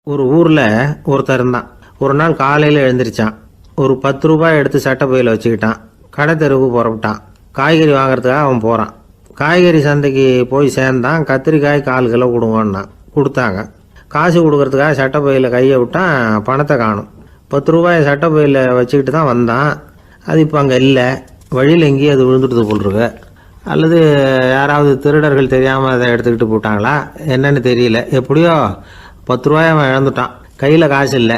ஒரு ஊரில் ஒருத்தர் இருந்தான். ஒரு நாள் காலையில் எழுந்திரிச்சான். ஒரு 10 ரூபாய் எடுத்து சட்டை பையில் வச்சுக்கிட்டான். கடை தெருவுக்கு புறப்பட்டான். காய்கறி வாங்குறதுக்காக அவன் போகிறான். காய்கறி சந்தைக்கு போய் சேர்ந்தான். கத்திரிக்காய் 1/4 கிலோ கொடுங்கன்னான். கொடுத்தாங்க. காசு கொடுக்கறதுக்காக சட்டை பையில் கையை விட்டான். பணத்தை காணும். 10 ரூபாயை சட்டை பையில் வச்சுக்கிட்டு தான் வந்தான். அது இப்போ அங்கே இல்லை. வழியில் எங்கேயும் அது விழுந்துட்டு போட்டிருக்கு. அல்லது யாராவது திருடர்கள் தெரியாமல் அதை எடுத்துக்கிட்டு போட்டாங்களா என்னன்னு தெரியல. எப்படியோ 10 ரூபாய் அவன் இழந்துட்டான். கையில் காசு இல்லை.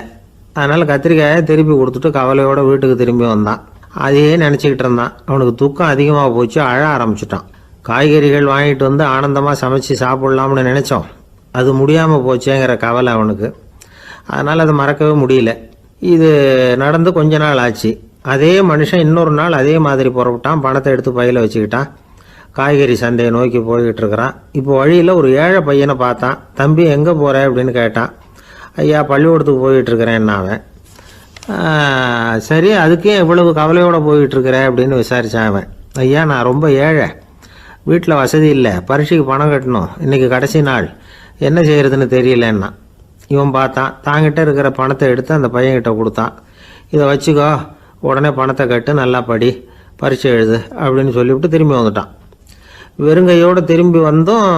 அதனால் கத்திரிக்காயை திருப்பி கொடுத்துட்டு கவலையோடு வீட்டுக்கு திரும்பி வந்தான். அதையே நினச்சிக்கிட்டு இருந்தான். அவனுக்கு துக்கம் அதிகமாக போச்சு. அழ ஆரம்பிச்சிட்டான். காய்கறிகள் வாங்கிட்டு வந்து ஆனந்தமாக சமைச்சு சாப்பிட்லாம்னு நினச்சோம். அது முடியாமல் போச்சேங்கிற கவலை அவனுக்கு. அதனால் அதை மறக்கவே முடியல. இது நடந்து கொஞ்ச நாள் ஆச்சு. அதே மனுஷன் இன்னொரு நாள் அதே மாதிரி புறப்பட்டான். பணத்தை எடுத்து பையில் வச்சுக்கிட்டான். காய்கறி சந்தையை நோக்கி போய்கிட்டு இருக்கிறான். இப்போ வழியில் ஒரு ஏழை பையனை பார்த்தான். தம்பி எங்கே போகிற அப்படின்னு கேட்டான். ஐயா பள்ளிக்கூடத்துக்கு போயிட்டுருக்கிறேன்னா அவன். சரி, அதுக்கே இவ்வளவு கவலையோடு போயிட்டுருக்கிற அப்படின்னு விசாரித்தான் அவன். ஐயா நான் ரொம்ப ஏழை, வீட்டில் வசதி இல்லை, பரீட்சைக்கு பணம் கட்டணும், இன்றைக்கி கடைசி நாள், என்ன செய்கிறதுன்னு தெரியலன்னா. இவன் பார்த்தான். தாங்கிட்ட இருக்கிற பணத்தை எடுத்து அந்த பையன்கிட்ட கொடுத்தான். இதை வச்சுக்கோ, உடனே பணத்தை கட்டு, நல்லா படி, பரீட்சை எழுது அப்படின்னு சொல்லிவிட்டு திரும்பி வந்துட்டான். வெறுங்கையோடு திரும்பி வந்தும்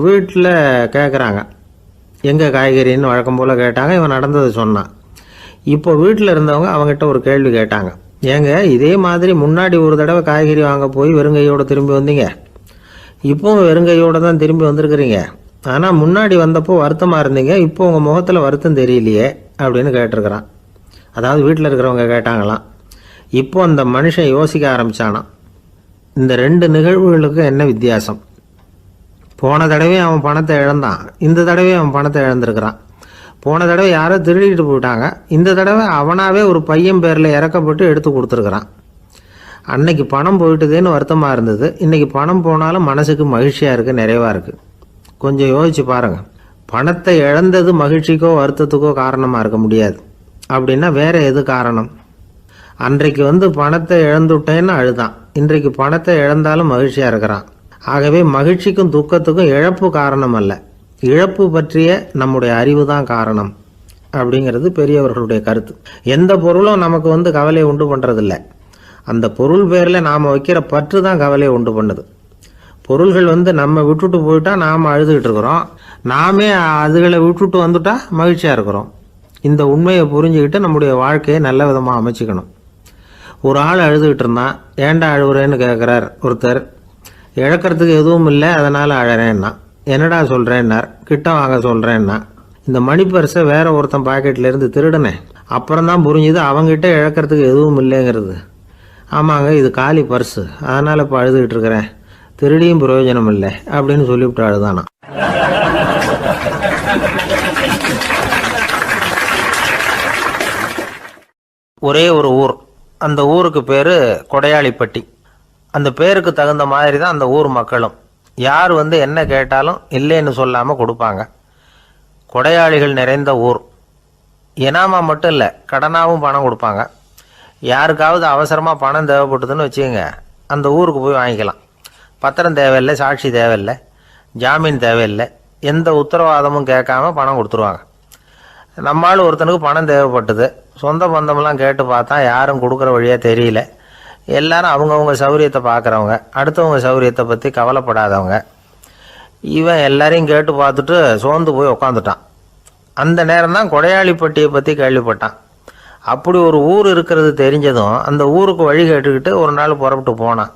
வீட்டில் கேட்குறாங்க எங்கே காய்கறின்னு வழக்கம் போல் கேட்டாங்க. இவன் நடந்ததை சொன்னான். இப்போ வீட்டில் இருந்தவங்க அவங்ககிட்ட ஒரு கேள்வி கேட்டாங்க. ஏங்க இதே மாதிரி முன்னாடி ஒரு தடவை காய்கறி வாங்க போய் வெறுங்கையோடு திரும்பி வந்தீங்க, இப்போவும் வெறுங்கையோடு தான் திரும்பி வந்திருக்கிறீங்க. ஆனால் முன்னாடி வந்தப்போ வருத்தமாக இருந்தீங்க, இப்போ உங்கள் முகத்தில் வருத்தம் தெரியலையே அப்படின்னு கேட்டிருக்கிறான். அதாவது வீட்டில் இருக்கிறவங்க கேட்டாங்களாம். இப்போ அந்த மனுஷன் யோசிக்க ஆரம்பித்தானான். இந்த 2 நிகழ்வுகளுக்கு என்ன வித்தியாசம்? போன தடவை அவன் பணத்தை இழந்தான், இந்த தடவை அவன் பணத்தை இழந்திருக்கிறான். போன தடவை யாரோ திருடிட்டு போயிட்டாங்க, இந்த தடவை அவனாவே ஒரு பையன் பேரில் இறக்கப்பட்டு எடுத்து கொடுத்துருக்குறான். அன்னைக்கு பணம் போயிட்டுதேன்னு வருத்தமாக இருந்தது, இன்றைக்கி பணம் போனாலும் மனசுக்கு மகிழ்ச்சியாக இருக்குது, நிறைவாக இருக்குது. கொஞ்சம் யோசிச்சு பாருங்கள். பணத்தை இழந்தது மகிழ்ச்சிக்கோ வருத்தத்துக்கோ காரணமாக இருக்க முடியாது. அப்படின்னா வேற எது காரணம்? அன்றைக்கு பணத்தை இழந்துட்டேன்னு அழுதான், இன்றைக்கு பணத்தை இழந்தாலும் மகிழ்ச்சியாக இருக்கிறான். ஆகவே மகிழ்ச்சிக்கும் துக்கத்துக்கும் இழப்பு காரணம் அல்ல, இழப்பு பற்றிய நம்முடைய அறிவு தான் காரணம் அப்படிங்கிறது பெரியவர்களுடைய கருத்து. எந்த பொருளும் நமக்கு கவலையை உண்டு பண்ணுறதில்ல, அந்த பொருள் பேரில் நாம் வைக்கிற பற்று தான் கவலையை உண்டு பண்ணுது. பொருள்கள் நம்ம விட்டுட்டு போயிட்டா நாம் அழுதுகிட்டு இருக்கிறோம், நாமே அதுகளை விட்டுட்டு வந்துட்டா மகிழ்ச்சியாக இருக்கிறோம். இந்த உண்மையை புரிஞ்சுக்கிட்டு நம்முடைய வாழ்க்கையை நல்ல விதமாக அமைச்சிக்கணும். ஒரு ஆள் அழுதுகிட்டு இருந்தான். ஏண்டா அழுகுறேன்னு கேட்குறார் ஒருத்தர். இழக்கிறதுக்கு எதுவும் இல்லை, அதனால் அழறேன்னா. என்னடா சொல்கிறேன்னார். கிட்ட வாங்க சொல்கிறேன்னா. இந்த மணி பர்ஸை வேற ஒருத்தன் பாக்கெட்லேருந்து திருடினேன், அப்புறம் தான் புரிஞ்சுது அவங்ககிட்ட இழக்கிறதுக்கு எதுவும் இல்லைங்கிறது. ஆமாங்க இது காலி பர்ஸு, அதனால் இப்போ அழுதுகிட்டு இருக்கிறேன், திருடியும் பிரயோஜனம் இல்லை அப்படின்னு சொல்லிவிட்டு அழுதானா. ஒரே ஒரு ஊர், அந்த ஊருக்கு பேர் கொடையாளிப்பட்டி. அந்த பேருக்கு தகுந்த மாதிரி தான் அந்த ஊர் மக்களும். யார் என்ன கேட்டாலும் இல்லைன்னு சொல்லாமல் கொடுப்பாங்க. கொடையாளிகள் நிறைந்த ஊர். இனாமா மட்டும் இல்லை, கடனாகவும் பணம் கொடுப்பாங்க. யாருக்காவது அவசரமாக பணம் தேவைப்பட்டதுன்னு வச்சுக்கோங்க, அந்த ஊருக்கு போய் வாங்கிக்கலாம். பத்திரம் தேவையில்லை, சாட்சி தேவையில்லை, ஜாமீன் தேவையில்லை, எந்த உத்தரவாதமும் கேட்காம பணம் கொடுத்துருவாங்க. நம்மளால் ஒருத்தனுக்கு பணம் தேவைப்பட்டது, சொந்த பந்தமெல்லாம் கேட்டு பார்த்தா யாரும் கொடுக்குற வழியாக தெரியல. எல்லாரும் அவங்கவுங்க சௌரியத்தை பார்க்குறவங்க, அடுத்தவங்க சௌரியத்தை பற்றி கவலைப்படாதவங்க. இவன் எல்லாரையும் கேட்டு பார்த்துட்டு சோர்ந்து போய் உக்காந்துட்டான். அந்த நேரம் தான் கொடையாளிப்பட்டியை பற்றி கேள்விப்பட்டான். அப்படி ஒரு ஊர் இருக்கிறது தெரிஞ்சதும் அந்த ஊருக்கு வழி கேட்டுக்கிட்டு ஒரு நாள் புறப்பட்டு போனான்.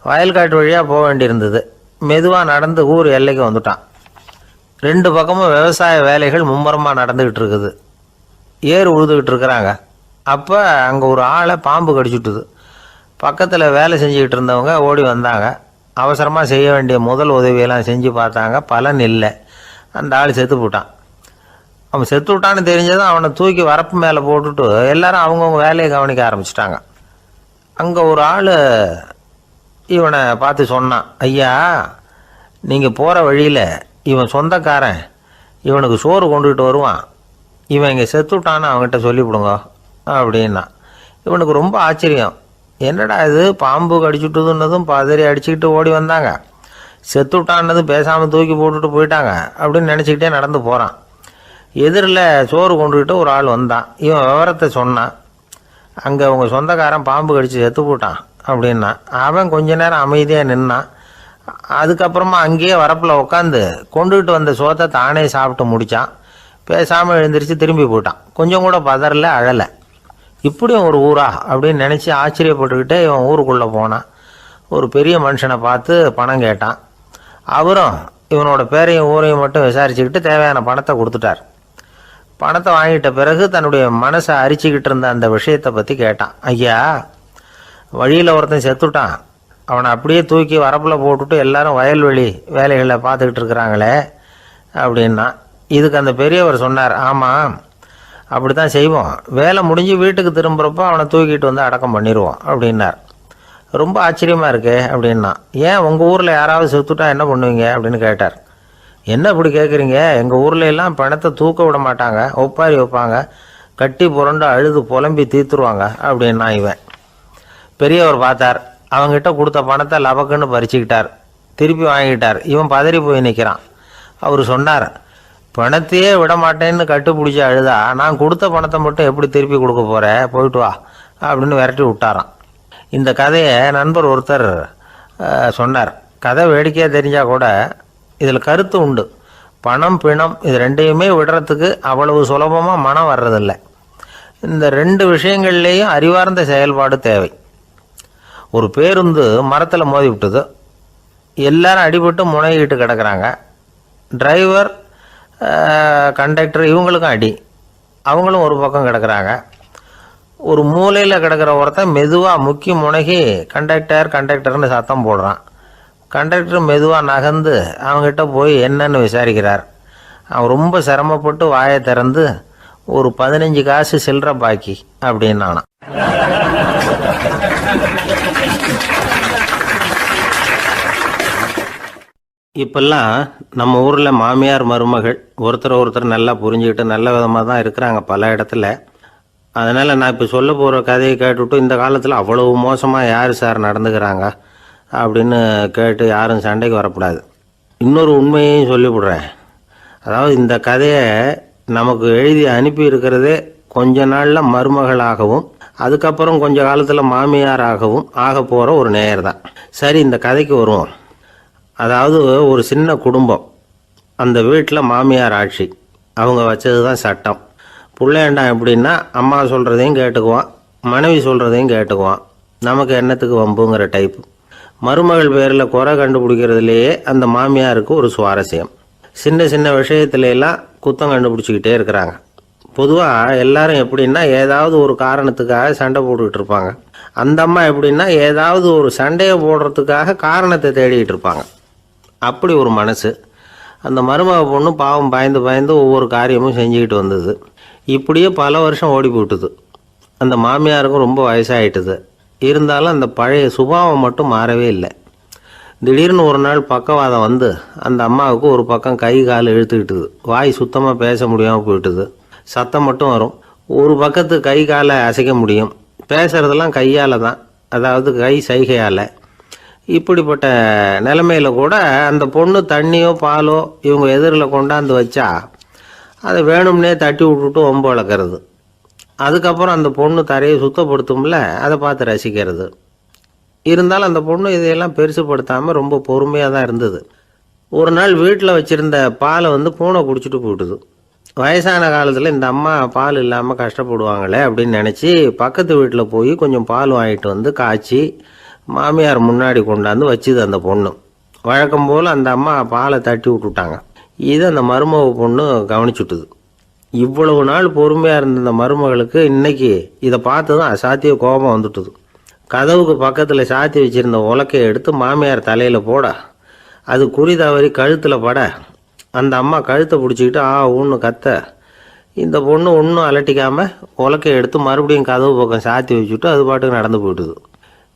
வயல்காட்டு வழியாக போக வேண்டியிருந்தது. மெதுவாக நடந்து ஊர் எல்லைக்கு வந்துட்டான். 2 பக்கமும் விவசாய வேலைகள் மும்முரமாக நடந்துக்கிட்டு இருக்குது. ஏர் உழுதுகிட்டு இருக்கிறாங்க. அப்போ அங்கே ஒரு ஆளை பாம்பு கடிச்சுட்டுது. பக்கத்தில் வேலை செஞ்சுக்கிட்டு இருந்தவங்க ஓடி வந்தாங்க. அவசரமாக செய்ய வேண்டிய முதல் உதவியெல்லாம் செஞ்சு பார்த்தாங்க, பலன் இல்லை. அந்த ஆள் செத்து போட்டான். அவன் செத்து விட்டான்னு தெரிஞ்சதும் அவனை தூக்கி வரப்பு மேலே போட்டுட்டு எல்லாரும் அவங்கவுங்க வேலையை கவனிக்க ஆரம்பிச்சிட்டாங்க. அங்கே ஒரு ஆள் இவனை பார்த்து சொன்னான், ஐயா நீங்கள் போகிற வழியில் இவன் சொந்தக்காரன், இவனுக்கு சோறு கொண்டுகிட்டு வருவான், இவன் இங்கே செத்துட்டான்னு அவங்ககிட்ட சொல்லிவிடுங்க அப்படின்னா. இவனுக்கு ரொம்ப ஆச்சரியம். என்னடா இது, பாம்பு கடிச்சுட்டுதுன்னதும் பதறி அடிச்சுக்கிட்டு ஓடி வந்தாங்க, செத்துட்டான்னதும் பேசாமல் தூக்கி போட்டுட்டு போயிட்டாங்க அப்படின்னு நினச்சிக்கிட்டே நடந்து போகிறான். எதிரில் சோறு கொண்டுக்கிட்டு ஒரு ஆள் வந்தான். இவன் விவரத்தை சொன்னான். அங்கே உங்கள் சொந்தக்காரன் பாம்பு கடிச்சு செத்து போட்டான் அப்படின்னா. அவன் கொஞ்ச நேரம் அமைதியாக நின்னான். அதுக்கப்புறமா அங்கேயே வரப்பில் உட்காந்து கொண்டுகிட்டு வந்த சோத்தை தானே சாப்பிட்டு முடித்தான். பேசாமல் எழுந்திரிச்சு திரும்பி போயிட்டான். கொஞ்சம் கூட பதறல, அழலை. இப்படியும் ஒரு ஊரா அப்படின்னு நினச்சி ஆச்சரியப்பட்டுக்கிட்டே இவன் ஊருக்குள்ளே போனான். ஒரு பெரிய மனுஷனை பார்த்து பணம் கேட்டான். அவரும் இவனோட பேரையும் ஊரையும் மட்டும் விசாரிச்சுக்கிட்டு தேவையான பணத்தை கொடுத்துட்டார். பணத்தை வாங்கிட்ட பிறகு தன்னுடைய மனசை அரிச்சிக்கிட்டு இருந்த அந்த விஷயத்தை பற்றி கேட்டான். ஐயா, வழியில் ஒருத்தன் செத்துட்டான், அவனை அப்படியே தூக்கி வரப்பில் போட்டுட்டு எல்லாரும் வயல்வெளி வேலைகளை பார்த்துக்கிட்டு இருக்கிறாங்களே அப்படின்னா. இதுக்கு அந்த பெரியவர் சொன்னார், ஆமாம் அப்படி தான் செய்வோம், வேலை முடிஞ்சு வீட்டுக்கு திரும்புகிறப்போ அவனை தூக்கிட்டு வந்து அடக்கம் பண்ணிடுவோம் அப்படின்னார். ரொம்ப ஆச்சரியமாக இருக்கே அப்படின்னா. ஏன் உங்கள் ஊரில் யாராவது செத்துட்டா என்ன பண்ணுவீங்க அப்படின்னு கேட்டார். என்ன இப்படி கேட்குறீங்க, எங்கள் ஊரில் எல்லாம் பணத்தை தூக்க விட மாட்டாங்க, ஒப்பாரி வைப்பாங்க, கட்டி புரண்டு அழுது புலம்பி தீர்த்துருவாங்க அப்படின்னா. இவன் பெரியவர் பார்த்தார். அவங்ககிட்ட கொடுத்த பணத்தை லபக்குன்னு பறிச்சுக்கிட்டார். திருப்பி வாங்கிட்டார். இவன் பதறி போய் நிற்கிறான். அவர் சொன்னார், பணத்தையே விட மாட்டேன்னு கட்டுப்பிடிச்சி அழுதா நான் கொடுத்த பணத்தை மட்டும் எப்படி திருப்பி கொடுக்க போகிறேன், போயிட்டு வா அப்படின்னு விரட்டி விட்டாரான். இந்த கதையை நண்பர் ஒருத்தர் சொன்னார். கதை வேடிக்கையாக தெரிஞ்சால் கூட இதில் கருத்து உண்டு. பணம் பிணம் இது ரெண்டையுமே விடுறதுக்கு அவ்வளவு சுலபமாக மனம் வர்றதில்லை. இந்த ரெண்டு விஷயங்கள்லேயும் அறிவார்ந்த செயல்பாடு தேவை. ஒரு பேருந்து மரத்தில் மோதி விட்டுது. எல்லாரும் அடிபட்டு முனைகிட்டு கிடக்கிறாங்க. டிரைவர், கண்டக்டர் இவங்களுக்கும் அடி. அவங்களும் ஒரு பக்கம் கிடக்கிறாங்க. ஒரு மூலையில் கிடக்கிற ஒருத்தன் மெதுவாக முக்கி முனகி கண்டக்டர்னு சத்தம் போடுறான். கண்டக்டர் மெதுவாக நகர்ந்து அவங்ககிட்ட போய் என்னன்னு விசாரிக்கிறார். அவன் ரொம்ப சிரமப்பட்டு வாயை திறந்து ஒரு 15 காசு சில்லற பாக்கி அப்படின்னானான். இப்பெல்லாம் நம்ம ஊரில் மாமியார் மருமகள் ஒருத்தர் நல்லா புரிஞ்சுக்கிட்டு நல்ல விதமாக தான் இருக்கிறாங்க பல இடத்துல. அதனால் நான் இப்போ சொல்ல போகிற கதையை கேட்டுவிட்டு இந்த காலத்தில் அவ்வளவு மோசமாக யார் சார் நடந்துக்கிறாங்க அப்படின்னு கேட்டு யாரும் சண்டைக்கு வரக்கூடாது. இன்னொரு உண்மையையும் சொல்லிவிடுறேன். அதாவது இந்த கதையை நமக்கு எழுதி அனுப்பி இருக்கிறதே கொஞ்ச நாளில் மருமகளாகவும் அதுக்கப்புறம் கொஞ்ச காலத்தில் மாமியாராகவும் ஆக போகிற ஒரு நேயர் தான். சரி, இந்த கதைக்கு வருவோம். அதாவது ஒரு சின்ன குடும்பம். அந்த வீட்டில் மாமியார் ஆட்சி. அவங்க வச்சது தான் சட்டம். பிள்ளையாண்டான் எப்படின்னா அம்மா சொல்கிறதையும் கேட்டுக்குவான், மனைவி சொல்கிறதையும் கேட்டுக்குவான். நமக்கு என்னத்துக்கு வம்புங்கிற டைப்பு. மருமகள் பேரில் குறை கண்டுபிடிக்கிறதுலையே அந்த மாமியாருக்கு ஒரு சுவாரஸ்யம். சின்ன சின்ன விஷயத்துலையெல்லாம் குத்தம் கண்டுபிடிச்சிக்கிட்டே இருக்கிறாங்க. பொதுவாக எல்லாரும் எப்படின்னா ஏதாவது ஒரு காரணத்துக்காக சண்டை போட்டுக்கிட்டு இருப்பாங்க. அந்த அம்மா எப்படின்னா ஏதாவது ஒரு சண்டையை போடுறதுக்காக காரணத்தை தேடிக்கிட்டு இருப்பாங்க. அப்படி ஒரு மனசு. அந்த மருமக பொண்ணு பாவம் பயந்து பயந்து ஒவ்வொரு காரியமும் செஞ்சுக்கிட்டு வந்தது. இப்படியே பல வருஷம் ஓடி போட்டுது. அந்த மாமியாருக்கும் ரொம்ப வயசாகிட்டுது. இருந்தாலும் அந்த பழைய சுபாவம் மட்டும் மாறவே இல்லை. திடீர்னு ஒரு நாள் பக்கவாதம் வந்து அந்த அம்மாவுக்கு ஒரு பக்கம் கை கால் இழுத்துக்கிட்டுது. வாய் சுத்தமாக பேச முடியாமல் போயிட்டுது. சத்தம் மட்டும் வரும். ஒரு பக்கத்து கை காலை அசைக்க முடியும். பேசுகிறதெல்லாம் கையால் தான், அதாவது கை சைகையால். இப்படிப்பட்ட நிலைமையில் கூட அந்த பொண்ணு தண்ணியோ பாலோ இவங்க எதிரில் கொண்டாந்து வச்சா அதை வேணும்னே தட்டி விட்டுட்டு ஒம்பு வளர்க்குறது. அதுக்கப்புறம் அந்த பொண்ணு தரையை சுத்தப்படுத்தும்ல, அதை பார்த்து ரசிக்கிறது. இருந்தாலும் அந்த பொண்ணு இதையெல்லாம் பெருசுப்படுத்தாமல் ரொம்ப பொறுமையாக தான் இருந்தது. ஒரு நாள் வீட்டில் வச்சுருந்த பாலை பூனை குடிச்சிட்டு போட்டுது. வயசான காலத்தில் இந்த அம்மா பால் இல்லாமல் கஷ்டப்படுவாங்களே அப்படின்னு நினச்சி பக்கத்து வீட்டில் போய் கொஞ்சம் பால் வாங்கிட்டு காய்ச்சி மாமியார் முன்னாடி கொண்டாந்து வச்சுது அந்த பொண்ணு. வழக்கம் போல் அந்த அம்மா பாலை தட்டி விட்டுட்டாங்க. இதை அந்த மருமக பொண்ணு கவனிச்சுட்டுது. இவ்வளவு நாள் பொறுமையாக இருந்த அந்த மருமகளுக்கு இன்னைக்கு இதை பார்த்து தான் அசாத்திய கோபம் வந்துட்டுது. கதவுக்கு பக்கத்தில் சாத்தி வச்சுருந்த உலக்கையை எடுத்து மாமியார் தலையில் போட அது குறி தவறி கழுத்தில் பட அந்த அம்மா கழுத்தை பிடிச்சிக்கிட்டு ஊன்னு கத்த இந்த பொண்ணு ஒன்றும் அலட்டிக்காமல் உலக்கையை எடுத்து மறுபடியும் கதவு பக்கம் சாத்தி வச்சுட்டு அது பாட்டுக்கு நடந்து போயிட்டுது.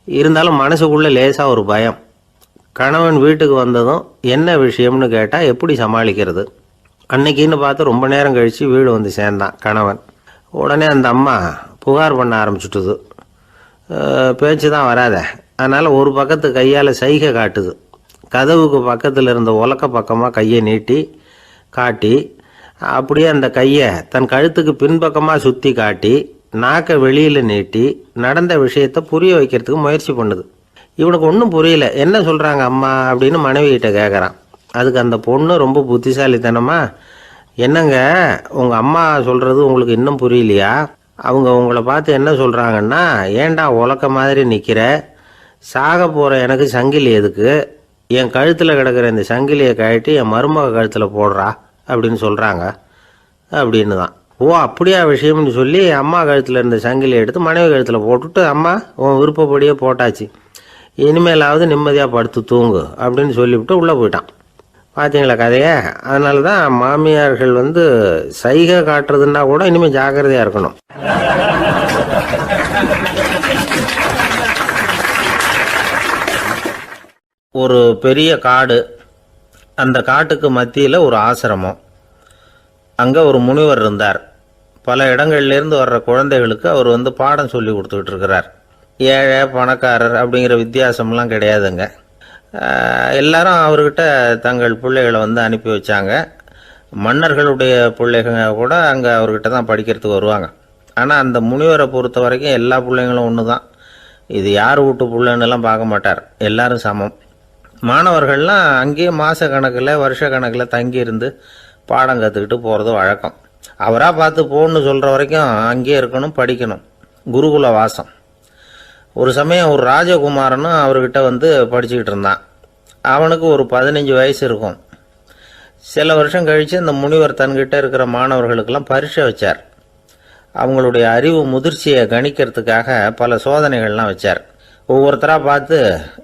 இருந்தாலும் மனசுக்குள்ளே லேசாக ஒரு பயம். கணவன் வீட்டுக்கு வந்ததும் என்ன விஷயம்னு கேட்டால் எப்படி சமாளிக்கிறது. அன்னைக்குன்னு பார்த்து ரொம்ப நேரம் கழித்து வீடு வந்து சேர்ந்தான் கணவன். உடனே அந்த அம்மா புகார் பண்ண ஆரம்பிச்சுட்டுது. பேச்சு தான் வராத, அதனால் ஒரு பக்கத்து கையால் சைகை காட்டுது. கதவுக்கு பக்கத்தில் இருந்த உலக்க பக்கமாக கையை நீட்டி காட்டி அப்படியே அந்த கையை தன் கழுத்துக்கு பின்பக்கமாக சுற்றி காட்டி நாக்கை வெளியில் நீட்டி நடந்த விஷயத்த புரிய வைக்கிறதுக்கு முயற்சி பண்ணுது. இவனுக்கு ஒன்றும் புரியல. என்ன சொல்கிறாங்க அம்மா அப்படின்னு மனைவிகிட்ட கேட்குறான். அதுக்கு அந்த பொண்ணு ரொம்ப புத்திசாலித்தனமா, என்னங்க உங்கள் அம்மா சொல்கிறது உங்களுக்கு இன்னும் புரியலையா? அவங்க உங்களை பார்த்து என்ன சொல்கிறாங்கன்னா, ஏன்டா உலக்க மாதிரி நிற்கிற, சாக போகிற எனக்கு சங்கிலி எதுக்கு, என் கழுத்தில் கிடக்கிற இந்த சங்கிலியை கழட்டி என் மருமக கழுத்தில் போடுறா அப்படின்னு சொல்கிறாங்க அப்படின்னு தான். ஓ அப்படியா விஷயம்னு சொல்லி அம்மா கழுத்தில் இருந்த சங்கிலியை எடுத்து மனைவி கழுத்தில் போட்டுட்டு, அம்மா உன் விருப்பப்படியே போட்டாச்சு, இனிமேலாவது நிம்மதியாக படுத்து தூங்கு அப்படின்னு சொல்லிவிட்டு உள்ளே போயிட்டான். பார்த்தீங்களா கதையை? அதனால தான் மாமியார்கள் சைகை காட்டுறதுன்னா கூட இனிமேல் ஜாக்கிரதையாக இருக்கணும். ஒரு பெரிய காடு, அந்த காட்டுக்கு மத்தியில் ஒரு ஆசிரமம். அங்கே ஒரு முனிவர் இருந்தார். பல இடங்கள்லேருந்து வர்ற குழந்தைகளுக்கு அவர் பாடம் சொல்லி கொடுத்துக்கிட்டு இருக்கிறார். ஏழை பணக்காரர் அப்படிங்கிற வித்தியாசம்லாம் கிடையாதுங்க. எல்லாரும் அவர்கிட்ட தங்கள் பிள்ளைகளை அனுப்பி வச்சாங்க. மன்னர்களுடைய பிள்ளைகள் கூட அங்கே அவர்கிட்ட தான் படிக்கிறதுக்கு வருவாங்க. ஆனால் அந்த முனிவரை பொறுத்த வரைக்கும் எல்லா பிள்ளைங்களும் ஒன்று தான். இது யார் வீட்டு பிள்ளைன்னெல்லாம் பார்க்க மாட்டார், எல்லாரும் சமம். மாணவர்கள்லாம் அங்கேயே மாத கணக்கில் வருஷ கணக்கில் தங்கியிருந்து பாடம் கற்றுக்கிட்டு போகிறது வழக்கம். அவராக பார்த்து போன்னு சொல்கிற வரைக்கும் அங்கேயே இருக்கணும், படிக்கணும். குருகுல வாசம். ஒரு சமயம் ஒரு ராஜகுமாரனும் அவர்கிட்ட படிச்சுக்கிட்டு இருந்தான். அவனுக்கு ஒரு 15 வயசு இருக்கும். சில வருஷம் கழித்து இந்த முனிவர் தன்கிட்ட இருக்கிற மாணவர்களுக்கெல்லாம் பரீட்சை வச்சார். அவங்களுடைய அறிவு முதிர்ச்சியை கணிக்கிறதுக்காக பல சோதனைகள்லாம் வச்சார். ஒவ்வொருத்தராக பார்த்து,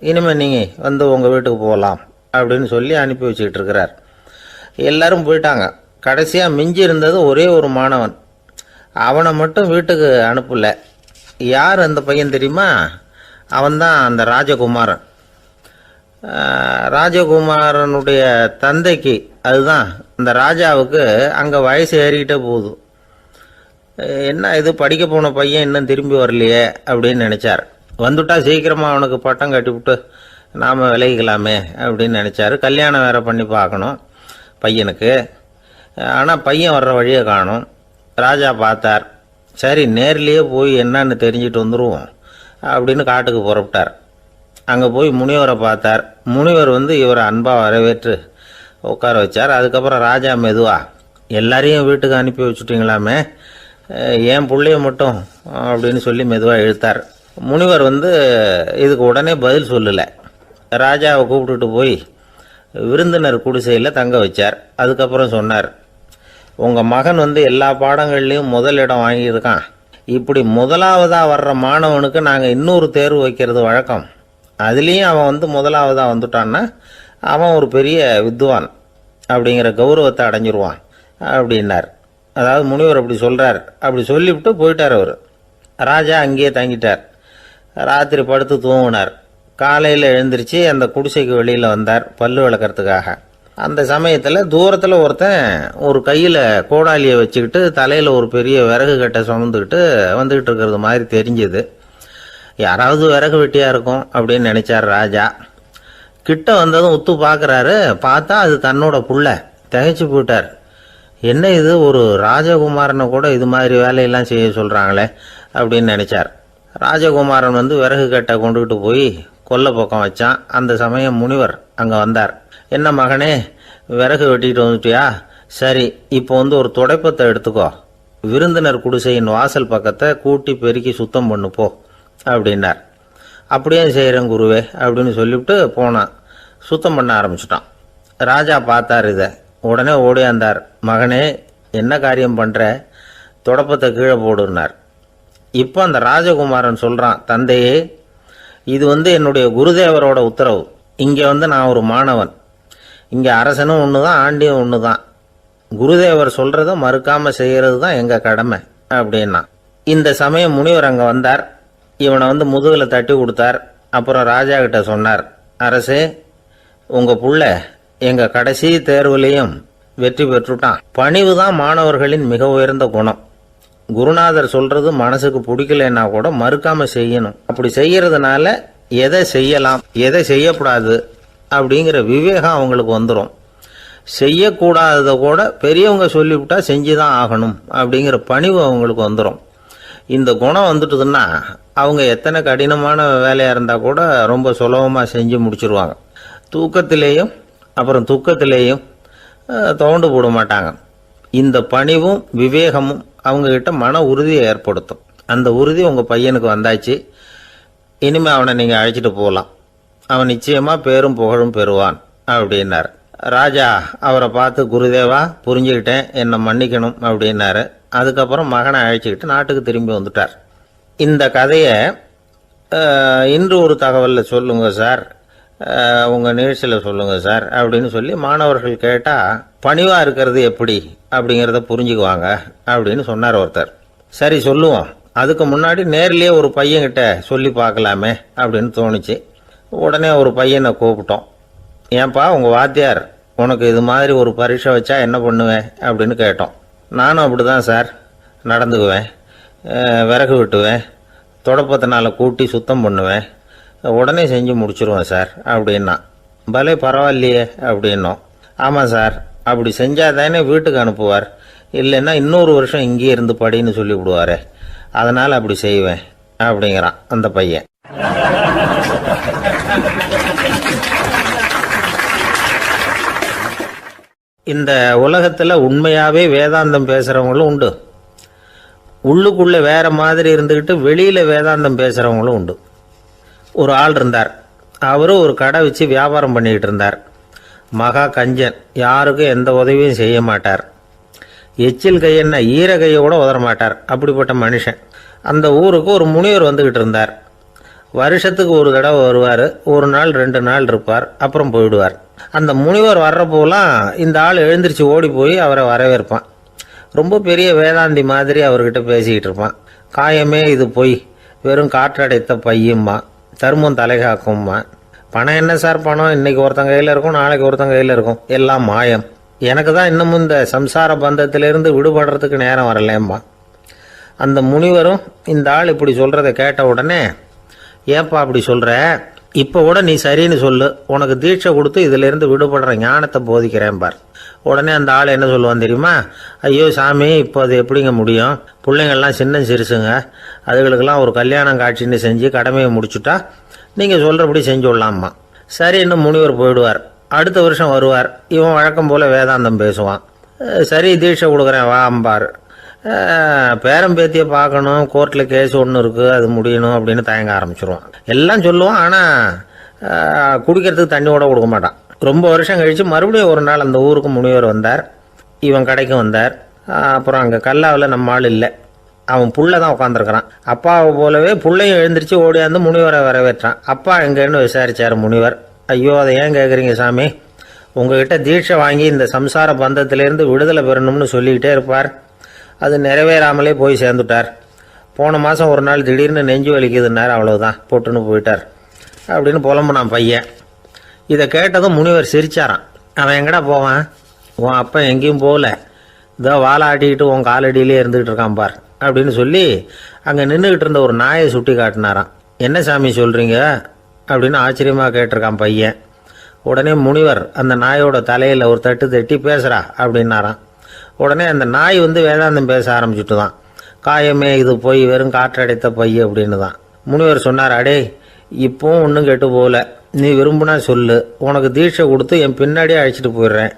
இனிமேல் நீங்கள் உங்கள் வீட்டுக்கு போகலாம் அப்படின்னு சொல்லி அனுப்பி வச்சுக்கிட்டு இருக்கிறார். எல்லாரும் போயிட்டாங்க. கடைசியாக மிஞ்சி இருந்தது ஒரே ஒரு மாணவன். அவனை மட்டும் வீட்டுக்கு அனுப்பல. யார் அந்த பையன் தெரியுமா? அவன்தான் அந்த ராஜகுமாரன். ராஜகுமாரனுடைய தந்தைக்கு, அதுதான் அந்த ராஜாவுக்கு, அங்கே வயசு ஏறிக்கிட்டே போகுது. என்ன இது படிக்க போன பையன் இன்னும் திரும்பி வரலையே அப்படின்னு நினச்சார். வந்துட்டா சீக்கிரமாக அவனுக்கு பட்டம் கட்டிவிட்டு நாம் விலகிக்கலாமே அப்படின்னு நினச்சாரு. கல்யாணம் வேறு பண்ணி பார்க்கணும் பையனுக்கு. ஆனால் பையன் வர்ற வழியை காணும். ராஜா பார்த்தார். சரி நேர்லேயே போய் என்னன்னு தெரிஞ்சுட்டு வந்துடுவோம் அப்படின்னு காட்டுக்கு புறப்பட்டார். அங்கே போய் முனிவரை பார்த்தார். முனிவர் இவரை அன்பாக வரவேற்று உட்கார வச்சார். அதுக்கப்புறம் ராஜா மெதுவா, எல்லாரையும் வீட்டுக்கு அனுப்பி வச்சுட்டிங்களாமே, ஏன் பிள்ளைய மட்டும் அப்படின்னு சொல்லி மெதுவாக இழுத்தார். முனிவர் இதுக்கு உடனே பதில் சொல்லலை. ராஜாவை கூப்பிட்டுட்டு போய் விருந்தினர் குடிசையில் தங்க வச்சார். அதுக்கப்புறம் சொன்னார், உங்கள் மகன் எல்லா பாடங்கள்லேயும் முதல் இடம் வாங்கியிருக்கான். இப்படி முதலாவதாக வர்ற மாணவனுக்கு நாங்கள் இன்னொரு தேர்வு வைக்கிறது வழக்கம். அதுலேயும் அவன் முதலாவதாக வந்துட்டான்னா அவன் ஒரு பெரிய வித்வான் அப்படிங்கிற கௌரவத்தை அடைஞ்சிருவான் அப்படின்னார். அதாவது முனிவர் அப்படி சொல்கிறார். அப்படி சொல்லிவிட்டு போயிட்டார் அவர். ராஜா அங்கேயே தங்கிட்டார். ராத்திரி படுத்து தூங்கினார். காலையில் எழுந்திரிச்சு அந்த குடிசைக்கு வெளியில் வந்தார் பல்லு விளக்கிறதுக்காக. அந்த சமயத்தில் தூரத்தில் ஒருத்தன் ஒரு கையில் கோடாலியை வச்சுக்கிட்டு தலையில் ஒரு பெரிய விறகு கட்டை சுமந்துக்கிட்டு வந்துக்கிட்டு இருக்கிறது மாதிரி தெரிஞ்சது. யாராவது விறகு வெட்டியாக இருக்கும் அப்படின்னு நினச்சார் ராஜா. கிட்ட வந்ததும் உத்து பார்க்குறாரு. பார்த்தா அது தன்னோட புள்ள. திகைச்சு போயிட்டார். என்ன இது, ஒரு ராஜகுமாரனை கூட இது மாதிரி வேலையெல்லாம் செய்ய சொல்கிறாங்களே அப்படின்னு நினச்சார். ராஜகுமாரன் விறகு கட்டை கொண்டுகிட்டு போய் கொல்லை பக்கம் வச்சான். அந்த சமயம் முனிவர் அங்கே வந்தார். என்ன மகனே, விறகு வெட்டிக்கிட்டு வந்துட்டியா? சரி, இப்போ ஒரு துடைப்பத்தை எடுத்துக்கோ, விருந்தினர் குடிசையின் வாசல் பக்கத்தை கூட்டி பெருக்கி சுத்தம் பண்ணு போ அப்படின்னார். அப்படியே செய்கிறேன் குருவே அப்படின்னு சொல்லிவிட்டு போனான். சுத்தம் பண்ண ஆரம்பிச்சிட்டான். ராஜா பார்த்தார் இதை. உடனே ஓடியாந்தார். மகனே, என்ன காரியம் பண்ணுற, துடைப்பத்தை கீழே போடுனார். இப்போ அந்த ராஜகுமாரன் சொல்கிறான், தந்தையே, இது என்னுடைய குருதேவரோட உத்தரவு. இங்கே நான் ஒரு மாணவன். இங்கே அரசனும் ஒன்று தான், ஆண்டியும் ஒன்று தான். குருதேவர் சொல்கிறத மறுக்காமல் செய்கிறது தான் எங்கள் கடமை அப்படின்னா. இந்த சமயம் முனிவர் அங்கே வந்தார். இவனை முதுகில் தட்டி கொடுத்தார். அப்புறம் ராஜா கிட்ட சொன்னார், அரசே, உங்கள் புள்ள எங்கள் கடைசி தேர்வுலேயும் வெற்றி பெற்றுட்டான். பணிவு தான் மாணவர்களின் மிக உயர்ந்த குணம். குருநாதர் சொல்றது மனசுக்கு பிடிக்கலன்னா கூட மறுக்காம செய்யணும். அப்படி செய்யறதுனால எதை செய்யலாம் எதை செய்யக்கூடாது அப்படிங்கிற விவேகம் அவங்களுக்கு வந்துடும். செய்யக்கூடாததை கூட பெரியவங்க சொல்லிவிட்டா செஞ்சு தான் ஆகணும் அப்படிங்கிற பணிவு அவங்களுக்கு வந்துடும். இந்த குணம் வந்துட்டுதுன்னா அவங்க எத்தனை கடினமான வேலையாக இருந்தால் கூட ரொம்ப சுலபமாக செஞ்சு முடிச்சிருவாங்க. தூக்கத்திலேயும் அப்புறம் துக்கத்திலேயும் தோண்டு போட மாட்டாங்க. இந்த பணிவும் விவேகமும் அவங்கக்கிட்ட மன உறுதியை ஏற்படுத்தும். அந்த உறுதி உங்கள் பையனுக்கு வந்தாச்சு. இனிமேல் அவனை நீங்கள் அழைச்சிட்டு போகலாம். அவன் நிச்சயமாக பேரும் புகழும் பெறுவான் அப்படின்னார். ராஜா அவரை பார்த்து, குருதேவா, புரிஞ்சுக்கிட்டேன், என்னை மன்னிக்கணும் அப்படின்னாரு. அதுக்கப்புறம் மகனை அழைச்சிக்கிட்டு நாட்டுக்கு திரும்பி வந்துட்டார். இந்த கதையை இன்று ஒரு தகவலில் சொல்லுங்க சார், உங்கள் நிகழ்ச்சியில் சொல்லுங்க சார் அப்படின்னு சொல்லி மாணவர்கள் கேட்டால் பணிவாக இருக்கிறது எப்படி அப்படிங்கிறத புரிஞ்சுக்குவாங்க அப்படின்னு சொன்னார் ஒருத்தர். சரி சொல்லுவோம், அதுக்கு முன்னாடி நேர்லேயே ஒரு பையன்கிட்ட சொல்லி பார்க்கலாமே அப்படின்னு தோணுச்சு. உடனே ஒரு பையனை கூப்பிட்டோம். ஏன்பா, உங்கள் வாத்தியார் உனக்கு இது மாதிரி ஒரு பரீட்சை வச்சா என்ன பண்ணுவேன் அப்படின்னு கேட்டோம். நானும் அப்படி தான் சார் நடந்துக்குவேன், விறகு வெட்டுவேன், தொடப்பத்தினால கூட்டி சுத்தம் பண்ணுவேன், உடனே செஞ்சு முடிச்சிருவேன் சார் அப்படின்னா. பலே பரவாயில்லையே அப்படின்னோம். ஆமாம் சார், அப்படி செஞ்சால் தானே வீட்டுக்கு அனுப்புவார், இல்லைன்னா இன்னொரு வருஷம் இங்கேயே இருந்து படின்னு சொல்லி விடுவார், அதனால் அப்படி செய்வேன் அப்படிங்கிறான் அந்த பையன். இந்த உலகத்தில் உண்மையாகவே வேதாந்தம் பேசுகிறவங்களும் உண்டு. உள்ளுக்குள்ளே வேற மாதிரி இருந்துக்கிட்டு வெளியில் வேதாந்தம் பேசுகிறவங்களும் உண்டு. ஒரு ஆள் இருந்தார். அவரும் ஒரு கடை வச்சு வியாபாரம் பண்ணிக்கிட்டு இருந்தார். மகா கஞ்சன், யாருக்கும் எந்த உதவியும் செய்ய மாட்டார். எச்சில் கையென்ன ஈர கையை கூட உதற மாட்டார். அப்படிப்பட்ட மனுஷன். அந்த ஊருக்கு ஒரு முனிவர் வந்துக்கிட்டு இருந்தார். வருஷத்துக்கு ஒரு தடவை வருவார். ஒரு நாள் 2 நாள் இருப்பார், அப்புறம் போயிடுவார். அந்த முனிவர் வர்றப்போலாம் இந்த ஆள் எழுந்திரிச்சு ஓடி போய் அவரை வரவேற்பான். ரொம்ப பெரிய வேதாந்தி மாதிரி அவர்கிட்ட பேசிக்கிட்டு இருப்பான். காயமே இது பொய், வெறும் காற்றடைத்த பையும்மா, தர்மம் தலைகாக்கும்மா. பணம் என்ன சார் பணம், இன்னைக்கு ஒருத்தன் கையில் இருக்கும், நாளைக்கு ஒருத்தன் கையில் இருக்கும், எல்லாம் மாயம். எனக்கு தான் இன்னமும் இந்த சம்சார பந்தத்திலிருந்து விடுபடுறதுக்கு நேரம் வரலேம்மா. அந்த முனிவரும் இந்த ஆள் இப்படி சொல்கிறத கேட்ட உடனே, ஏப்பா அப்படி சொல்கிற, இப்போ கூட நீ சரின்னு சொல்லு, உனக்கு தீட்சை கொடுத்து இதிலிருந்து விடுபடுற ஞானத்தை போதிக்கிறேன் பார். உடனே அந்த ஆள் என்ன சொல்லுவான் தெரியுமா? ஐயோ சாமி, இப்போ அது எப்படிங்க முடியும், பிள்ளைங்கள்லாம் சின்ன சிறுசுங்க, அதுகளுக்கெல்லாம் ஒரு கல்யாணம் காட்சின்னு செஞ்சு கடமையை முடிச்சுட்டா நீங்கள் சொல்கிறபடி செஞ்சு விடலாமா. சரி, இன்னும் முனிவர் போயிடுவார். அடுத்த வருஷம் வருவார். இவன் வழக்கம் போல் வேதாந்தம் பேசுவான். சரி, தீட்சை கொடுக்குறேன் வா அம்பார். பேரம்பேத்தியை பார்க்கணும், கோர்ட்டில் கேஸ் ஒன்று இருக்குது, அது முடியணும் அப்படின்னு தயங்க ஆரம்பிச்சிருவான். எல்லாம் சொல்லுவான், ஆனால் குடிக்கிறதுக்கு தண்ணி கூட கொடுக்க மாட்டான். ரொம்ப வருஷம் கழித்து மறுபடியும் ஒரு நாள் அந்த ஊருக்கு முனிவர் வந்தார். இவன் கடைக்கும் வந்தார். அப்புறம் அங்கே கல்லாவில் நம்ம ஆள் இல்லை, அவன் புள்ள தான் உட்காந்துருக்கிறான். அப்பாவை போலவே புள்ளையும் எழுந்திரிச்சு ஓடியாந்து முனிவரை வரவேற்றான். அப்பா எங்கேன்னு விசாரிச்சார் முனிவர். ஐயோ, அதை ஏன் கேட்குறீங்க சாமி, உங்ககிட்ட தீட்சை வாங்கி இந்த சம்சார பந்தத்திலேருந்து விடுதலை பெறணும்னு சொல்லிக்கிட்டே இருப்பார், அது நிறைவேறாமலே போய் சேர்ந்துட்டார். போன மாதம் ஒரு நாள் திடீர்னு நெஞ்சு வலிக்குதுன்னார், அவ்வளோதான் போட்டுன்னு போயிட்டார் அப்படின்னு புலம்புனான் பையன். இதை கேட்டதும் முனிவர் சிரிச்சாரான். அவன் எங்கடா போவான், உன் அப்பா எங்கேயும் போகல, இதோ வாழை ஆட்டிக்கிட்டு உன் காலடியிலே இருந்துக்கிட்டு இருக்கான் பார் அப்படின்னு சொல்லி அங்கே நின்றுக்கிட்டு இருந்த ஒரு நாயை சுட்டி காட்டினாரான். என்ன சாமி சொல்கிறீங்க அப்படின்னு ஆச்சரியமாக கேட்டிருக்கான் பையன். உடனே முனிவர் அந்த நாயோட தலையில் ஒரு தட்டு தட்டி, பேசுகிறா அப்படின்னாரான். உடனே அந்த நாய் வேதாந்தம் பேச ஆரம்பிச்சுட்டு தான். காயமே இது போய் வெறும் காற்றடைத்த பைய அப்படின்னு தான். முனிவர் சொன்னார், அடே இப்போவும் ஒன்றும் கெட்டு போகல, நீ விரும்புனா சொல்லு, உனக்கு தீட்சை கொடுத்து என் பின்னாடியே அழைச்சிட்டு போயிடுறேன்,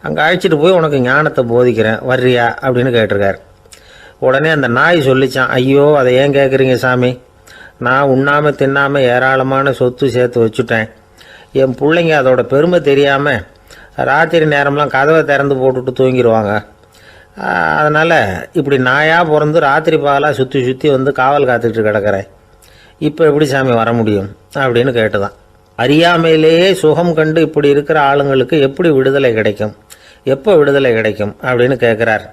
அங்கே அழைச்சிட்டு போய் உனக்கு ஞானத்தை போதிக்கிறேன், வர்றியா அப்படின்னு கேட்டிருக்கார். உடனே அந்த நாய் சொல்லிச்சான், ஐயோ அதை ஏன் கேட்குறீங்க சாமி, நான் உண்ணாமல் தின்னாமல் ஏராளமான சொத்து சேர்த்து வச்சுட்டேன். என் பிள்ளைங்க அதோட பெருமை தெரியாமல் ராத்திரி நேரம்லாம் கதவை திறந்து போட்டுட்டு தூங்கிடுவாங்க. அதனால் இப்படி நாயாக பிறந்து ராத்திரி பகலாக சுற்றி சுற்றி காவல் காத்துக்கிட்டு கிடக்கிறேன். இப்போ எப்படி சாமி வர முடியும் அப்படின்னு கேட்டுதான். அறியாமையிலேயே சுகம் கண்டு இப்படி இருக்கிற ஆளுங்களுக்கு எப்படி விடுதலை கிடைக்கும், எப்போ விடுதலை கிடைக்கும் அப்படின்னு கேட்குறார்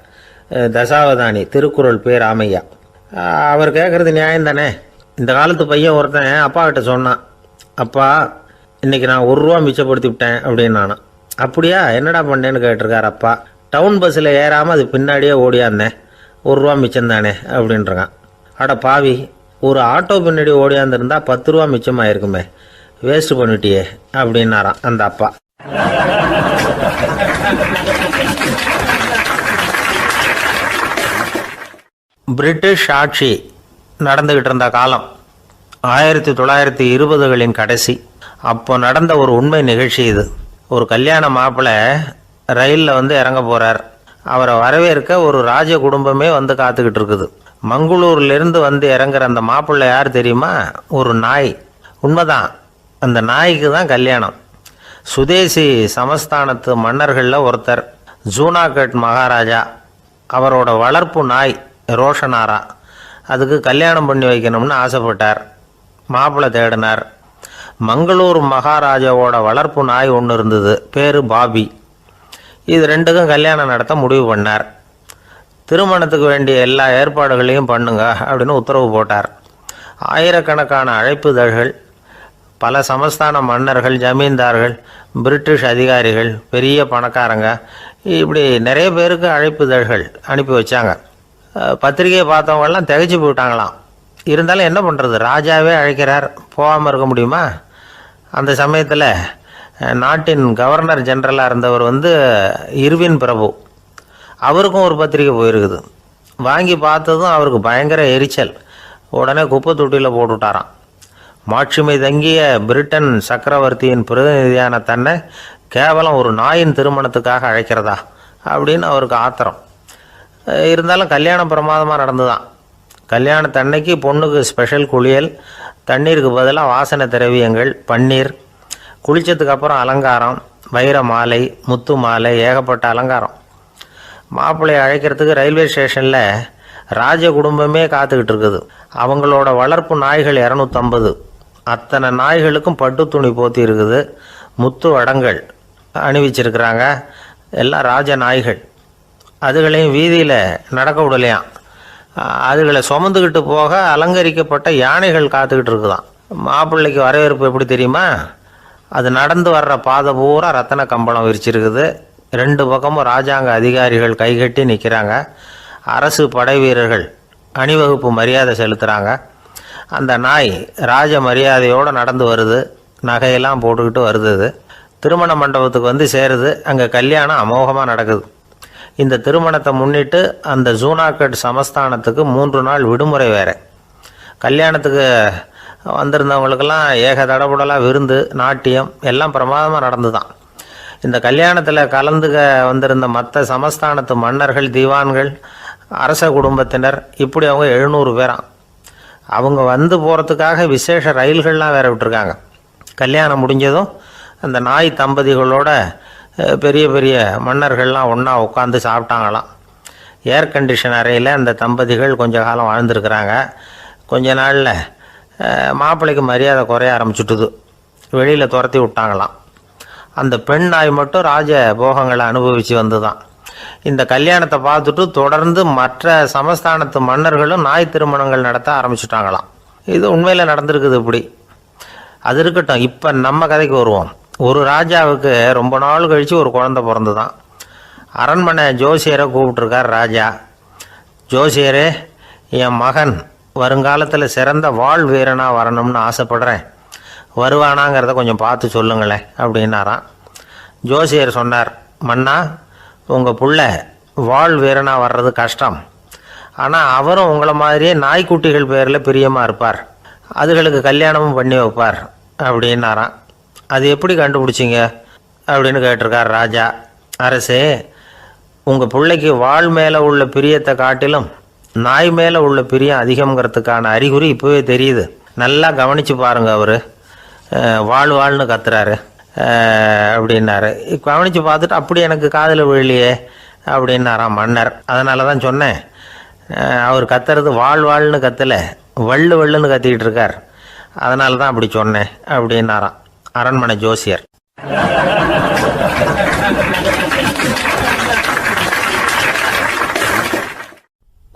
தசாவதானி, திருக்குறள் பேர் ராமையா. அவர் கேட்குறது நியாயம் தானே. இந்த காலத்து பையன் ஒருத்தன் அப்பா கிட்ட சொன்னான், அப்பா இன்றைக்கி நான் 1 ரூபா மிச்சப்படுத்தி விட்டேன் அப்படின்னு. நானும் அப்படியா, என்னடா பண்ணேன்னு கேட்டிருக்கார் அப்பா. டவுன் பஸ்ஸில் ஏறாமல் அது பின்னாடியே ஓடியாந்தேன், 1 ரூபா மிச்சம் தானே அப்படின்றான். அட பாவி, ஒரு ஆட்டோ பின்னாடி ஓடியாந்துருந்தா 10 ரூபா மிச்சமாயிருக்குமே, வேஸ்ட் பண்ணிட்டியே அப்படின்னாரான் அந்த அப்பா. பிரிட்டிஷ் ஆட்சி நடந்துக்கிட்டு இருந்த காலம் 1920களின் கடைசி. அப்போ நடந்த ஒரு உண்மை நிகழ்ச்சி இது. ஒரு கல்யாண மாப்பிள்ளை ரயிலில் வந்து இறங்க போகிறார். அவரை வரவேற்க ஒரு ராஜ குடும்பமே வந்து காத்துக்கிட்டு இருக்குது. மங்களூர்லேருந்து வந்து இறங்குற அந்த மாப்பிள்ளை யார் தெரியுமா? ஒரு நாய். உண்மைதான், அந்த நாய்க்கு தான் கல்யாணம். சுதேசி சமஸ்தானத்து மன்னர்களில் ஒருத்தர் ஜூனாகட் மகாராஜா. அவரோட வளர்ப்பு நாய் ரோஷனாரா. அதுக்கு கல்யாணம் பண்ணி வைக்கணும்னு ஆசைப்பட்டார். மாப்பிள்ளை தேடினார். மங்களூர் மகாராஜாவோட வளர்ப்பு நாய் ஒன்று இருந்தது, பேர் பாபி. இது ரெண்டுக்கும் கல்யாணம் நடத்த முடிவு பண்ணார். திருமணத்துக்கு வேண்டிய எல்லா ஏற்பாடுகளையும் பண்ணுங்க அப்படின்னு உத்தரவு போட்டார். ஆயிரக்கணக்கான அழைப்புதழ்கள், பல சமஸ்தான மன்னர்கள், ஜமீன்தார்கள், பிரிட்டிஷ் அதிகாரிகள், பெரிய பணக்காரங்க, இப்படி நிறைய பேருக்கு அழைப்புதழ்கள் அனுப்பி வச்சாங்க. பத்திரிகையை பார்த்தவங்கெல்லாம் திகைச்சு போயிட்டாங்களாம். இருந்தாலும் என்ன பண்ணுறது, ராஜாவே அழைக்கிறார், போகாமல் இருக்க முடியுமா? அந்த சமயத்தில் நாட்டின் கவர்னர் ஜெனரலாக இருந்தவர் வந்து இர்வின் பிரபு. அவருக்கும் ஒரு பத்திரிக்கை போயிருக்குது. வாங்கி பார்த்ததும் அவருக்கு பயங்கர எரிச்சல். உடனே குப்பை தொட்டியில் போட்டுவிட்டாராம். மாட்சிமை தங்கிய பிரிட்டன் சக்கரவர்த்தியின் பிரதிநிதியான தன்னை கேவலம் ஒரு நாயின் திருமணத்துக்காக அழைக்கிறதா அப்படின்னு அவருக்கு ஆத்திரம். இருந்தாலும் கல்யாணம் பிரமாதமாக நடந்துதான். கல்யாணத்தன்னைக்கு பொண்ணுக்கு ஸ்பெஷல் குளியல், தண்ணீருக்கு பதிலாக வாசனை திரவியங்கள், பன்னீர், குளித்ததுக்கு அப்புறம் அலங்காரம், வைர மாலை, முத்து மாலை, ஏகப்பட்ட அலங்காரம். மாப்பிள்ளையை அழைக்கிறதுக்கு ரயில்வே ஸ்டேஷனில் ராஜ குடும்பமே காத்துக்கிட்டு இருக்குது. அவங்களோட வளர்ப்பு நாய்கள் 250. அத்தனை நாய்களுக்கும் பட்டு துணி போத்தி இருக்குது. முத்து வடங்கள் அணிவிச்சிருக்கிறாங்க. எல்லாம் ராஜ நாய்கள். அதுகளையும் வீதியில் நடக்க விடலையாம். அதுகளை சுமந்துக்கிட்டு போக அலங்கரிக்கப்பட்ட யானைகள் காத்துக்கிட்டு இருக்குதான். மாப்பிள்ளைக்கு வரவேற்பு எப்படி தெரியுமா? அது நடந்து வர்ற பாதை பூரா ரத்தன கம்பளம் விரிச்சிருக்குது. 2 பக்கமும் ராஜாங்க அதிகாரிகள் கைகட்டி நிற்கிறாங்க. அரசு படை வீரர்கள் அணிவகுப்பு மரியாதை செலுத்துகிறாங்க. அந்த நாய் ராஜ மரியாதையோடு நடந்து வருது. நகையெல்லாம் போட்டுக்கிட்டு வருது. திருமண மண்டபத்துக்கு வந்து சேருது. அங்கே கல்யாணம் அமோகமாக நடக்குது. இந்த திருமணத்தை முன்னிட்டு அந்த ஜூனாகட் சமஸ்தானத்துக்கு 3 நாள் விடுமுறை வேறு. கல்யாணத்துக்கு வந்திருந்தவங்களுக்கெல்லாம் ஏக தடபுடலாக விருந்து, நாட்டியம் எல்லாம் பிரமாதமாக நடந்து தான். இந்த கல்யாணத்தில் கலந்துக்க வந்திருந்த மற்ற சமஸ்தானத்து மன்னர்கள், தீவான்கள், அரச குடும்பத்தினர், இப்படி அவங்க 700 பேராம். அவங்க வந்து போகிறதுக்காக விசேஷ ரயில்கள்லாம் வேற விட்டுருக்காங்க. கல்யாணம் முடிஞ்சதும் அந்த நாய் தம்பதிகளோட பெரிய பெரிய மன்னர்கள்லாம் ஒன்றா உட்காந்து சாப்பிட்டாங்களாம். ஏர் கண்டிஷன் அறையில் அந்த தம்பதிகள் கொஞ்ச காலம் வாழ்ந்துருக்கிறாங்க. கொஞ்ச நாளில் மாப்பிள்ளைக்கு மரியாதை குறைய ஆரம்பிச்சுட்டுது. வெளியில் துரத்தி விட்டாங்களாம். அந்த பெண் நாய் மட்டும் ராஜ போகங்களை அனுபவித்து வந்து தான். இந்த கல்யாணத்தை பார்த்துட்டு தொடர்ந்து மற்ற சமஸ்தானத்து மன்னர்களும் நாய் திருமணங்கள் நடத்த ஆரம்பிச்சுட்டாங்களாம். இது உண்மையில் நடந்திருக்குது. இப்படி அது இருக்கட்டும். இப்போ நம்ம கதைக்கு வருவோம். ஒரு ராஜாவுக்கு ரொம்ப நாள் கழித்து ஒரு குழந்தை பிறந்து தான். அரண்மனை ஜோசியரை கூப்பிட்ருக்கார் ராஜா. ஜோசியரே, என் மகன் வருங்காலத்தில் சிறந்த வாழ் வீரனாக வரணும்னு ஆசைப்படுறேன். வருவானாங்கிறத கொஞ்சம் பார்த்து சொல்லுங்களேன் அப்படின்னாராம். ஜோசியர் சொன்னார், மன்னா, உங்கள் புள்ள வாழ் வீரனாக வர்றது கஷ்டம். ஆனால் அவரும் உங்களை மாதிரியே நாய்க்குட்டிகள் பேரில் பிரியமாக இருப்பார். அதுகளுக்கு கல்யாணமும் பண்ணி வைப்பார் அப்படின்னாராம். அது எப்படி கண்டுபிடிச்சிங்க அப்படின்னு கேட்டிருக்கார் ராஜா. அரசே, உங்கள் பிள்ளைக்கு வாழ் மேலே உள்ள பிரியத்தை காட்டிலும் நாய் மேலே உள்ள பிரியம் அதிகங்கிறதுக்கான அறிகுறி இப்போவே தெரியுது. நல்லா கவனித்து பாருங்கள். அவர் வாழ்னு கத்துறாரு அப்படின்னாரு. கவனித்து பார்த்துட்டு அப்படி எனக்கு காதில் விழலையே அப்படின்னாராம் மன்னர். அதனால தான் சொன்னேன், அவர் கத்துறது வாழ்னு கத்தலை, வள்ளுன்னு கத்திக்கிட்டு இருக்கார். அதனால தான் அப்படி சொன்னேன் அப்படின்னாராம் அரண்மனை ஜோசியர்.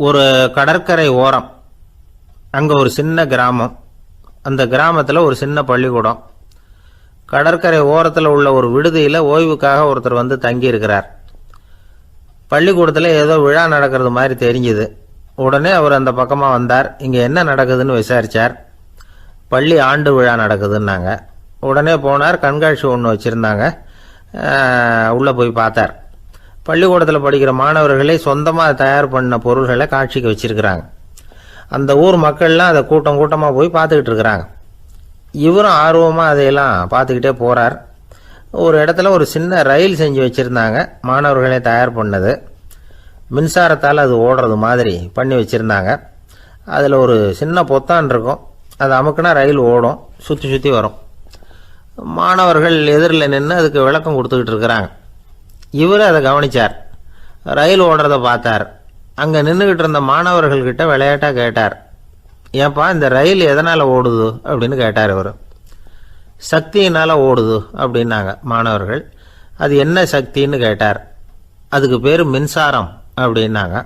ஒரு கடற்கரை ஓரம், அங்கே ஒரு சின்ன கிராமம். அந்த கிராமத்தில் ஒரு சின்ன பள்ளிக்கூடம். கடற்கரை ஓரத்தில் உள்ள ஒரு விடுதியில் ஓய்வுக்காக ஒருத்தர் வந்து தங்கியிருக்கிறார். பள்ளிக்கூடத்தில் ஏதோ விழா நடக்கிறது மாதிரி தெரிஞ்சுது. உடனே அவர் அந்த பக்கமாக வந்தார். இங்கே என்ன நடக்குதுன்னு விசாரித்தார். பள்ளி ஆண்டு விழா நடக்குதுன்னாங்க. உடனே போனார். கண்காட்சி ஒன்று வச்சுருந்தாங்க. உள்ளே போய் பார்த்தார். பள்ளிக்கூடத்தில் படிக்கிற மாணவர்களே சொந்தமாக தயார் பண்ண பொருள்களை காட்சிக்கு வச்சுருக்கிறாங்க. அந்த ஊர் மக்கள்லாம் அதை கூட்டம் கூட்டமாக போய் பார்த்துக்கிட்டு இருக்கிறாங்க. இவரும் ஆர்வமாக அதையெல்லாம் பார்த்துக்கிட்டே போகிறார். ஒரு இடத்துல ஒரு சின்ன ரயில் செஞ்சு வச்சுருந்தாங்க, மாணவர்களே தயார் பண்ணது. மின்சாரத்தால் அது ஓடுறது மாதிரி பண்ணி வச்சுருந்தாங்க. அதில் ஒரு சின்ன பொத்தான் இருக்கும், அது அமுக்குனா ரயில் ஓடும், சுற்றி சுற்றி வரும். மாணவர்கள் எதிரில் நின்று அதுக்கு விளக்கம் கொடுத்துக்கிட்டு இருக்கிறாங்க. இவர் அதை கவனித்தார், ரயில் ஓடுறத பார்த்தார். அங்கே நின்றுக்கிட்டு இருந்த மாணவர்கள்கிட்ட விளையாட்டாக கேட்டார், ஏன்பா இந்த ரயில் எதனால் ஓடுது அப்படின்னு கேட்டார். இவர் சக்தியினால் ஓடுது அப்படின்னாங்க மாணவர்கள். அது என்ன சக்தின்னு கேட்டார். அதுக்கு பேர் மின்சாரம் அப்படின்னாங்க.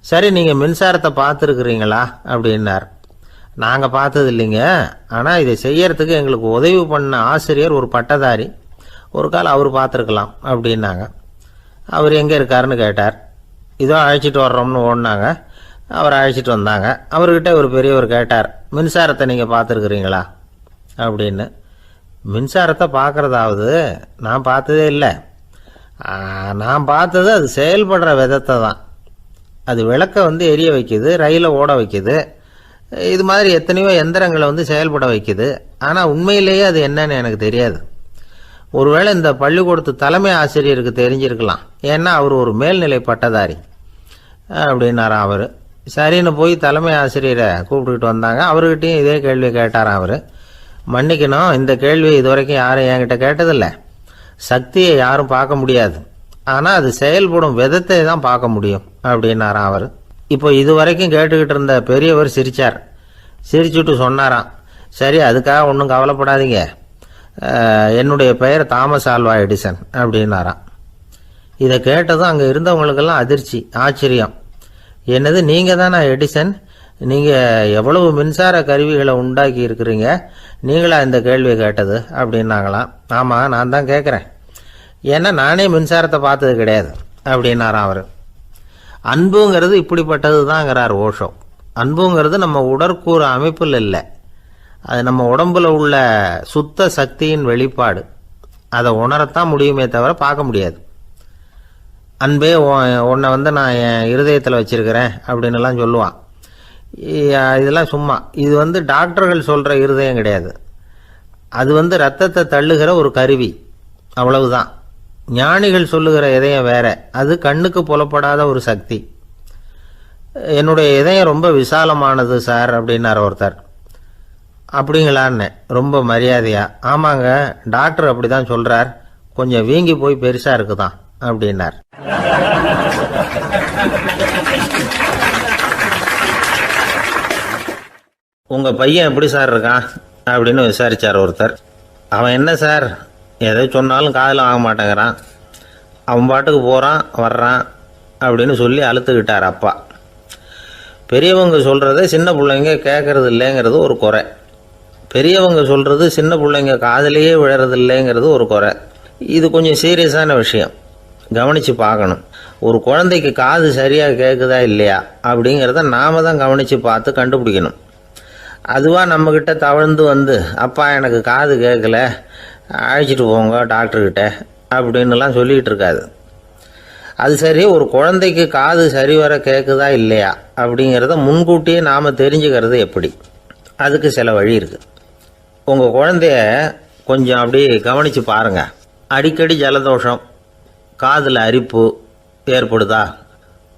சரி, நீங்கள் மின்சாரத்தை பார்த்துருக்குறீங்களா அப்படின்னார். நாங்கள் பார்த்தது இல்லைங்க, ஆனால் இதை செய்யறதுக்கு எங்களுக்கு உதவி பண்ண ஆசிரியர் ஒரு பட்டதாரி, ஒரு கால் அவர் பார்த்துருக்கலாம் அப்படின்னாங்க. அவர் எங்கே இருக்காருன்னு கேட்டார். இதோ அழைச்சிட்டு வர்றோம்னு ஓடினாங்க. அவரை அழைச்சிட்டு வந்தாங்க. அவர்கிட்ட ஒரு பெரியவர் கேட்டார், மின்சாரத்தை நீங்கள் பார்த்துருக்குறீங்களா அப்படின்னு. மின்சாரத்தை பார்க்குறதாவது நான் பார்த்ததே இல்லை. நான் பார்த்தது அது செயல்படுற விதத்தை தான். அது விளக்கை எரிய வைக்குது, ரயிலை ஓட வைக்குது, இது மாதிரி எத்தனையோ எந்திரங்களை செயல்பட வைக்குது. ஆனால் உண்மையிலேயே அது என்னன்னு எனக்கு தெரியாது. ஒருவேளை இந்த பள்ளிக்கூடத்து தலைமை ஆசிரியருக்கு தெரிஞ்சிருக்கலாம், ஏன்னா அவர் ஒரு மேல்நிலை பட்டதாரி அப்படின்னாராம் அவர். சரின்னு போய் தலைமை ஆசிரியரை கூப்பிட்டுக்கிட்டு வந்தாங்க. அவர்கிட்டையும் இதே கேள்வியை கேட்டாராம் அவர். மன்னிக்கணும், இந்த கேள்வியை இதுவரைக்கும் யாரும் என்கிட்ட கேட்டதில்லை. சக்தியை யாரும் பார்க்க முடியாது, ஆனால் அது செயல்படும் விதத்தை தான் பார்க்க முடியும் அப்படின்னாராம் அவர். இப்போ இதுவரைக்கும் கேட்டுக்கிட்டு இருந்த பெரியவர் சிரித்தார். சிரிச்சுட்டு சொன்னாராம், சரி அதுக்காக ஒன்றும் கவலைப்படாதீங்க, என்னுடைய பெயர் தாமஸ் ஆல்வா எடிசன் அப்படின்னாராம். இதை கேட்டதும் அங்கே இருந்தவங்களுக்கெல்லாம் அதிர்ச்சி, ஆச்சரியம். என்னது, நீங்கள் தானே எடிசன்? நீங்கள் எவ்வளவு மின்சார கருவிகளை உண்டாக்கி இருக்கிறீங்க, நீங்களா இந்த கேள்வியை கேட்டது அப்படின்னாங்களாம். ஆமாம், நான் தான் கேட்குறேன், ஏன்னா நானே மின்சாரத்தை பார்த்தது கிடையாது அப்படின்னாராம் அவர். அன்புங்கிறது இப்படிப்பட்டது தாங்கிறார் ஓஷோ. அன்புங்கிறது நம்ம உடற்கூறு அமைப்பில் இல்லை, அது நம்ம உடம்புல உள்ள சுத்த சக்தியின் வெளிப்பாடு. அதை உணரத்தான் முடியுமே தவிர பார்க்க முடியாது. அன்பே உன்னை நான் என் இருதயத்தில் வச்சிருக்கிறேன் அப்படின்னுலாம் சொல்லுவான். இதெல்லாம் சும்மா. இது டாக்டர்கள் சொல்கிற இருதயம் கிடையாது. அது ரத்தத்தை தள்ளுகிற ஒரு கருவி, அவ்வளவுதான். ஞானிகள் சொல்லுகிற இதயம் வேற, அது கண்ணுக்கு புலப்படாத ஒரு சக்தி. என்னுடைய இதயம் ரொம்ப விசாலமானது சார் அப்படின்னார் ஒருத்தர். அப்படிங்களான்னு ரொம்ப மரியாதையா, ஆமாங்க டாக்டர் அப்படி தான் சொல்கிறார், கொஞ்சம் வீங்கி போய் பெருசாக இருக்குதான் அப்படின்னார். உங்கள் பையன் எப்படி சார் இருக்கான் அப்படின்னு விசாரித்தார் ஒருத்தர். அவன் என்ன சார், எதை சொன்னாலும் காதில் வாங்க மாட்டேங்கிறான், அவன் பாட்டுக்கு போகிறான் வர்றான் அப்படின்னு சொல்லி அழுத்துக்கிட்டார் அப்பா. பெரியவங்க சொல்கிறத சின்ன பிள்ளைங்க கேட்கறது இல்லைங்கிறது ஒரு குறை. பெரியவங்க சொல்கிறது சின்ன பிள்ளைங்க காதிலேயே விழறது இல்லைங்கிறது ஒரு குறை. இது கொஞ்சம் சீரியஸான விஷயம், கவனித்து பார்க்கணும். ஒரு குழந்தைக்கு காது சரியாக கேட்குதா இல்லையா அப்படிங்கிறத நாம் தான் கவனித்து பார்த்து கண்டுபிடிக்கணும். அதுவாக நம்மக்கிட்ட தவழ்ந்து அப்பா எனக்கு காது கேட்கல, அழைச்சிட்டு போங்க டாக்டர்கிட்ட அப்படின்னுலாம் சொல்லிகிட்டு இருக்காது. அது சரி, ஒரு குழந்தைக்கு காது சரிவர கேட்குதா இல்லையா அப்படிங்கிறத முன்கூட்டியே நாம் தெரிஞ்சுக்கிறது எப்படி? அதுக்கு சில வழி இருக்குது. உங்கள் குழந்தைய கொஞ்சம் அப்படி கவனித்து பாருங்கள். அடிக்கடி ஜலதோஷம், காதில் அரிப்பு ஏற்படுதா,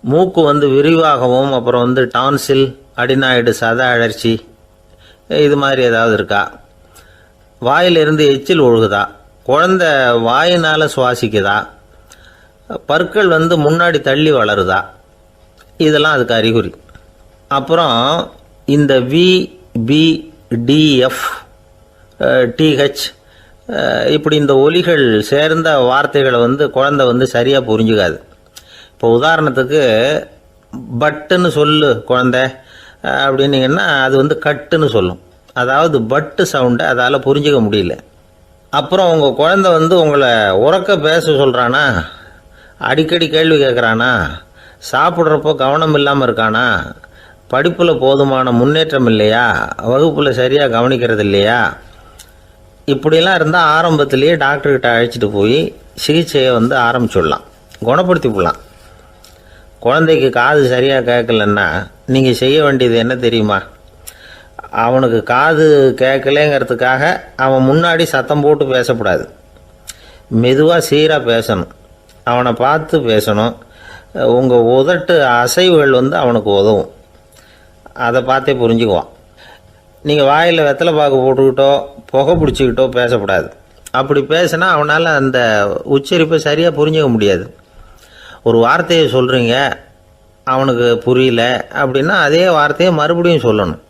மூக்கு விரிவாகவும், அப்புறம் டான்சில், அடினாய்டு, சத அழற்சி, இது மாதிரி ஏதாவது இருக்கா, வாயிலிருந்து எச்சில் ஒழுகுதா, குழந்தை வாயினால் சுவாசிக்குதா, பற்கள் முன்னாடி தள்ளி வளருதா, இதெல்லாம் அதுக்கு அறிகுறி. அப்புறம் இந்த VBDF TH இப்படி இந்த ஒலிகள் சேர்ந்த வார்த்தைகளை குழந்தை சரியாக புரிஞ்சுக்காது. இப்போ உதாரணத்துக்கு பட்டுன்னு சொல்லு குழந்தை அப்படின்னீங்கன்னா அது கட்டுன்னு சொல்லும். அதாவது பட்டு சவுண்டை அதால் புரிஞ்சுக்க முடியல. அப்புறம் உங்கள் குழந்தை உங்களை உறக்க பேச சொல்கிறானா, அடிக்கடி கேள்வி கேட்குறானா, சாப்பிட்றப்போ கவனம் இல்லாமல் இருக்கானா, படிப்பில் போதுமான முன்னேற்றம் இல்லையா, வகுப்பில் சரியாக கவனிக்கிறது இல்லையா, இப்படிலாம் இருந்தால் ஆரம்பத்திலேயே டாக்டர்கிட்ட அழைச்சிட்டு போய் சிகிச்சையை ஆரம்பிச்சுடலாம், குணப்படுத்தி விடலாம். குழந்தைக்கு காது சரியாக கேட்கலன்னா நீங்கள் செய்ய வேண்டியது என்ன தெரியுமா? அவனுக்கு காது கேட்கலேங்கிறதுக்காக அவன் முன்னாடி சத்தம் போட்டு பேசக்கூடாது. மெதுவாக சீராக பேசணும், அவனை பார்த்து பேசணும். உங்கள் உதட்டு அசைவுகள் அவனுக்கு உதவும். அதை பார்த்தே புரிஞ்சுக்குவான். நீங்கள் வாயில் வெத்தலை பாக்கு போட்டுக்கிட்டோ புகை பிடிச்சிக்கிட்டோ பேசக்கூடாது. அப்படி பேசினா அவனால் அந்த உச்சரிப்பை சரியாக புரிஞ்சிக்க முடியாது. ஒரு வார்த்தையை சொல்கிறீங்க, அவனுக்கு புரியல அப்படின்னா அதே வார்த்தையை மறுபடியும் சொல்லணும்.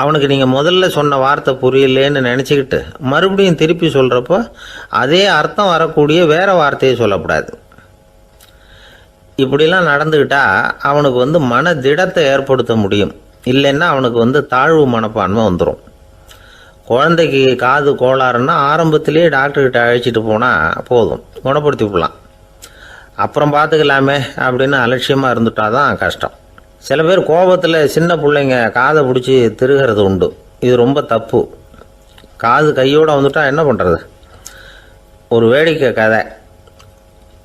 அவனுக்கு நீங்கள் முதல்ல சொன்ன வார்த்தை புரியலேன்னு நினச்சிக்கிட்டு மறுபடியும் திருப்பி சொல்கிறப்போ அதே அர்த்தம் வரக்கூடிய வேறு வார்த்தையை சொல்லக்கூடாது. இப்படிலாம் நடந்துக்கிட்டால் அவனுக்கு மன திடத்தை ஏற்படுத்த முடியும். இல்லைன்னா அவனுக்கு தாழ்வு மனப்பான்மை வந்துடும். குழந்தைக்கு காது கோளாறுன்னா ஆரம்பத்திலேயே டாக்டர்கிட்ட அழைச்சிட்டு போனால் போதும், குணப்படுத்தி விடலாம். அப்புறம் பார்த்துக்கலாமே அப்படின்னு அலட்சியமாக இருந்துட்டால் தான் கஷ்டம். சில பேர் கோபத்தில் சின்ன பிள்ளைங்க காதை பிடிச்சி திருகிறது உண்டு. இது ரொம்ப தப்பு. காது கையோடு வந்துட்டால் என்ன பண்ணுறது? ஒரு வேடிக்கை கதை,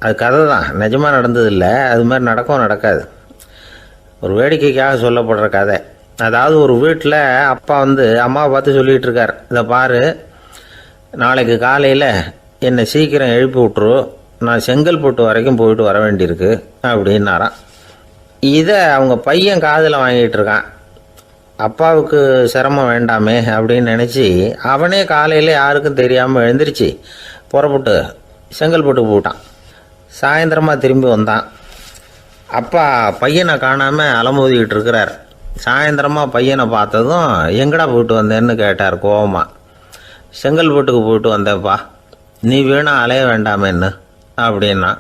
அது கதை தான், நிஜமாக நடந்ததில்லை. அது மாதிரி நடக்காது. ஒரு வேடிக்கைக்காக சொல்லப்படுற கதை. அதாவது ஒரு வீட்டில் அப்பா அம்மாவை பார்த்து சொல்லிகிட்டு இருக்கார், இதை பாரு, நாளைக்கு காலையில் என்னை சீக்கிரம் எழுப்பி விட்டுரு, நான் செங்கல்பட்டு வரைக்கும் போயிட்டு வர வேண்டியிருக்கு அப்படின்னாராம். இதை அவங்க பையன் காதில் வாங்கிட்டு இருக்கான். அப்பாவுக்கு சிரமம் வேண்டாமே அப்படின்னு நினச்சி அவனே காலையில் யாருக்கும் தெரியாமல் எழுந்திரிச்சு புறப்பட்டு செங்கல்பட்டுக்கு போட்டான். சாயந்தரமாக திரும்பி வந்தான். அப்பா பையனை காணாமல் அலமோதிக்கிட்டு இருக்கிறார். சாயந்தரமாக பையனை பார்த்ததும் எங்கடா போயிட்டு வந்தேன்னு கேட்டார் கோவமாக. செங்கல்பட்டுக்கு போயிட்டு வந்தேன்ப்பா, நீ வீணா அலைய வேண்டாமேன்னு அப்படின்னா.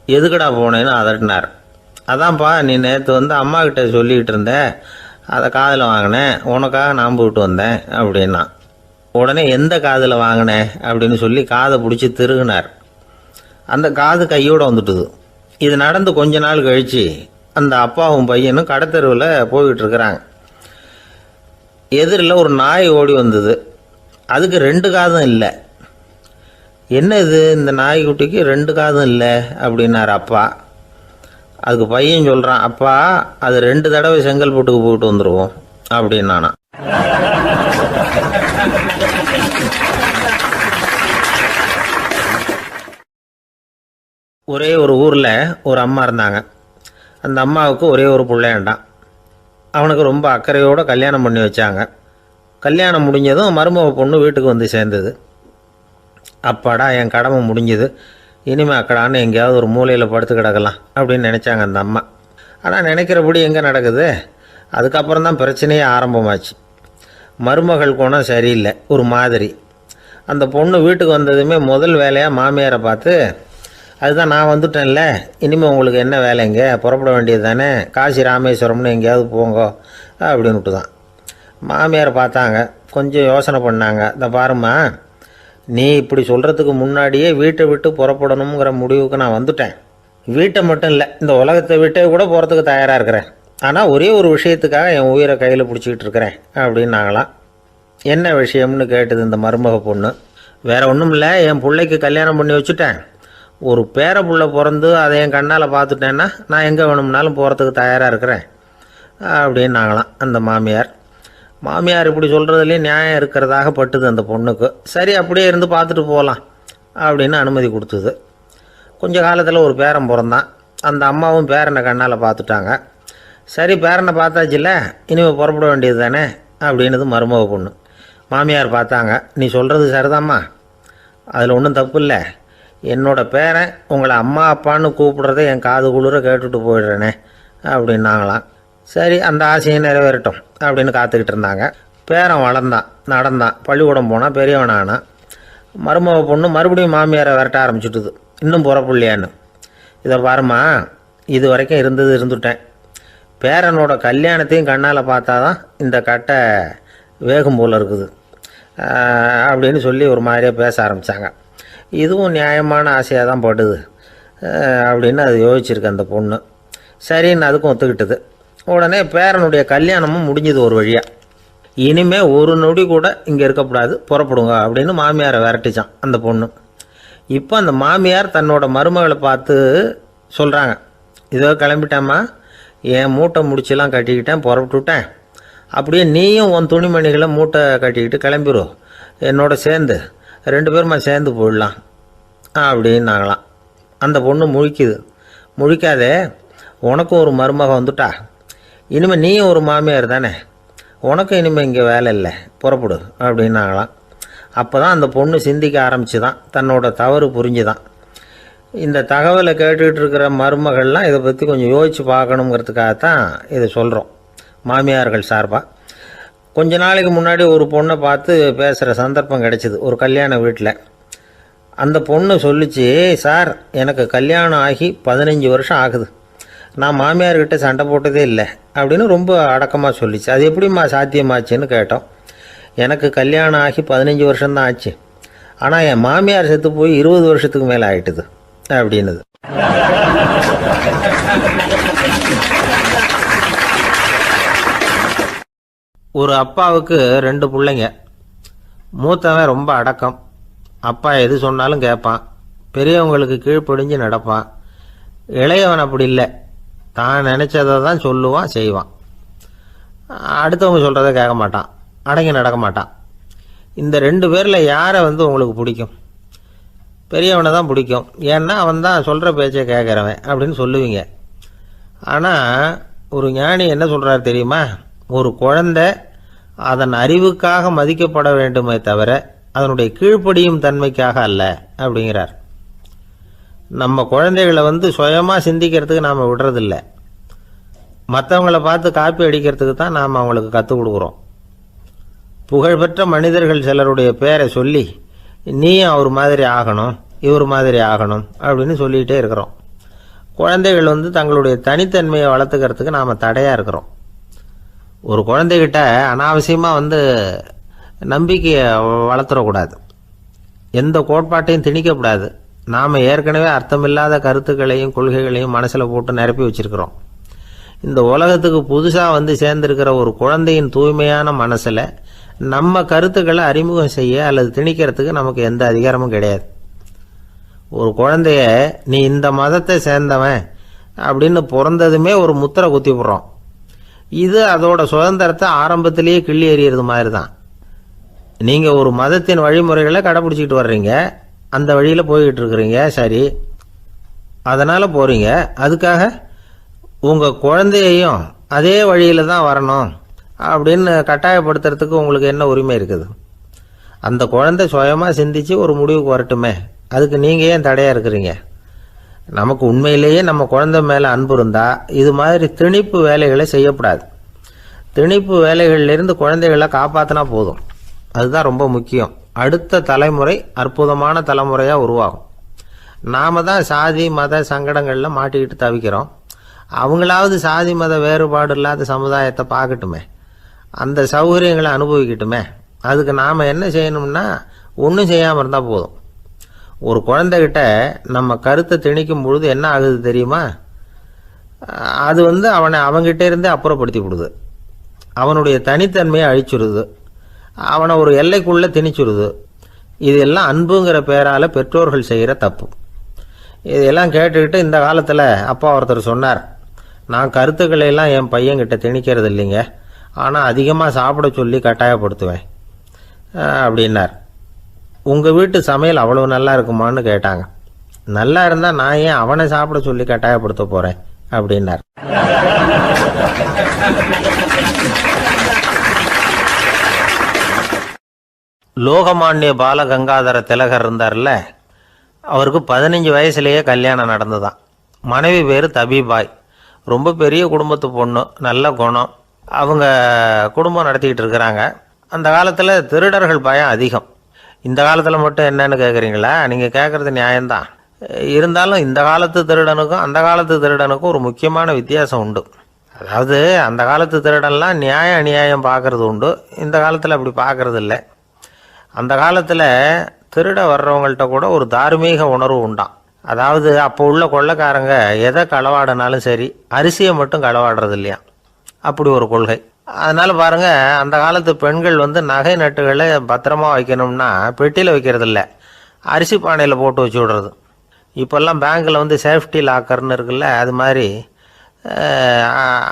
எதுக்கடா போனேன்னு அதட்டினார். அதான்ப்பா, நீ நேற்று அம்மா கிட்ட சொல்லிக்கிட்டு இருந்த, அதை காதில் வாங்கினேன், உனக்காக நான் போயிட்டு வந்தேன் அப்படின்னா. உடனே எந்த காதில் வாங்கினேன் அப்படின்னு சொல்லி காதை பிடிச்சி திருகினார். அந்த காது கையோடு வந்துட்டுது. இது நடந்து கொஞ்ச நாள் கழித்து அந்த அப்பாவும் பையனும் கடத்தெருவில் போய்கிட்டு இருக்கிறாங்க. எதிரில் ஒரு நாய் ஓடி வந்தது. அதுக்கு 2 காதும் இல்லை. என்ன இது, இந்த நாய்க்குட்டிக்கு 2 காதும் இல்லை அப்படின்னார் அப்பா. அதுக்கு பையன் சொல்கிறான், அப்பா அது 2 தடவை செங்கல்பட்டுக்கு போயிட்டு வந்துடுவோம் அப்படின்னானா. ஒரே ஒரு ஊரில் ஒரு அம்மா இருந்தாங்க. அந்த அம்மாவுக்கு ஒரே ஒரு பிள்ளையாண்டான். அவனுக்கு ரொம்ப அக்கறையோடு கல்யாணம் பண்ணி வச்சாங்க. கல்யாணம் முடிஞ்சதும் மருமக பொண்ணு வீட்டுக்கு சேர்ந்தது. அப்பாடா, என் கடமை முடிஞ்சது, இனிமேல் அக்கடான்னு எங்கேயாவது ஒரு மூலையில் படுத்து கிடக்கலாம் அப்படின்னு நினச்சாங்க அந்த அம்மா. ஆனால் நினைக்கிறபடி எங்கே நடக்குது? அதுக்கப்புறம் தான் பிரச்சனையே ஆரம்பமாச்சு. மருமகள் குணம் சரியில்லை, ஒரு மாதிரி. அந்த பொண்ணு வீட்டுக்கு வந்ததுமே முதல் வேலையாக மாமியாரை பார்த்து, அதுதான் நான் வந்துட்டேன்ல, இனிமேல் உங்களுக்கு என்ன வேலைங்க, புறப்பட வேண்டியது தானே, காசி ராமேஸ்வரம்னு எங்கேயாவது போங்கோ அப்படின்னுட்டு தான். மாமியார் பார்த்தாங்க, கொஞ்சம் யோசனை பண்ணாங்க. இந்த பாருமா, நீ இப்படி சொல்கிறதுக்கு முன்னாடியே வீட்டை விட்டு புறப்படணுங்கிற முடிவுக்கு நான் வந்துட்டேன். வீட்டை மட்டும் இல்லை, இந்த உலகத்தை விட்டே கூட போகிறதுக்கு தயாராக இருக்கிறேன். ஆனால் ஒரே ஒரு விஷயத்துக்காக என் உயிரை கையில் பிடிச்சிக்கிட்டு இருக்கிறேன் அப்படின்னாங்களாம். என்ன விஷயம்னு கேட்டது இந்த மருமக பொண்ணு. வேறு ஒன்றும் இல்லை, என் பிள்ளைக்கு கல்யாணம் பண்ணி வச்சுட்டேன். ஒரு பேர புள்ள பிறந்து அதை என் கண்ணால் பார்த்துட்டேன்னா நான் எங்கே வேணும்னாலும் போகிறதுக்கு தயாராக இருக்கிறேன் அப்படின்னாங்களாம் அந்த மாமியார். மாமியார் இப்படி சொல்கிறதுலேயும் நியாயம் இருக்கிறதாக பட்டுது அந்த பொண்ணுக்கு. சரி, அப்படியே இருந்து பார்த்துட்டு போகலாம் அப்படின்னு அனுமதி கொடுத்தது. கொஞ்ச காலத்தில் ஒரு பேரன் பிறந்தான். அந்த அம்மாவும் பேரனை கண்ணால் பார்த்துட்டாங்க. சரி, பேரனை பார்த்தாச்சுல்ல, இனிமேல் புறப்பட வேண்டியது தானே அப்படின்னது மருமக பொண்ணு. மாமியார் பார்த்தாங்க, நீ சொல்கிறது சரிதாம்மா, அதில் ஒன்றும் தப்பு இல்லை. என்னோட பேரன் உங்களை அம்மா அப்பான்னு கூப்பிடுறதை என் காது குளிர கேட்டுட்டு போயிடுறேனே அப்படின்னாங்களாம். சரி, அந்த ஆசையை நிறைவேறட்டும் அப்படின்னு காத்துக்கிட்டு இருந்தாங்க. பேரன் வளர்ந்தான், நடந்தான், பள்ளிக்கூடம் போனால், பெரியவனானான். மருமக பொண்ணு மறுபடியும் மாமியாரை விரட்ட ஆரம்பிச்சுட்டுது, இன்னும் புறப்புள்ளையான்னு. இதை பாருமா, இது வரைக்கும் இருந்துட்டேன். பேரனோட கல்யாணத்தையும் கண்ணால் பார்த்தா தான் இந்த கட்டை வேகும் போல் இருக்குது அப்படின்னு சொல்லி ஒரு மாதிரியாக பேச ஆரம்பித்தாங்க. இதுவும் நியாயமான ஆசையாக தான் படுது அப்படின்னு அது யோசிச்சிருக்கு அந்த பொண்ணு. சரின்னு அதுக்கும் ஒத்துக்கிட்டது. உடனே பேரனுடைய கல்யாணமும் முடிஞ்சது ஒரு வழியாக. இனிமேல் ஒரு நொடி கூட இங்கே இருக்கக்கூடாது, புறப்படுங்க அப்படின்னு மாமியாரை விரட்டிச்சான் அந்த பொண்ணு. இப்போ அந்த மாமியார் தன்னோட மருமகளை பார்த்து சொல்கிறாங்க, இதோ கிளம்பிட்டேம்மா, என் மூட்டை முடிச்செல்லாம் கட்டிக்கிட்டேன், புறப்பட்டுவிட்டேன். அப்படியே நீயும் உன் துணிமணிகளை மூட்டை கட்டிக்கிட்டு கிளம்பிடும் என்னோட சேர்ந்து, 2 பேருமா சேர்ந்து போயிடலாம் அப்படின்னாங்களாம். அந்த பொண்ணு முழிக்குது. முழிக்காதே, உனக்கும் ஒரு மருமக வந்துட்டா, இனிமேல் நீயும் ஒரு மாமியார் தானே, உனக்கும் இனிமேல் இங்கே வேலை இல்லை, புறப்படு அப்படின்னாங்களாம். அப்போ தான் அந்த பொண்ணு சிந்திக்க ஆரம்பிச்சுதான், தன்னோட தவறு புரிஞ்சுதான். இந்த தகவலை கேட்டுக்கிட்டு இருக்கிற மருமகள்லாம் இதை பற்றி கொஞ்சம் யோசித்து பார்க்கணுங்கிறதுக்காகத்தான் இதை சொல்கிறோம் மாமியார்கள் சார்பாக. கொஞ்ச நாளைக்கு முன்னாடி ஒரு பொண்ணை பார்த்து பேசுகிற சந்தர்ப்பம் கிடைச்சிது ஒரு கல்யாண வீட்டில். அந்த பொண்ணு சொல்லிச்சு, சார் எனக்கு கல்யாணம் ஆகி 15 வருஷம் ஆகுது, நான் மாமியார்கிட்ட சண்டை போட்டதே இல்லை அப்படின்னு ரொம்ப அடக்கமாக சொல்லிச்சு. அது எப்படிம்மா சாத்தியமாச்சுன்னு கேட்டோம். எனக்கு கல்யாணம் ஆகி 15 வருஷம்தான் ஆச்சு, ஆனால் என் மாமியார் செத்து போய் 20 வருஷத்துக்கு மேலே ஆயிட்டுது அப்படின்னுது. ஒரு அப்பாவுக்கு 2 பிள்ளைங்க. மூத்தவன் ரொம்ப அடக்கம், அப்பா எது சொன்னாலும் கேட்பான், பெரியவங்களுக்கு கீழ்ப்படிஞ்சு நடப்பான். இளையவன் அப்படி இல்லை, தான் நினச்சதை தான் சொல்லுவான், செய்வான். அடுத்தவங்க சொல்கிறத கேட்க மாட்டான், அடங்கி நடக்க மாட்டான். இந்த 2 பேரில் யாரை உங்களுக்கு பிடிக்கும்? பெரியவனை தான் பிடிக்கும், ஏன்னா அவன் தான் சொல்கிற பேச்சை கேட்குறவன் அப்படின்னு சொல்லுவீங்க. ஆனால் ஒரு ஞானி என்ன சொல்கிறார் தெரியுமா? ஒரு குழந்தை அதன் அறிவுக்காக மதிக்கப்பட வேண்டுமே தவிர அதனுடைய கீழ்ப்படியும் தன்மைக்காக அல்ல அப்படிங்கிறார். நம்ம குழந்தைகளை சுயமாக சிந்திக்கிறதுக்கு நாம் விடுறதில்ல, மற்றவங்களை பார்த்து காப்பி அடிக்கிறதுக்கு தான் நாம் அவங்களுக்கு கற்றுக் கொடுக்குறோம். புகழ்பெற்ற மனிதர்கள் சிலருடைய பேரை சொல்லி நீயும் அவர் மாதிரி ஆகணும், இவர் மாதிரி ஆகணும் அப்படின்னு சொல்லிகிட்டே இருக்கிறோம். குழந்தைகள் தங்களுடைய தனித்தன்மையை வளர்த்துக்கிறதுக்கு நாம் தடையாக இருக்கிறோம். ஒரு குழந்தைகிட்ட அனாவசியமாக நம்பிக்கையை வளர்த்துடக்கூடாது, எந்த கோட்பாட்டையும் திணிக்கக்கூடாது. நாம் ஏற்கனவே அர்த்தமில்லாத கருத்துக்களையும் கொள்கைகளையும் மனசில் போட்டு நிரப்பி வச்சுருக்கிறோம். இந்த உலகத்துக்கு புதுசாக சேர்ந்திருக்கிற ஒரு குழந்தையின் தூய்மையான மனசில் நம்ம கருத்துக்களை அறிமுகம் செய்ய அல்லது திணிக்கிறதுக்கு நமக்கு எந்த அதிகாரமும் கிடையாது. ஒரு குழந்தைய நீ இந்த மதத்தை சேர்ந்தவன் அப்படின்னு பிறந்ததுமே ஒரு முத்திரை குத்தி விடுறோம். இது அதோட சுதந்திரத்தை ஆரம்பத்திலேயே கிள்ளி எறிகிறது மாதிரி தான். நீங்கள் ஒரு மதத்தின் வழிமுறைகளை கடைப்பிடிச்சிக்கிட்டு வர்றீங்க, அந்த வழியில் போய்கிட்டு இருக்கிறீங்க, சரி, அதனால் போகிறீங்க. அதுக்காக உங்கள் குழந்தையையும் அதே வழியில் தான் வரணும் அப்படின்னு கட்டாயப்படுத்துறதுக்கு உங்களுக்கு என்ன உரிமை இருக்குது? அந்த குழந்தை சுயமாக சிந்திச்சு ஒரு முடிவுக்கு வரட்டுமே, அதுக்கு நீங்கள் ஏன் தடையாக இருக்கிறீங்க? நமக்கு உண்மையிலேயே நம்ம குழந்தை மேலே அன்பு இருந்தால் இது மாதிரி திணிப்பு வேலைகளை செய்யக்கூடாது. திணிப்பு வேலைகளிலிருந்து குழந்தைகளை காப்பாற்றினா போதும், அதுதான் ரொம்ப முக்கியம். அடுத்த தலைமுறை அற்புதமான தலைமுறையாக உருவாகும். நாம் தான் சாதி மத சங்கடங்களில் மாட்டிக்கிட்டு தவிக்கிறோம். அவங்களாவது சாதி மத வேறுபாடு இல்லாத சமுதாயத்தை பார்க்கட்டுமே, அந்த சௌகரியங்களை அனுபவிக்கட்டுமே. அதுக்கு நாம் என்ன செய்யணும்னா ஒன்றும் செய்யாமல் இருந்தால் போதும். ஒரு குழந்தைகிட்ட நம்ம கருத்தை திணிக்கும் பொழுது என்ன ஆகுது தெரியுமா? அது அவனை அவங்கிட்ட இருந்தே அப்புறப்படுத்தி விடுது, அவனுடைய தனித்தன்மையை அழிச்சுடுது, அவனை ஒரு எல்லைக்குள்ளே திணிச்சுடுது. இதெல்லாம் அன்புங்கிற பேரால் பெற்றோர்கள் செய்கிற தப்பு. இதெல்லாம் கேட்டுக்கிட்டு இந்த காலத்தில் அப்பா ஒருத்தர் சொன்னார், நான் கருத்துக்களை எல்லாம் என் பையன்கிட்ட திணிக்கிறது இல்லைங்க, ஆனால் அதிகமாக சாப்பிட சொல்லி கட்டாயப்படுத்துவேன் அப்படின்னார். உங்கள் வீட்டு சமையல் அவ்வளோ நல்லா இருக்குமான்னு கேட்டாங்க. நல்லா இருந்தால் நான் ஏன் அவனை சாப்பிட சொல்லி கட்டாயப்படுத்த போகிறேன் அப்படின்னார். லோகமானிய பாலகங்காதர திலகர் இருந்தார்ல, அவருக்கு 15 வயசுலேயே கல்யாணம் நடந்துதான். மனைவி பேர் தபிபாய், ரொம்ப பெரிய குடும்பத்து பொண்ணு, நல்ல குணம். அவங்க குடும்பம் நடத்திக்கிட்டு இருக்கிறாங்க. அந்த காலத்தில் திருடர்கள் பயம் அதிகம். இந்த காலத்தில் மட்டும் என்னன்னு கேட்குறீங்களா? நீங்கள் கேட்குறது நியாயம்தான். இருந்தாலும் இந்த காலத்து திருடனுக்கும் அந்த காலத்து திருடனுக்கும் ஒரு முக்கியமான வித்தியாசம் உண்டு. அதாவது அந்த காலத்து திருடன்லாம் நியாயம் அநியாயம் பார்க்குறது உண்டு, இந்த காலத்தில் அப்படி பார்க்குறது இல்லை. அந்த காலத்தில் திருட வர்றவங்கள்ட்ட கூட ஒரு தார்மீக உணர்வு உண்டாம். அதாவது அப்போ உள்ள கொள்ளைக்காரங்க எதை களவாடினாலும் சரி, அரிசியை மட்டும் களவாடுறது இல்லையா, அப்படி ஒரு கொள்கை. அதனால் பாருங்கள், அந்த காலத்து பெண்கள் நகை நட்டுகளை பத்திரமா வைக்கணும்னா பெட்டியில் வைக்கிறது இல்லை, அரிசி பானையில் போட்டு வச்சு விடுறது. இப்போல்லாம் பேங்க்கில் வந்து சேஃப்டி லாக்கர்னு இருக்குல்ல, அது மாதிரி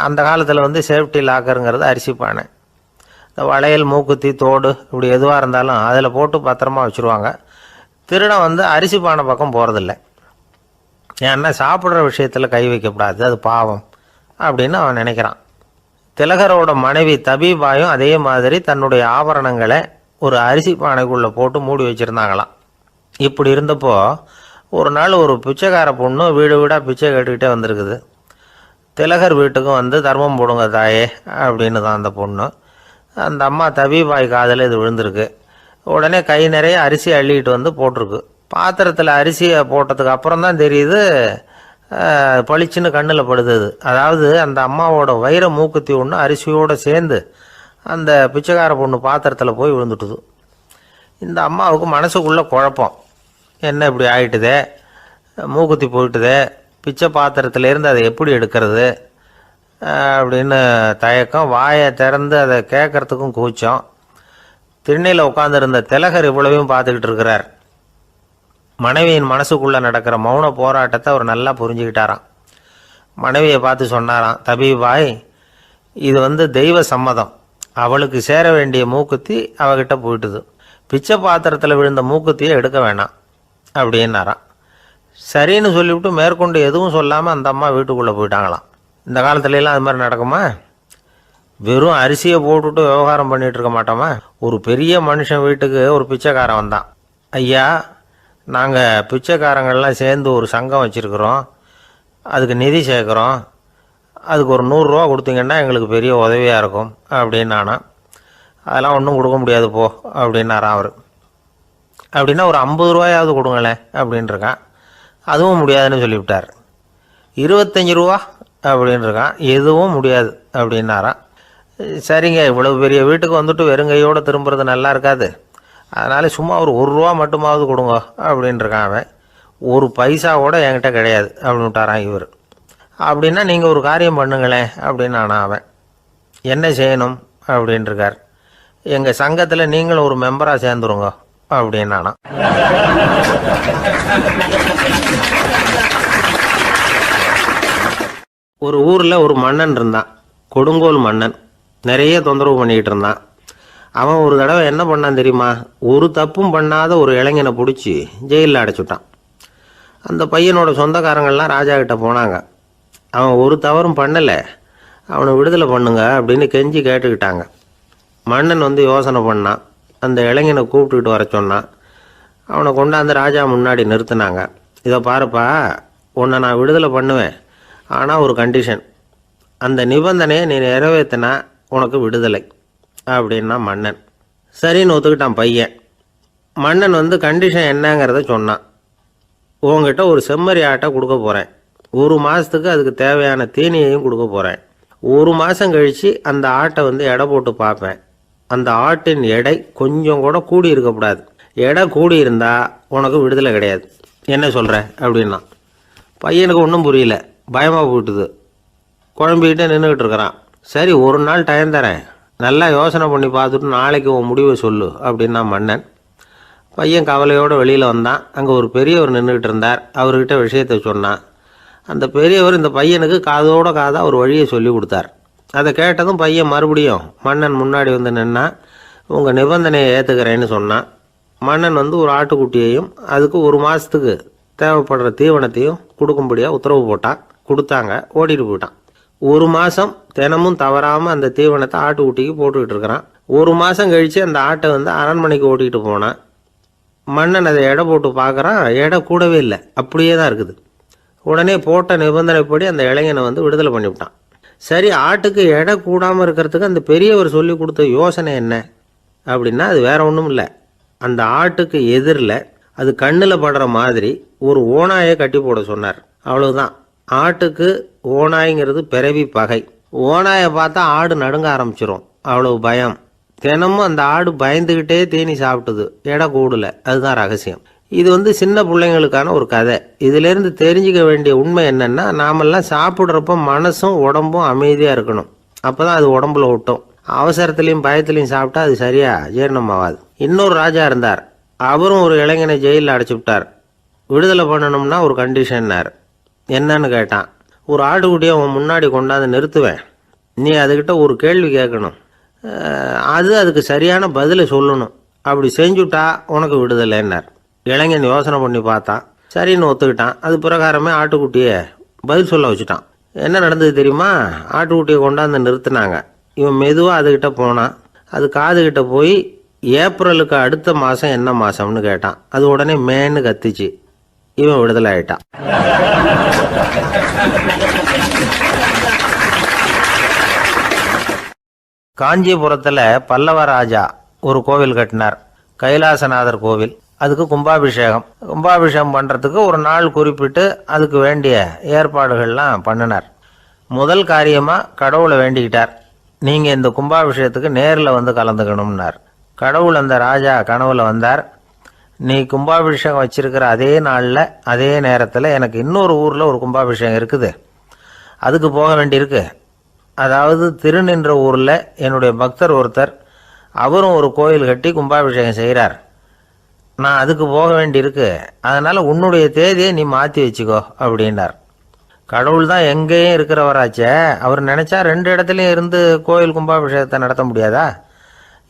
அந்த காலத்தில் வந்து சேஃப்டி லாக்கருங்கிறது அரிசி பானை. இந்த வளையல், மூக்குத்தி, தோடு இப்படி எதுவாக இருந்தாலும் அதில் போட்டு பத்திரமா வச்சுருவாங்க. திருடன் வந்து அரிசி பானை பக்கம் போகிறதில்ல. ஏன்னா சாப்பிட்ற விஷயத்தில் கை வைக்கக்கூடாது, அது பாவம் அப்படின்னு அவன் நினைக்கிறான். திலகரோட மனைவி தபீபாயும் அதே மாதிரி தன்னுடைய ஆபரணங்களை ஒரு அரிசி பானைக்குள்ளே போட்டு மூடி வச்சுருந்தாங்களாம். இப்படி இருந்தப்போ ஒரு நாள் ஒரு பிச்சைக்கார பொண்ணு வீடு வீடாக பிச்சை கேட்டுக்கிட்டே வந்திருக்குது. திலகர் வீட்டுக்கும் வந்து தர்மம் போடுங்க தாயே அப்படின்னு தான் அந்த பொண்ணு. அந்த அம்மா தபீபாய் காதில் இது விழுந்திருக்கு. உடனே கை நிறைய அரிசி அள்ளிக்கிட்டு வந்து போட்டிருக்கு. பாத்திரத்தில் அரிசியை போட்டதுக்கு அப்புறம் தான் தெரியுது பளிச்சுன்னு கண்ணில் படுது. அதாவது அந்த அம்மாவோட வைர மூக்குத்தி ஒன்று அரிசியோடு சேர்ந்து அந்த பிச்சைக்கார பொண்ணு பாத்திரத்தில் போய் விழுந்துட்டுது. இந்த அம்மாவுக்கு மனசுக்குள்ளே குழப்பம், என்ன இப்படி ஆகிட்டுதே, மூக்குத்தி போயிட்டுதே, பிச்சை பாத்திரத்துலேருந்து அதை எப்படி எடுக்கிறது அப்படின்னு தயக்கம். வாயை திறந்து அதை கேட்கறதுக்கும் கூச்சம். திண்ணையில் உட்காந்துருந்த திலகர் இவ்வளவையும் பார்த்துக்கிட்டு இருக்கிறார். மனைவியின் மனசுக்குள்ளே நடக்கிற மௌன போராட்டத்தை அவர் நல்லா புரிஞ்சுக்கிட்டாராம். மனைவியை பார்த்து சொன்னாராம், தபீபாய், இது வந்து தெய்வ சம்மதம். அவளுக்கு சேர வேண்டிய மூக்குத்தி அவகிட்ட போயிட்டுது. பிச்சை பாத்திரத்தில் விழுந்த மூக்குத்தியை எடுக்க வேணாம் அப்படின்னாராம். சரின்னு சொல்லிவிட்டு மேற்கொண்டு எதுவும் சொல்லாமல் அந்த அம்மா வீட்டுக்குள்ளே போயிட்டாங்களாம். இந்த காலத்துலலாம் அது மாதிரி நடக்குமா? வெறும் அரிசியை போட்டுவிட்டு விவகாரம் பண்ணிகிட்டு இருக்க மாட்டோமா? ஒரு பெரிய மனுஷன் வீட்டுக்கு ஒரு பிச்சைக்காரன் வந்தான். ஐயா, நாங்கள் பிச்சைக்காரங்கள்லாம் சேர்ந்து ஒரு சங்கம் வச்சுருக்குறோம், அதுக்கு நிதி சேர்க்குறோம், அதுக்கு ஒரு 100 ரூபா கொடுத்தீங்கன்னா எங்களுக்கு பெரிய உதவியாக இருக்கும் அப்படின்னானா. அதெல்லாம் ஒன்றும் கொடுக்க முடியாது போ அப்படின்னாரான் அவர். அப்படின்னா ஒரு 50 ரூபாயாவது கொடுங்களேன் அப்படின்ட்டுருக்கான். அதுவும் முடியாதுன்னு சொல்லிவிட்டார். 25 ரூபா அப்படின்ட்டுருக்கான். எதுவும் முடியாது அப்படின்னாரான். சரிங்க, இவ்வளவு பெரிய வீட்டுக்கு வந்துட்டு வெறுங்கையோடு திரும்புறது நல்லா இருக்காது, அதனால் சும்மா ஒரு 1 ரூபா மட்டுமாவது கொடுங்க அப்படின்ட்டுருக்கான் அவன். ஒரு பைசா கூட என்கிட்ட கிடையாது அப்படின்னு விட்டாரான் இவர். அப்படின்னா நீங்கள் ஒரு காரியம் பண்ணுங்களேன் அப்படின்னானா அவன். என்ன செய்யணும் அப்படின்ட்டுருக்கார். எங்கள் சங்கத்தில் நீங்களும் ஒரு மெம்பராக சேர்ந்துருங்க அப்படின்னானா. ஒரு ஊரில் ஒரு மன்னன் இருந்தான், கொடுங்கோல் மன்னன். நிறைய தொந்தரவு பண்ணிக்கிட்டு இருந்தான். அவன் ஒரு தடவை என்ன பண்ணான் தெரியுமா? ஒரு தப்பும் பண்ணாத ஒரு இளைஞனை பிடிச்சி ஜெயிலில் அடைச்சுட்டான். அந்த பையனோட சொந்தக்காரங்கள்லாம் ராஜா கிட்ட போனாங்க. அவன் ஒரு தவறும் பண்ணலை, அவனை விடுதலை பண்ணுங்க அப்படின்னு கெஞ்சி கேட்டுக்கிட்டாங்க. மன்னன் வந்து யோசனை பண்ணான். அந்த இளைஞனை கூப்பிட்டுக்கிட்டு வர சொன்னான். அவனை கொண்டாந்து ராஜா முன்னாடி நிறுத்தினாங்க. இதை பாருப்பா, உன்னை நான் விடுதலை பண்ணுவேன், ஆனால் ஒரு கண்டிஷன். அந்த நிபந்தனையை நீ நிறைவேற்றினா உனக்கு விடுதலை அப்படின்னா மன்னன். சரின்னு ஒத்துக்கிட்டான் பையன். மன்னன் வந்து கண்டிஷன் என்னங்கிறத சொன்னான். உங்ககிட்ட ஒரு செம்மறி ஆட்டை கொடுக்க போகிறேன், 1 மாதத்துக்கு அதுக்கு தேவையான தீனியையும் கொடுக்க போகிறேன். 1 மாதம் கழித்து அந்த ஆட்டை வந்து எடை போட்டு பார்ப்பேன். அந்த ஆட்டின் எடை கொஞ்சம் கூட கூடி இருக்கக்கூடாது. எடை கூடி இருந்தால் உனக்கு விடுதலை கிடையாது. என்ன சொல்கிற அப்படின்னா. பையனுக்கு ஒன்றும் புரியல, பயமாக போயிட்டுது. குழம்பிக்கிட்டே நின்றுக்கிட்டு இருக்கிறான். சரி, ஒரு நாள் டைம் தரேன், நல்லா யோசனை பண்ணி பார்த்துட்டு நாளைக்கு உன் முடிவை சொல்லு அப்படின்னா மன்னன். பையன் கவலையோடு வெளியில் வந்தான். அங்கே ஒரு பெரியவர் நின்றுக்கிட்டு இருந்தார். அவர்கிட்ட விஷயத்தை சொன்னான். அந்த பெரியவர் இந்த பையனுக்கு காதோட காதாக ஒரு வழியை சொல்லி கொடுத்தார். அதை கேட்டதும் பையன் மறுபடியும் மன்னன் முன்னாடி வந்து நின்னா, உங்கள் நிபந்தனையை ஏற்றுக்கிறேன்னு சொன்னான். மன்னன் வந்து ஒரு ஆட்டுக்குட்டியையும் அதுக்கு 1 மாதத்துக்கு தேவைப்படுற தீவனத்தையும் கொடுக்கும்படியாக உத்தரவு போட்டான். கொடுத்தாங்க, ஓடிட்டு போயிட்டான். 1 மாதம் தினமும் தவறாமல் அந்த தீவனத்தை ஆட்டுக்குட்டிக்கு போட்டுக்கிட்டு இருக்கிறான். 1 மாதம் கழித்து அந்த ஆட்டை வந்து அரண்மனைக்கு ஓட்டிகிட்டு போனான். மன்னன் அதை எடை போட்டு பார்க்குறான், எடை கூடவே இல்லை, அப்படியே தான் இருக்குது. உடனே போட்ட நிபந்தனைப்படி அந்த இளைஞனை வந்து விடுதலை பண்ணிவிட்டான். சரி, ஆட்டுக்கு எடை கூடாமல் இருக்கிறதுக்கு அந்த பெரியவர் சொல்லி கொடுத்த யோசனை என்ன அப்படின்னா, அது வேற ஒன்றும் இல்லை. அந்த ஆட்டுக்கு எதிரில் அது கண்ணில் படுற மாதிரி ஒரு ஓநாயை கட்டி போட சொன்னார். அவ்வளவுதான். ஆட்டுக்கு ஓநாய்ங்கிறது பிறவி பகை. ஓநாயை பார்த்தா ஆடு நடுங்க ஆரம்பிச்சிரும், அவ்வளவு பயம். தினமும் அந்த ஆடு பயந்துக்கிட்டே தீனி சாப்பிட்டுது, எடை கூடல. அதுதான் ரகசியம். இது வந்து சின்ன பிள்ளைங்களுக்கான ஒரு கதை. இதிலேருந்து தெரிஞ்சிக்க வேண்டிய உண்மை என்னென்னா, நாமெல்லாம் சாப்பிட்றப்ப மனசும் உடம்பும் அமைதியாக இருக்கணும். அப்போ தான் அது உடம்புல ஒட்டும். அவசரத்துலேயும் பயத்துலையும் சாப்பிட்டா அது சரியாக ஜீரணமாகாது. இன்னொரு ராஜா இருந்தார். அவரும் ஒரு இளைஞனை ஜெயிலில் அடைச்சி விட்டார். விடுதலை பண்ணணும்னா ஒரு கண்டிஷன்னார். என்னன்னு கேட்டான். ஒரு ஆட்டுக்குட்டியை அவன் முன்னாடி கொண்டாந்து நிறுத்துவேன், நீ அதுக்கிட்ட ஒரு கேள்வி கேட்கணும், அதுக்கு சரியான பதிலை சொல்லணும், அப்படி செஞ்சுட்டா உனக்கு விடுதலைன்னார். இளைஞன் யோசனை பண்ணி பார்த்தான், சரின்னு ஒத்துக்கிட்டான். அது பிரகாரமே ஆட்டுக்குட்டியை பதில் சொல்ல வச்சுட்டான். என்ன நடந்தது தெரியுமா? ஆட்டுக்குட்டியை கொண்டாந்து நிறுத்தினாங்க. இவன் மெதுவாக அதுக்கிட்ட போனான். அது காதுகிட்ட போய் ஏப்ரலுக்கு அடுத்த மாதம் என்ன மாதம்னு கேட்டான். அது உடனே மேன்னு கத்திச்சு. இவன் விடுதலை ஆயிட்டான். காஞ்சிபுரத்தில் பல்லவ ராஜா ஒரு கோவில் கட்டினார், கைலாசநாதர் கோவில். அதுக்கு கும்பாபிஷேகம் பண்ணுறதுக்கு ஒரு நாள் குறிப்பிட்டு அதுக்கு வேண்டிய ஏற்பாடுகள்லாம் பண்ணினார். முதல் காரியமாக கடவுளை வேண்டிக்கிட்டார், நீங்கள் இந்த கும்பாபிஷேகத்துக்கு நேரில் வந்து கலந்துக்கணும்னார். கடவுள் அந்த ராஜா கனவுல வந்தார். நீ கும்பாபிஷேகம் வச்சிருக்கிற அதே நாளில் அதே நேரத்தில் எனக்கு இன்னொரு ஊரில் ஒரு கும்பாபிஷேகம் இருக்குது, அதுக்கு போக வேண்டியிருக்கு. அதாவது திருநின்ற ஊரில் என்னுடைய பக்தர் ஒருத்தர், அவரும் ஒரு கோயில் கட்டி கும்பாபிஷேகம் செய்கிறார், நான் அதுக்கு போக வேண்டியிருக்கு, அதனால் உன்னுடைய தேதியை நீ மாற்றி வச்சுக்கோ அப்படின்னார். கடவுள் தான் எங்கேயும் இருக்கிறவராச்சே, அவர் நினச்சா 2 இடத்துலையும் இருந்து கோயில் கும்பாபிஷேகத்தை நடத்த முடியாதா?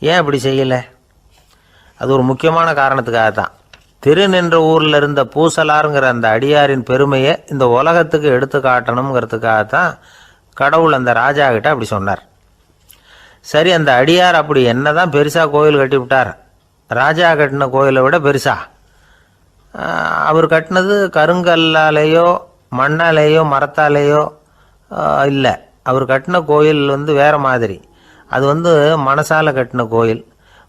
ஏன் அப்படி செய்யலை? அது ஒரு முக்கியமான காரணத்துக்காகத்தான். திருநின்ற ஊரில் இருந்த பூசலாருங்கிற அந்த அடியாரின் பெருமையை இந்த உலகத்துக்கு எடுத்து காட்டணுங்கிறதுக்காகத்தான் கடவுள் அந்த ராஜா கிட்ட அப்படி சொன்னார். சரி, அந்த அடியார் அப்படி என்னதான் பெருசாக கோயில் கட்டி விட்டார்? ராஜா கட்டின கோயிலை விட பெருசா? அவர் கட்டினது கருங்கல்லாலேயோ மண்ணாலேயோ மரத்தாலேயோ இல்லை. அவர் கட்டின கோயில் வேற மாதிரி. அது மனசால கட்டின கோயில்,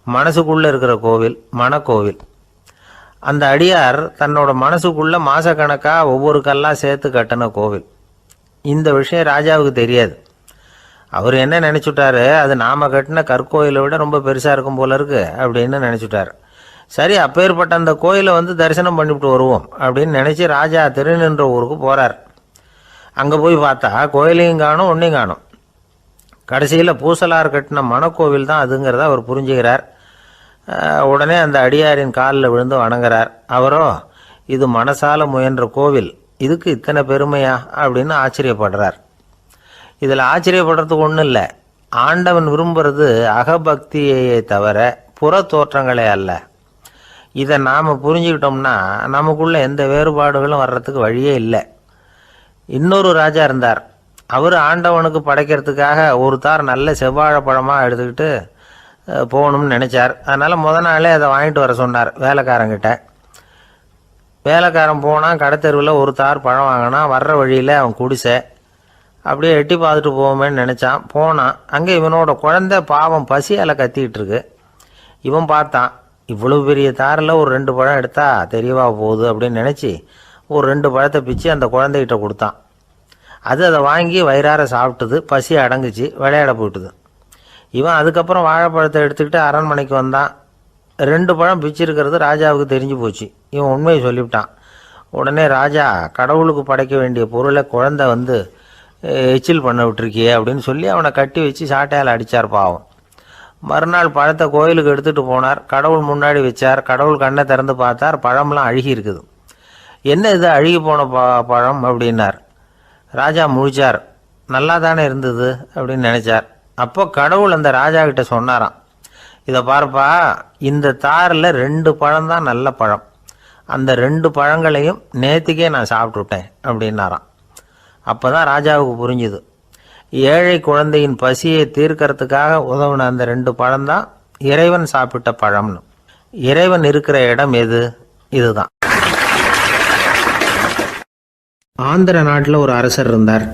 மனசுக்குள்ளே இருக்கிற கோவில், மனக்கோவில். அந்த அடியார் தன்னோட மனசுக்குள்ளே மாசக்கணக்காக ஒவ்வொரு கல்லாக சேர்த்து கட்டின கோவில். இந்த விஷயம் ராஜாவுக்கு தெரியாது. அவர் என்ன நினச்சுட்டாரு, அது நாம் கட்டின கற்கோயிலை விட ரொம்ப பெருசாக இருக்கும் போல இருக்கு அப்படின்னு நினச்சிட்டார். சரி, அப்பேற்பட்ட அந்த கோயிலை தரிசனம் பண்ணிவிட்டு வருவோம் அப்படின்னு நினச்சி ராஜா திருநின்ற ஊருக்கு போகிறார். அங்கே போய் பார்த்தா கோயிலையும் காணும், ஒன்றையும் காணும். கடைசியில் பூசலார் கட்டின மனக்கோவில் தான் அதுங்கிறத அவர் புரிஞ்சுக்கிறார். உடனே அந்த அடியாரின் காலில் விழுந்து வணங்குறார். அவரோ, இது மனசால முயன்ற கோவில், இதுக்கு இத்தனை பெருமையா அப்படின்னு ஆச்சரியப்படுறார். இதில் ஆச்சரியப்படுறதுக்கு ஒன்றும் இல்லை. ஆண்டவன் விரும்புறது அகபக்தியையே தவிர புற தோற்றங்களே அல்ல. இதை நாம் புரிஞ்சுக்கிட்டோம்னா நமக்குள்ள எந்த வேறுபாடுகளும் வர்றதுக்கு வழியே இல்லை. இன்னொரு ராஜா இருந்தார். அவர் ஆண்டவனுக்கு படைக்கிறதுக்காக ஒரு தார் நல்ல செவ்வாழைப்பழமாக எடுத்துக்கிட்டு போகணும்னு நினச்சார். அதனால் நாளே அதை வாங்கிட்டு வர சொன்னார் வேலைக்காரங்கிட்ட. வேலைக்காரன் போனால் கடைத்தெருவில் ஒரு தார் பழம் வாங்கினான். வர்ற வழியில் அவன் குடிசை அப்படியே எட்டி பார்த்துட்டு போவோமேன்னு நினச்சான். போனான். அங்கே இவனோட குழந்தை பாவம் பசியால் கத்திக்கிட்டு இருக்கு. இவன் பார்த்தான், இவ்வளவு பெரிய தாரில் ஒரு 2 பழம் எடுத்தா தெரியவா போகுது அப்படின்னு நினச்சி ஒரு 2 பழத்தை பிச்சு அந்த குழந்தைகிட்ட கொடுத்தான். அது அதை வாங்கி வயிறார சாப்பிட்டுது. பசி அடங்குச்சு, விளையாட போயிட்டுது. இவன் அதுக்கப்புறம் வாழைப்பழத்தை எடுத்துக்கிட்டு அரண்மனைக்கு வந்தான். 2 பழம் பிச்சிருக்கிறது ராஜாவுக்கு தெரிஞ்சு போச்சு. இவன் உண்மையை சொல்லிவிட்டான். உடனே ராஜா, கடவுளுக்கு படைக்க வேண்டிய பொருளை குழந்தை எச்சில் பண்ண விட்டுருக்கியே அப்படின்னு சொல்லி அவனை கட்டி வச்சு சாட்டையால் அடித்தார் பாவம். மறுநாள் பழத்தை கோயிலுக்கு எடுத்துகிட்டு போனார். கடவுள் முன்னாடி வச்சார். கடவுள் கண்ணை திறந்து பார்த்தார், பழம்லாம் அழுகி இருக்குது. என்ன இது அழுகி போன பழம் அப்படின்னார். ராஜா முழிச்சார். நல்லா தானே இருந்தது அப்படின்னு நினச்சார். அப்போ கடவுள் அந்த ராஜா கிட்ட சொன்னாராம், இதை பார்ப்பா, இந்த தாரில் 2 பழம் தான் நல்ல பழம், அந்த 2 பழங்களையும் நேற்றுக்கே நான் சாப்பிட்டுட்டேன் அப்படின்னாராம். அப்போ தான் ராஜாவுக்கு புரிஞ்சுது, ஏழை குழந்தையின் பசியை தீர்க்கறதுக்காக உதவுன அந்த 2 பழம்தான் இறைவன் சாப்பிட்ட பழம்னு. இறைவன் இருக்கிற இடம் எது? இதுதான். ஆந்திர நாட்டில் ஒரு அரசர் இருந்தார்.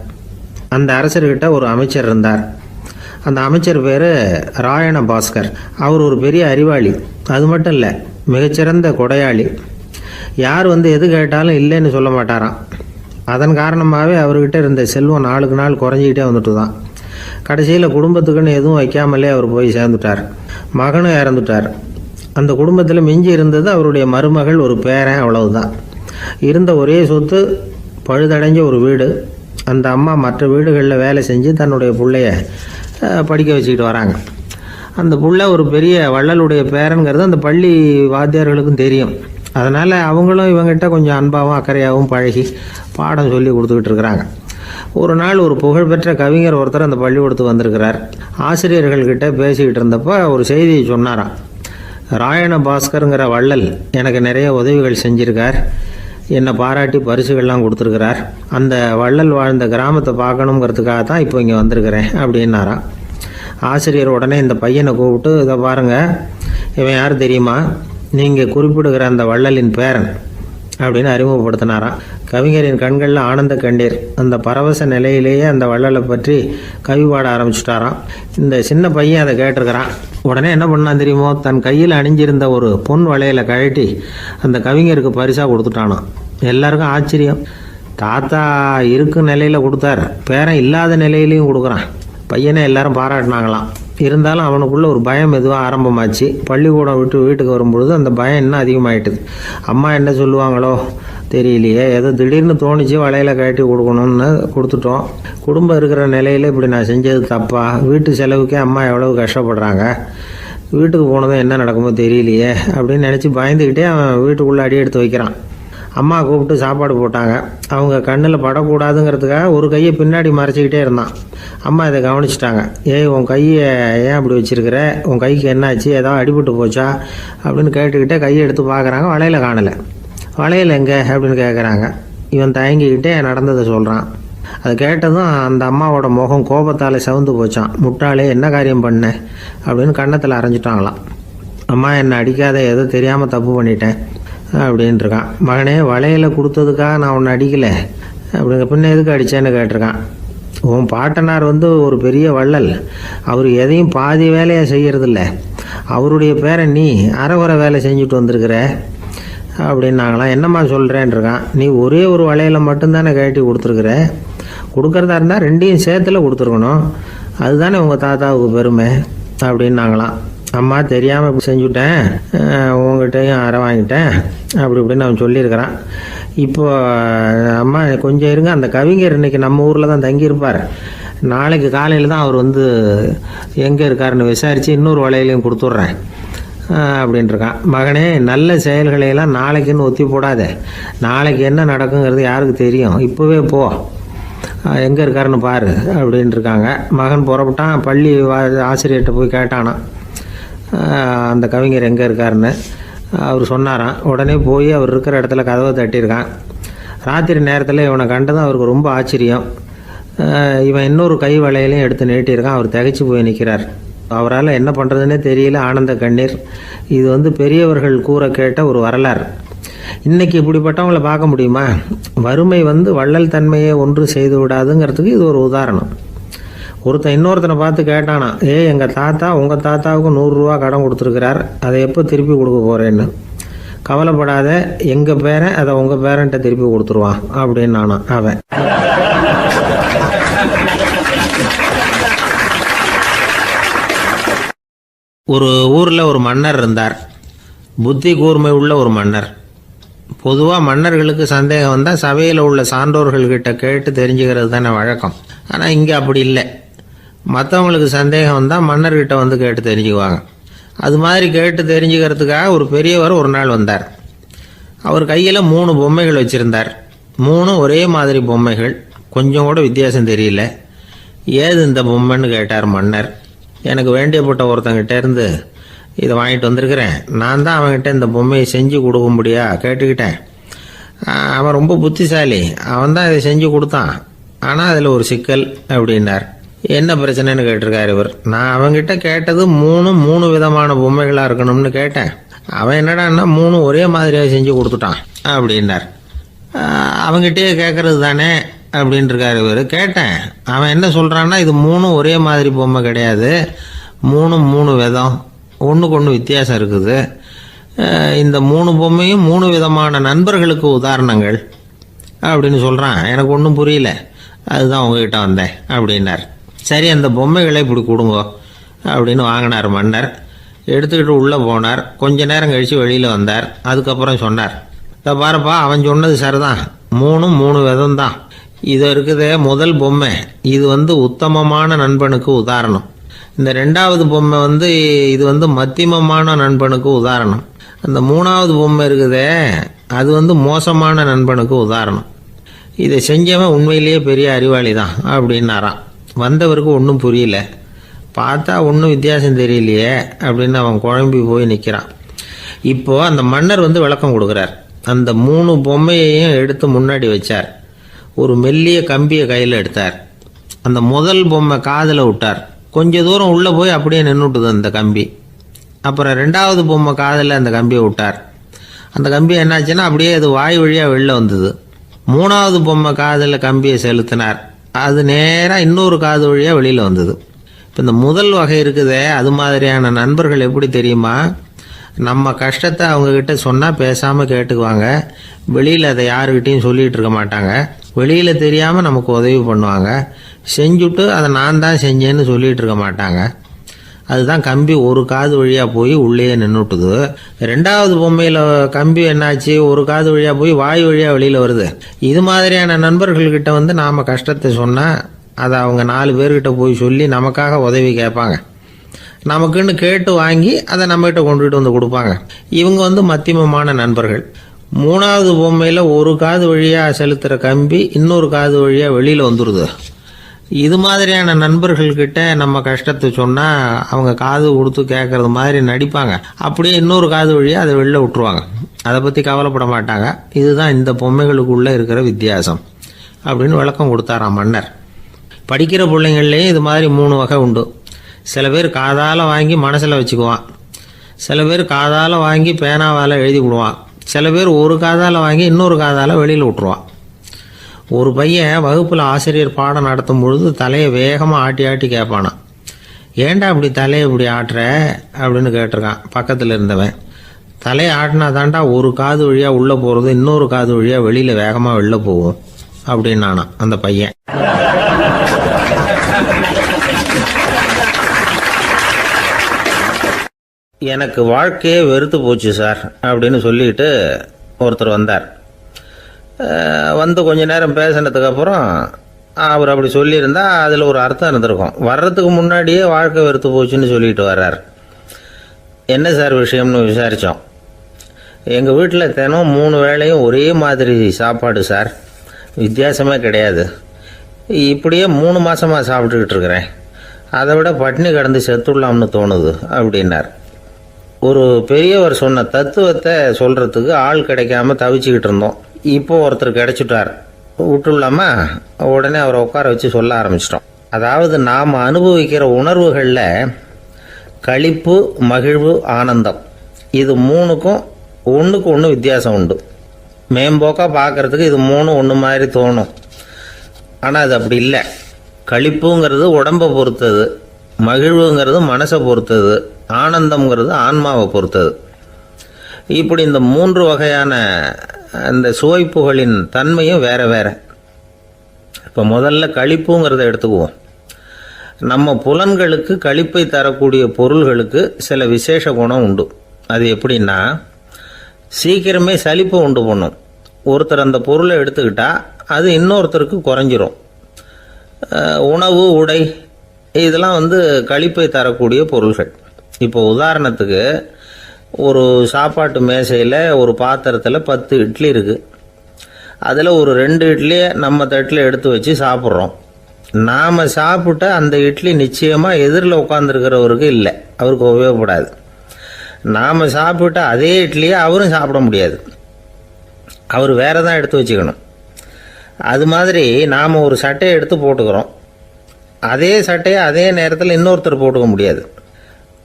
அந்த அரசர்கிட்ட ஒரு அமைச்சர் இருந்தார். அந்த அமைச்சர் பேர் ராயண பாஸ்கர். அவர் ஒரு பெரிய அறிவாளி. அது மட்டும் இல்லை, மிகச்சிறந்த கொடையாளி. யார் எது கேட்டாலும் இல்லைன்னு சொல்ல மாட்டாராம். அதன் காரணமாகவே அவர்கிட்ட இருந்த செல்வம் நாளுக்கு நாள் குறைஞ்சிக்கிட்டே வந்துட்டு தான். கடைசியில் குடும்பத்துக்குன்னு எதுவும் வைக்காமலே அவர் போய் சேர்ந்துட்டார். மகனும் இறந்துட்டார். அந்த குடும்பத்தில் மிஞ்சி இருந்தது அவருடைய மருமகள், ஒரு பேரன், அவ்வளவுதான். இருந்த ஒரே சொத்து பழுதடைஞ்ச ஒரு வீடு. அந்த அம்மா மற்ற வீடுகளில் வேலை செஞ்சு தன்னுடைய பிள்ளைய படிக்க வச்சுக்கிட்டு வராங்க. அந்த புள்ள ஒரு பெரிய வள்ளலுடைய பேரன்கிறது அந்த பள்ளி வாத்தியார்களுக்கும் தெரியும். அதனால் அவங்களும் இவங்ககிட்ட கொஞ்சம் அன்பாகவும் அக்கறையாகவும் பழகி பாடம் சொல்லி கொடுத்துக்கிட்டு இருக்கிறாங்க. ஒரு நாள் ஒரு புகழ்பெற்ற கவிஞர் ஒருத்தர் அந்த பள்ளிக்கூடத்துக்கு வந்திருக்கிறார். ஆசிரியர்கள்கிட்ட பேசிக்கிட்டு இருந்தப்போ ஒரு செய்தியை சொன்னாராம். ராயண பாஸ்கருங்கிற வள்ளல் எனக்கு நிறைய உதவிகள் செஞ்சிருக்கார், என்னை பாராட்டி பரிசுகள்லாம் கொடுத்துருக்கிறார். அந்த வள்ளல் வாழ்ந்த கிராமத்தை பார்க்கணுங்கிறதுக்காக தான் இப்போ இங்கே வந்திருக்கிறேன் அப்படின்னாராம். ஆசிரியர் உடனே இந்த பையனை கூப்பிட்டு, இதை பாருங்கள், இவன் யார் தெரியுமா, நீங்கள் குறிப்பிடுகிற அந்த வள்ளலின் பேரன் அப்படின்னு அறிமுகப்படுத்தினாராம். கவிஞரின் கண்களில் ஆனந்த கண்ணீர். அந்த பரவச நிலையிலேயே அந்த வள்ளலை பற்றி கவி பாட ஆரம்பிச்சுட்டாராம். இந்த சின்ன பையன் அதை கேட்டிருக்கிறான். உடனே என்ன பண்ணான் தெரியுமோ, தன் கையில் அணிஞ்சிருந்த ஒரு பொன் வளையலை கழட்டி அந்த கவிஞருக்கு பரிசாக கொடுத்துட்டானான். எல்லாருக்கும் ஆச்சரியம். தாத்தா இருக்கும் நிலையில் கொடுத்தார், பேரன் இல்லாத நிலையிலையும் கொடுக்குறான். பையனை எல்லாரும் பாராட்டினாங்களாம். இருந்தாலும் அவனுக்குள்ள ஒரு பயம் எதுவாக ஆரம்பமாச்சு. பள்ளிக்கூடம் விட்டு வீட்டுக்கு வரும்பொழுது அந்த பயம் இன்னும் அதிகமாயிட்டுது. அம்மா என்ன சொல்லுவாங்களோ தெரியலையே, ஏதோ திடீர்னு தோணிச்சு வளையல கட்டி கொடுக்கணும்னு கொடுத்துட்டோம். குடும்பம் இருக்கிற நிலையில் இப்படி நான் செஞ்சது தப்பா, வீட்டு செலவுக்கே அம்மா எவ்வளவு கஷ்டப்படுறாங்க, வீட்டுக்கு போனதும் என்ன நடக்குமோ தெரியலையே அப்படின்னு நினச்சி பயந்துக்கிட்டே அவன் வீட்டுக்குள்ளே அடி எடுத்து வைக்கிறான். அம்மா கூப்பிட்டு சாப்பாடு போட்டாங்க. அவங்க கண்ணில் படக்கூடாதுங்கிறதுக்காக ஒரு கையை பின்னாடி மறைச்சிக்கிட்டே இருந்தான். அம்மா இதை கவனிச்சிட்டாங்க. ஏய், உன் கையை ஏன் அப்படி வச்சிருக்கிற, உன் கைக்கு என்னாச்சு, ஏதாவது அடிபட்டு போச்சா அப்படின்னு கேட்டுக்கிட்டே கையை எடுத்து பார்க்குறாங்க. வளையல காணலை. வளையல் எங்கே அப்படின்னு கேட்குறாங்க. இவன் தயங்கிக்கிட்டே நடந்ததை சொல்கிறான். அதை கேட்டதும் அந்த அம்மாவோட முகம் கோபத்தால் சவுந்து போச்சான். முட்டாளே, என்ன காரியம் பண்ண அப்படின்னு கன்னத்தில் அரைஞ்சிட்டாங்களாம். அம்மா, என்னை அடிக்காத, ஏதோ தெரியாமல் தப்பு பண்ணிட்டேன் அப்படின்ட்டுருக்கான். மகனே, வளையலை கொடுத்ததுக்காக நான் உன்னை அடிக்கலை, அப்படிங்க பின்ன எதுக்கு அடித்தேன்னு கேட்டிருக்கான். உன் பாட்டனார் ஒரு பெரிய வள்ளல், அவர் எதையும் பாதி வேலையை செய்கிறதில்ல, அவருடைய பேரை நீ அரைகுறை வேலை செஞ்சுட்டு வந்திருக்கிற அப்படின்னாங்களாம். என்னம்மா சொல்கிறேன்ருக்கான். நீ ஒரே ஒரு வளையலை மட்டும்தானே கட்டி கொடுத்துருக்குற, கொடுக்குறதா இருந்தால் ரெண்டையும் சேர்த்துல கொடுத்துருக்கணும், அதுதானே உங்கள் தாத்தாவுக்கு பெருமை அப்படின்னாங்களாம். அம்மா, தெரியாமல் செஞ்சுட்டேன், உங்கள்கிட்டையும் அரை வாங்கிட்டேன் அப்படி இப்படின்னு அவன் சொல்லியிருக்கிறான். இப்போ அம்மா கொஞ்சம் இருங்க, அந்த கவிஞர் இன்றைக்கி நம்ம ஊரில் தான் தங்கியிருப்பார், நாளைக்கு காலையில் தான் அவர் எங்கே இருக்காருன்னு விசாரித்து இன்னொரு வளையலையும் கொடுத்துட்றேன் அப்படின்ட்டுருக்கான். மகனே, நல்ல செயல்களையெல்லாம் நாளைக்குன்னு ஒத்தி போடாத, நாளைக்கு என்ன நடக்குங்கிறது யாருக்கு தெரியும், இப்போவே போ, எங்கே இருக்காருன்னு பாரு அப்படின்ட்டுருக்காங்க. மகன் புறப்பட்டான். பள்ளி ஆசிரியர்கிட்ட போய் கேட்டானா அந்த கவிஞர் எங்கே இருக்காருன்னு. அவர் சொன்னாராம். உடனே போய் அவர் இருக்கிற இடத்துல கதவை தட்டியிருக்கான். ராத்திரி நேரத்தில் இவனை கண்டதும் அவருக்கு ரொம்ப ஆச்சரியம். இவன் இன்னொரு கை வளையலையும் எடுத்து நீட்டியிருக்கான். அவர் திகைச்சு போய் நிற்கிறார். அவரால் என்ன பண்ணுறதுன்னே தெரியல. ஆனந்த கண்ணீர். இது பெரியவர்கள் கூற கேட்ட ஒரு வரலாறு. இன்றைக்கி இப்படிப்பட்டவங்களை பார்க்க முடியுமா? வறுமை வள்ளல் தன்மையை ஒன்று செய்து விடாதுங்கிறதுக்கு இது ஒரு உதாரணம். ஒருத்தன் இன்னொருத்தனை பார்த்து கேட்டானா, எங்கள் தாத்தா உங்கள் தாத்தாவுக்கு 100 ரூபா கடன் கொடுத்துருக்கிறார், அதை எப்போ திருப்பி கொடுக்க போகிறேன்னு. கவலைப்படாத, எங்கள் பேரன் அதை உங்கள் பேரன்ட்ட திருப்பி கொடுத்துருவான் அப்படின்னு நானா அவன். ஒரு ஊரில் ஒரு மன்னர் இருந்தார். புத்தி கூர்மை உள்ள ஒரு மன்னர். பொதுவாக மன்னர்களுக்கு சந்தேகம் வந்தால் சபையில் உள்ள சான்றோர்கள்கிட்ட கேட்டு தெரிஞ்சுக்கிறது தானே வழக்கம். ஆனால் இங்கே அப்படி இல்லை. மற்றவங்களுக்கு சந்தேகம் வந்தால் மன்னர்கிட்ட கேட்டு தெரிஞ்சுக்குவாங்க. அது மாதிரி கேட்டு தெரிஞ்சுக்கிறதுக்காக ஒரு பெரியவர் ஒரு நாள் வந்தார். அவர் கையில் 3 பொம்மைகள் வச்சுருந்தார். 3 ஒரே மாதிரி பொம்மைகள், கொஞ்சம் கூட வித்தியாசம் தெரியல. ஏது இந்த பொம்மைன்னு கேட்டார் மன்னர். எனக்கு வேண்டியப்பட்ட ஒருத்தங்கிட்ட இருந்து இதை வாங்கிட்டு வந்திருக்கிறேன், நான் தான் அவன்கிட்ட இந்த பொம்மையை செஞ்சு கொடுக்க முடியா கேட்டுக்கிட்டேன். அவன் ரொம்ப புத்திசாலி, அவன் தான் இதை செஞ்சு கொடுத்தான், ஆனால் அதில் ஒரு சிக்கல் அப்படின்னார். என்ன பிரச்சனைன்னு கேட்டிருக்காரு இவர். நான் அவன்கிட்ட கேட்டது 3 விதமான பொம்மைகளாக இருக்கணும்னு கேட்டேன். அவன் என்னடான்னா 3 ஒரே மாதிரியாக செஞ்சு கொடுத்துட்டான் அப்படின்னார். அவங்ககிட்டயே கேட்கறது தானே அப்படின்ட்டுருக்காரு இவர். கேட்டேன், அவன் என்ன சொல்கிறான்னா, இது 3 ஒரே மாதிரி பொம்மை கிடையாது, 3 விதம், ஒன்றுக்கு ஒன்று வித்தியாசம் இருக்குது. இந்த 3 பொம்மையும் 3 விதமான நண்பர்களுக்கு உதாரணங்கள் அப்படின்னு சொல்கிறான். எனக்கு ஒன்றும் புரியல, அதுதான் உங்ககிட்ட வந்தேன் அப்படின்னார். சரி, அந்த பொம்மைகளை இப்படி கொடுங்க அப்படின்னு வாங்கினார் மன்னர். எடுத்துக்கிட்டு உள்ளே போனார். கொஞ்ச நேரம் கழித்து வெளியில் வந்தார். அதுக்கப்புறம் சொன்னார், இதை பாருப்பா, அவன் சொன்னது சரிதான், 3 விதம் தான். இது இருக்குதே முதல் பொம்மை, இது உத்தமமான நண்பனுக்கு உதாரணம். இந்த ரெண்டாவது பொம்மை இது மத்தியமமான நண்பனுக்கு உதாரணம். அந்த மூணாவது பொம்மை இருக்குதே அது மோசமான நண்பனுக்கு உதாரணம். இதை செஞ்சவன் உண்மையிலேயே பெரிய அறிவாளி தான் அப்படின்னாராம். வந்தவருக்கு ஒன்றும் புரியல. பார்த்தா ஒன்றும் வித்தியாசம் தெரியலையே அப்படின்னு அவன் குழம்பி போய் நிற்கிறான். இப்போது அந்த மன்னர் விளக்கம் கொடுக்குறார். அந்த 3 பொம்மையையும் எடுத்து முன்னாடி வச்சார். ஒரு மெல்லிய கம்பியை கையில் எடுத்தார். அந்த முதல் பொம்மை காதில் விட்டார். கொஞ்ச தூரம் உள்ளே போய் அப்படியே நின்றுட்டுது அந்த கம்பி. அப்புறம் ரெண்டாவது பொம்மை காதில் அந்த கம்பியை விட்டார். அந்த கம்பி என்னாச்சுன்னா அப்படியே அது வாய் வழியாக வெளில வந்தது. மூணாவது பொம்மை காதில் கம்பியை செலுத்தினார். அது நேராக இன்னொரு காது வழியாக வெளியில் வந்தது. இப்போ இந்த முதல் வகை இருக்குதே அது மாதிரியான நண்பர்கள் எப்படி தெரியுமா? நம்ம கஷ்டத்தை அவங்கக்கிட்ட சொன்னால் பேசாமல் கேட்டுக்குவாங்க. வெளியில் அதை யாருக்கிட்டையும் சொல்லிகிட்டு இருக்க மாட்டாங்க. வெளியில் தெரியாமல் நமக்கு உதவி பண்ணுவாங்க. செஞ்சுட்டு அதை நான் தான் செஞ்சேன்னு சொல்லிகிட்டு இருக்க மாட்டாங்க. அதுதான் கம்பி ஒரு காது வழியாக போய் உள்ளே நின்றுட்டுது. ரெண்டாவது பொம்மையில் கம்பி என்னாச்சு, ஒரு காது வழியாக போய் வாய் வழியாக வெளியில் வருது. இது மாதிரியான நண்பர்கள்கிட்ட நாம் கஷ்டத்தை சொன்னால் அதை அவங்க 4 பேர்கிட்ட போய் சொல்லி நமக்காக உதவி கேட்பாங்க. நமக்குன்னு கேட்டு வாங்கி அதை நம்மகிட்ட கொண்டுகிட்டு வந்து கொடுப்பாங்க. இவங்க மத்தியமமான நண்பர்கள். மூணாவது பொம்மையில் ஒரு காது வழியாக செலுத்துகிற கம்பி இன்னொரு காது வழியாக வெளியில் வந்துடுது. இது மாதிரியான நண்பர்கள்கிட்ட நம்ம கஷ்டத்தை சொன்னால் அவங்க காது கொடுத்து கேட்கறது மாதிரி நடிப்பாங்க. அப்படியே இன்னொரு காது வழியாக அதை வெளில விட்டுருவாங்க. அதை பற்றி கவலைப்பட மாட்டாங்க. இதுதான் இந்த பொம்மைகளுக்குள்ளே இருக்கிற வித்தியாசம் அப்படின்னு விளக்கம் கொடுத்தாராம் மன்னர். படிக்கிற பிள்ளைங்கள்லேயும் இது மாதிரி 3 வகை உண்டு. சில பேர் காதால் வாங்கி மனசில் வச்சுக்குவான். சில பேர் காதால் வாங்கி பேனாவால் எழுதி விடுவான். சில பேர் ஒரு காதால் வாங்கி இன்னொரு காதால் வெளியில் விட்டுருவான். ஒரு பையன் வகுப்பில் ஆசிரியர் பாடம் நடத்தும் பொழுது தலையை வேகமாக ஆட்டி ஆட்டி கேட்பானான். ஏன்டா இப்படி தலையை இப்படி ஆட்டுற அப்படின்னு கேட்டிருக்கான் பக்கத்தில் இருந்தவன். தலையை ஆட்டினா தாண்டா ஒரு காது வழியாக உள்ளே போகிறது இன்னொரு காது வழியாக வெளியில் வேகமாக வெளில போகும் அப்படின்னானா அந்த பையன். எனக்கு வாழ்க்கையே வெறுத்து போச்சு சார் அப்படின்னு சொல்லிட்டு ஒருத்தர் வந்தார். கொஞ்ச நேரம் பேசினதுக்கப்புறம் அவர் அப்படி சொல்லியிருந்தா அதில் ஒரு அர்த்தம் இருந்திருக்கும். வர்றதுக்கு முன்னாடியே வாழ்க்கை வெறுத்து போச்சுன்னு சொல்லிட்டு வர்றார். என்ன சார் விஷயம்னு விசாரித்தோம். எங்கள் வீட்டில் தினம் 3 வேளையும் ஒரே மாதிரி சாப்பாடு சார், வித்தியாசமே கிடையாது. இப்படியே 3 மாதமாக சாப்பிட்டுக்கிட்டு இருக்கிறேன். அதை விட பட்டினி கிடந்து செத்துடலாம்னு தோணுது அப்படின்னார். ஒரு பெரியவர் சொன்ன தத்துவத்தை சொல்கிறதுக்கு ஆள் கிடைக்காம தவிச்சுக்கிட்டு இருந்தோம். இப்போ ஒருத்தர் கிடைச்சிட்டார். விட்டுலாமா? உடனே அவரை உட்கார வச்சு சொல்ல ஆரம்பிச்சிட்டோம். அதாவது நாம் அனுபவிக்கிற உணர்வுகளில் களிப்பு, மகிழ்வு, ஆனந்தம் இது 3க்கும் ஒன்றுக்கு ஒன்று வித்தியாசம் உண்டு. மேம்போக்காக பார்க்குறதுக்கு இது 3 ஒன்று மாதிரி தோணும். ஆனால் அது அப்படி இல்லை. களிப்புங்கிறது உடம்பை பொறுத்தது, மகிழ்வுங்கிறது மனசை பொறுத்தது, ஆனந்தம்ங்கிறது ஆன்மாவை பொறுத்தது. இப்படி இந்த 3 வகையான அந்த சுவைப்புகளின் தன்மையும் வேற வேற. இப்போ முதல்ல களிப்புங்கிறத எடுத்துக்குவோம். நம்ம புலன்களுக்கு களிப்பை தரக்கூடிய பொருள்களுக்கு சில விசேஷ குணம் உண்டு. அது எப்படின்னா, சீக்கிரமே சலிப்பை உண்டு பண்ணும். ஒருத்தர் அந்த பொருளை எடுத்துக்கிட்டா அது இன்னொருத்தருக்கு குறைஞ்சிரும். உணவு, உடை இதெல்லாம் களிப்பை தரக்கூடிய பொருள்கள். இப்போ உதாரணத்துக்கு ஒரு சாப்பாட்டு மேசையில் ஒரு பாத்திரத்தில் 10 இட்லி இருக்குது. அதில் ஒரு 2 இட்லியை நம்ம தட்டில் எடுத்து வச்சு சாப்பிட்றோம். நாம் சாப்பிட்ட அந்த இட்லி நிச்சயமாக எதிரில் உட்காந்துருக்கிறவருக்கு இல்லை, அவருக்கு உபயோகப்படாது. நாம் சாப்பிட்ட அதே இட்லியை அவரும் சாப்பிட முடியாது, அவர் வேற தான் எடுத்து வச்சுக்கணும். அது மாதிரி நாம் ஒரு சட்டையை எடுத்து போட்டுக்கிறோம். அதே சட்டையை அதே நேரத்தில் இன்னொருத்தர் போட்டுக்க முடியாது.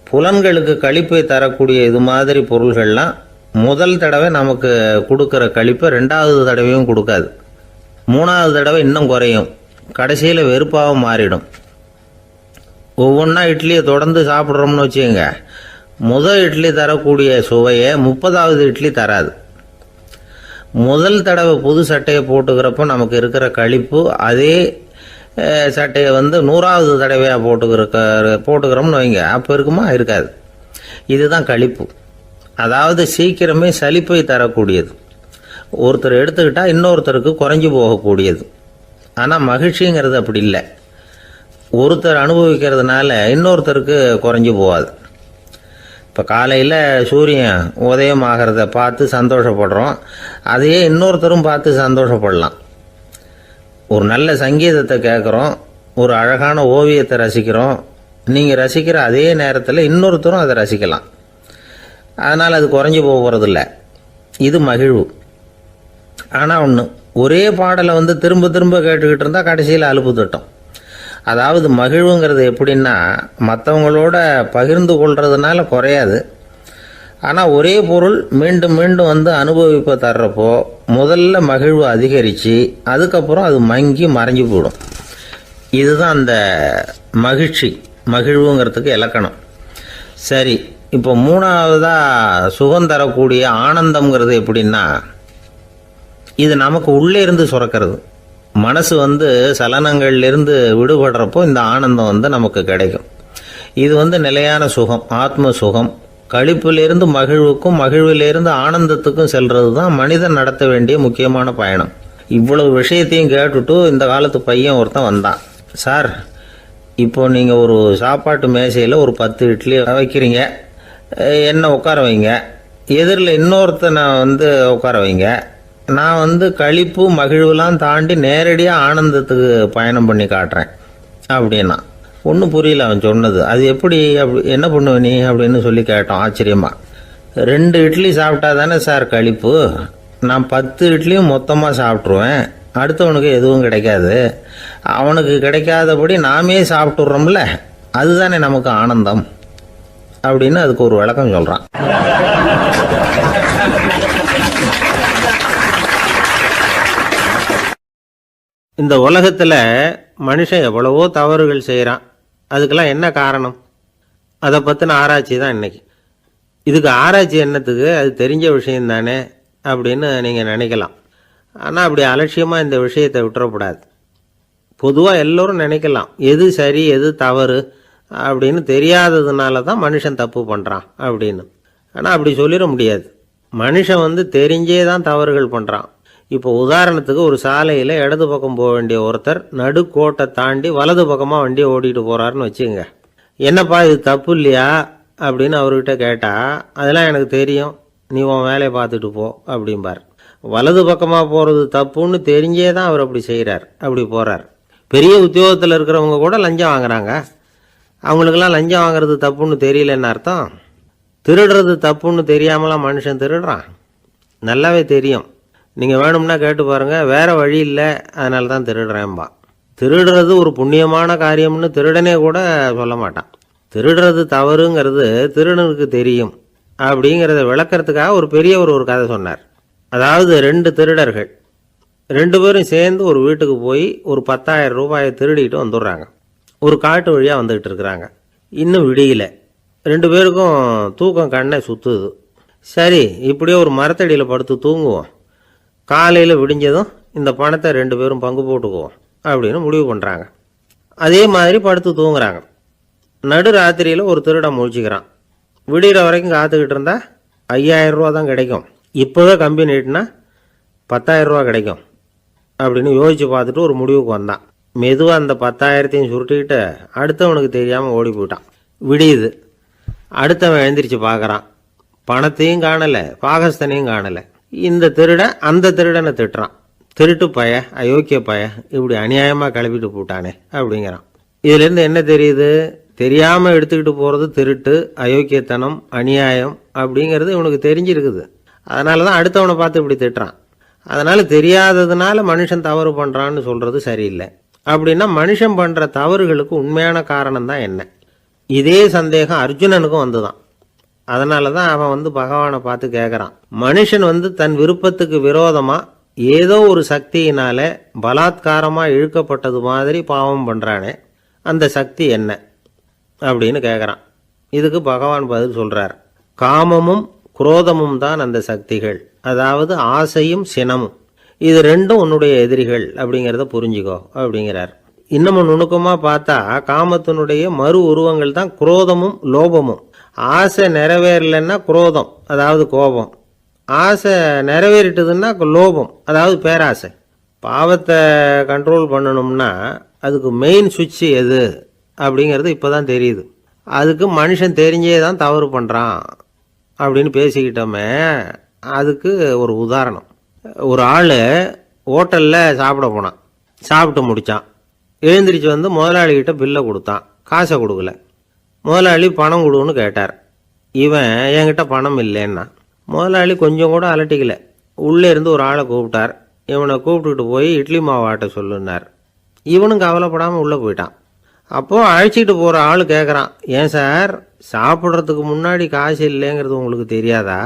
புலன்களுக்கு களிப்பை தரக்கூடிய இது மாதிரி பொருள்கள்லாம் முதல் தடவை நமக்கு கொடுக்குற களிப்பை 2வது தடவையும் கொடுக்காது. 3வது தடவை இன்னும் குறையும். கடைசியில் வெறுப்பாக மாறிடும். ஒவ்வொன்றா இட்லியை தொடர்ந்து சாப்பிட்றோம்னு வச்சுக்கோங்க, முதல் இட்லி தரக்கூடிய சுவையை 30வது இட்லி தராது. முதல் தடவை புது சட்டையை போட்டுக்கிறப்போ நமக்கு இருக்கிற களிப்பு அதே சட்டையை 100வது தடவையாக போட்டுக்கிறோம்னு வைங்க, அப்போ இருக்குமா? இருக்காது. இதுதான் களிப்பு. அதாவது சீக்கிரமே சலிப்பை தரக்கூடியது. ஒருத்தர் எடுத்துக்கிட்டால் இன்னொருத்தருக்கு குறைஞ்சி போகக்கூடியது. ஆனால் மகிழ்ச்சிங்கிறது அப்படி இல்லை. ஒருத்தர் அனுபவிக்கிறதுனால இன்னொருத்தருக்கு குறைஞ்சி போகாது. இப்போ காலையில் சூரியன் உதயம் ஆகிறத பார்த்து சந்தோஷப்படுறோம், அதையே இன்னொருத்தரும் பார்த்து சந்தோஷப்படலாம். ஒரு நல்ல சங்கீதத்தை கேட்குறோம், ஒரு அழகான ஓவியத்தை ரசிக்கிறோம், நீங்கள் ரசிக்கிற அதே நேரத்தில் இன்னொருத்தரும் அதை ரசிக்கலாம். அதனால் அது குறைஞ்சி போகிறதில்ல. இது மகிழ்வு. ஆனால் ஒன்று, ஒரே பாடலை திரும்ப திரும்ப கேட்டுக்கிட்டு இருந்தால் கடைசியில் அலுப்பு தட்டும். அதாவது மகிழ்வுங்கிறது எப்படின்னா, மற்றவங்களோட பகிர்ந்து கொள்றதுனால குறையாது. ஆனால் ஒரே பொருள் மீண்டும் மீண்டும் அனுபவிப்ப தர்றப்போ முதல்ல மகிழ்வு அதிகரித்து அதுக்கப்புறம் அது மங்கி மறைஞ்சு போயிடும். இதுதான் அந்த மகிழ்வுங்கிறதுக்கு இலக்கணம். சரி, இப்போ மூணாவதாக சுகம் தரக்கூடிய ஆனந்தம்ங்கிறது எப்படின்னா, இது நமக்கு உள்ளே இருந்து சுரக்கிறது. மனசு சலனங்கள்லேருந்து விடுபடுறப்போ இந்த ஆனந்தம் நமக்கு கிடைக்கும். இது நிலையான சுகம், ஆத்ம சுகம். களிப்பிலிருந்து மகிழ்வுக்கும் மகிழ்விலிருந்து ஆனந்தத்துக்கும் செல்றது தான் மனிதன் நடத்த வேண்டிய முக்கியமான பயணம். இவ்வளவு விஷயத்தையும் கேட்டுட்டு இந்த காலத்து பையன் ஒருத்தன் வந்தான். சார், இப்போ நீங்கள் ஒரு சாப்பாட்டு மேசையில் ஒரு 10 இட்லி வைக்கிறீங்க, என்ன உட்கார வைங்க, எதிரில் இன்னொருத்தனை உட்கார வைங்க, நான் களிப்பு மகிழ்வுலாம் தாண்டி நேரடியாக ஆனந்தத்துக்கு பயணம் பண்ணி காட்டுறேன் அப்படின்னா. ஒன்றும் புரியல அவன் சொன்னது. அது எப்படி, என்ன பண்ணுவ நீ அப்படின்னு சொல்லி கேட்டோம் ஆச்சரியமாக. 2 இட்லி சாப்பிட்டா தானே சார் களிப்பு, நான் 10 இட்லியும் மொத்தமாக சாப்பிட்ருவேன், அடுத்தவனுக்கு எதுவும் கிடைக்காது, அவனுக்கு கிடைக்காதபடி நாமே சாப்பிட்டுடுறோம்ல, அதுதானே நமக்கு ஆனந்தம் அப்படின்னு அதுக்கு ஒரு விளக்கம் சொல்கிறான். இந்த உலகத்தில் மனுஷன் எவ்வளவோ தவறுகள் செய்கிறான். அதுக்கெல்லாம் என்ன காரணம்? அதை பற்றின ஆராய்ச்சி தான் இன்னைக்கு. இதுக்கு ஆராய்ச்சி என்னத்துக்கு, அது தெரிஞ்ச விஷயம் தானே அப்படின்னு நீங்கள் நினைக்கலாம். ஆனால் அப்படி அலட்சியமாக இந்த விஷயத்தை விட்டுறக்கூடாது. பொதுவாக எல்லோரும் நினைக்கலாம் எது சரி எது தவறு அப்படின்னு தெரியாததுனால தான் மனுஷன் தப்பு பண்ணுறான் அப்படின்னு. ஆனால் அப்படி சொல்லிட முடியாது. மனுஷன் தெரிஞ்சே தான் தவறுகள் பண்ணுறான். இப்போ உதாரணத்துக்கு ஒரு சாலையில் இடது பக்கம் போக வேண்டிய ஒருத்தர் நடுக்கோட்டை தாண்டி வலது பக்கமாக வண்டியை ஓட்டிகிட்டு போகிறாருன்னு வச்சுக்கோங்க. என்னப்பா இது தப்பு இல்லையா அப்படின்னு அவர்கிட்ட கேட்டால், அதெல்லாம் எனக்கு தெரியும், நீ உன் வேலையை பார்த்துட்டு போ அப்படிம்பார். வலது பக்கமாக போகிறது தப்புன்னு தெரிஞ்சே தான் அவர் அப்படி செய்கிறார், அப்படி போகிறார். பெரிய உத்தியோகத்தில் இருக்கிறவங்க கூட லஞ்சம் வாங்குறாங்க. அவங்களுக்கெல்லாம் லஞ்சம் வாங்குறது தப்புன்னு தெரியலன்னு அர்த்தம். திருடுறது தப்புன்னு தெரியாமலாம் மனுஷன் திருடுறான், நல்லாவே தெரியும். நீங்கள் வேணும்னா கேட்டு பாருங்கள், வேறு வழி இல்லை அதனால தான் திருடுறேன்பா. திருடுறது ஒரு புண்ணியமான காரியம்னு திருடனே கூட சொல்ல மாட்டான். திருடுறது தவறுங்கிறது திருடனுக்கு தெரியும் அப்படிங்கிறத விளக்கிறதுக்காக ஒரு பெரியவர் ஒரு கதை சொன்னார். அதாவது 2 திருடர்கள் 2 பேரும் சேர்ந்து ஒரு வீட்டுக்கு போய் ஒரு 10,000 ரூபாயை திருடிட்டு வந்துடுறாங்க. ஒரு காட்டு வழியாக வந்துக்கிட்டு இருக்கிறாங்க. இன்னும் விடியல. 2 பேருக்கும் தூக்கம் கண்ணை சுற்றுது. சரி, இப்படியே ஒரு மரத்தடியில் படுத்து தூங்குவோம், காலையில் விடிஞ்சதும் இந்த பணத்தை 2 பேரும் பங்கு போட்டுக்குவோம் அப்படின்னு முடிவு பண்ணுறாங்க. அதே மாதிரி படுத்து தூங்குறாங்க. நடு ராத்திரியில் ஒரு திருடன் முழிச்சிக்கிறான். விடிகிற வரைக்கும் காத்துக்கிட்டு இருந்தால் 5,000 ரூபா தான் கிடைக்கும், இப்போவே கம்பி நீட்டினா 10,000 ரூபா கிடைக்கும் அப்படின்னு யோசித்து பார்த்துட்டு ஒரு முடிவுக்கு வந்தான். மெதுவாக அந்த 10,000த்தையும் சுருட்டிக்கிட்டு அடுத்தவனுக்கு தெரியாமல் ஓடி போயிட்டான். விடியுது. அடுத்தவன் எழுந்திரிச்சு பார்க்குறான். பணத்தையும் காணலை, பாகஸ்தனையும் காணலை. இந்த திருடன் அந்த திருடனை திட்டுறான். திருட்டு பய, அயோக்கிய பய, இப்படி அநியாயமாக கிளப்பிட்டு போட்டானே அப்படிங்கிறான். இதுலேருந்து என்ன தெரியுது? தெரியாமல் எடுத்துக்கிட்டு போகிறது திருட்டு, அயோக்கியத்தனம், அநியாயம் அப்படிங்கிறது இவனுக்கு தெரிஞ்சிருக்குது. அதனால தான் அடுத்தவனை பார்த்து இப்படி திட்டுறான். அதனால் தெரியாததுனால மனுஷன் தவறு பண்ணுறான்னு சொல்கிறது சரியில்லை. அப்படின்னா மனுஷன் பண்ணுற தவறுகளுக்கு உண்மையான காரணம் தான் என்ன? இதே சந்தேகம் அர்ஜுனனுக்கும் வந்துதான். அதனால தான் அவன் பகவானை பார்த்து கேட்குறான். மனுஷன் தன் விருப்பத்துக்கு விரோதமாக ஏதோ ஒரு சக்தியினால பலாத்காரமாக இழுக்கப்பட்டது மாதிரி பாவம் பண்ணுறானே, அந்த சக்தி என்ன அப்படின்னு கேட்குறான். இதுக்கு பகவான் பதில் சொல்கிறார். காமமும் குரோதமும் தான் அந்த சக்திகள், அதாவது ஆசையும் சினமும். இது 2ம் உன்னுடைய எதிரிகள் அப்படிங்கிறத புரிஞ்சுக்கோ அப்படிங்கிறார். இன்னமும் நுணுக்கமாக பார்த்தா காமத்தினுடைய மறு உருவங்கள் தான் குரோதமும் லோபமும். ஆசை நிறைவேறலைன்னா குரோதம், அதாவது கோபம். ஆசை நிறைவேறிட்டதுன்னா லோபம், அதாவது பேராசை. பாவத்தை கண்ட்ரோல் பண்ணணும்னா அதுக்கு மெயின் சுவிட்ச் எது அப்படிங்கிறது இப்போ தான் தெரியுது. அதுக்கு மனுஷன் தெரிஞ்சே தான் தவறு பண்ணுறான் அப்படின்னு பேசிக்கிட்டோமே. அதுக்கு ஒரு உதாரணம். ஒரு ஆள் ஹோட்டலில் சாப்பிட போனான். சாப்பிட்டு முடித்தான். எழுந்திரிச்சு வந்து முதலாளிகிட்ட பில்லை கொடுத்தான். காசை கொடுக்கல. முதலாளி பணம் கொடுன்னு கேட்டார். இவன் என்கிட்ட பணம் இல்லைன்னா. முதலாளி கொஞ்சம் கூட அலட்டிக்கல. உள்ளே இருந்து ஒரு ஆளை கூப்பிட்டார். இவனை கூப்பிட்டுட்டு போய் இட்லி மாவு ஆட்ட சொல்லுன்னார். இவனும் கவலைப்படாமல் உள்ளே போயிட்டான். அப்போது அழைச்சிட்டு போகிற ஆள் கேட்குறான், ஏன் சார் சாப்பிட்றதுக்கு முன்னாடி காசு இல்லைங்கிறது உங்களுக்கு தெரியாதா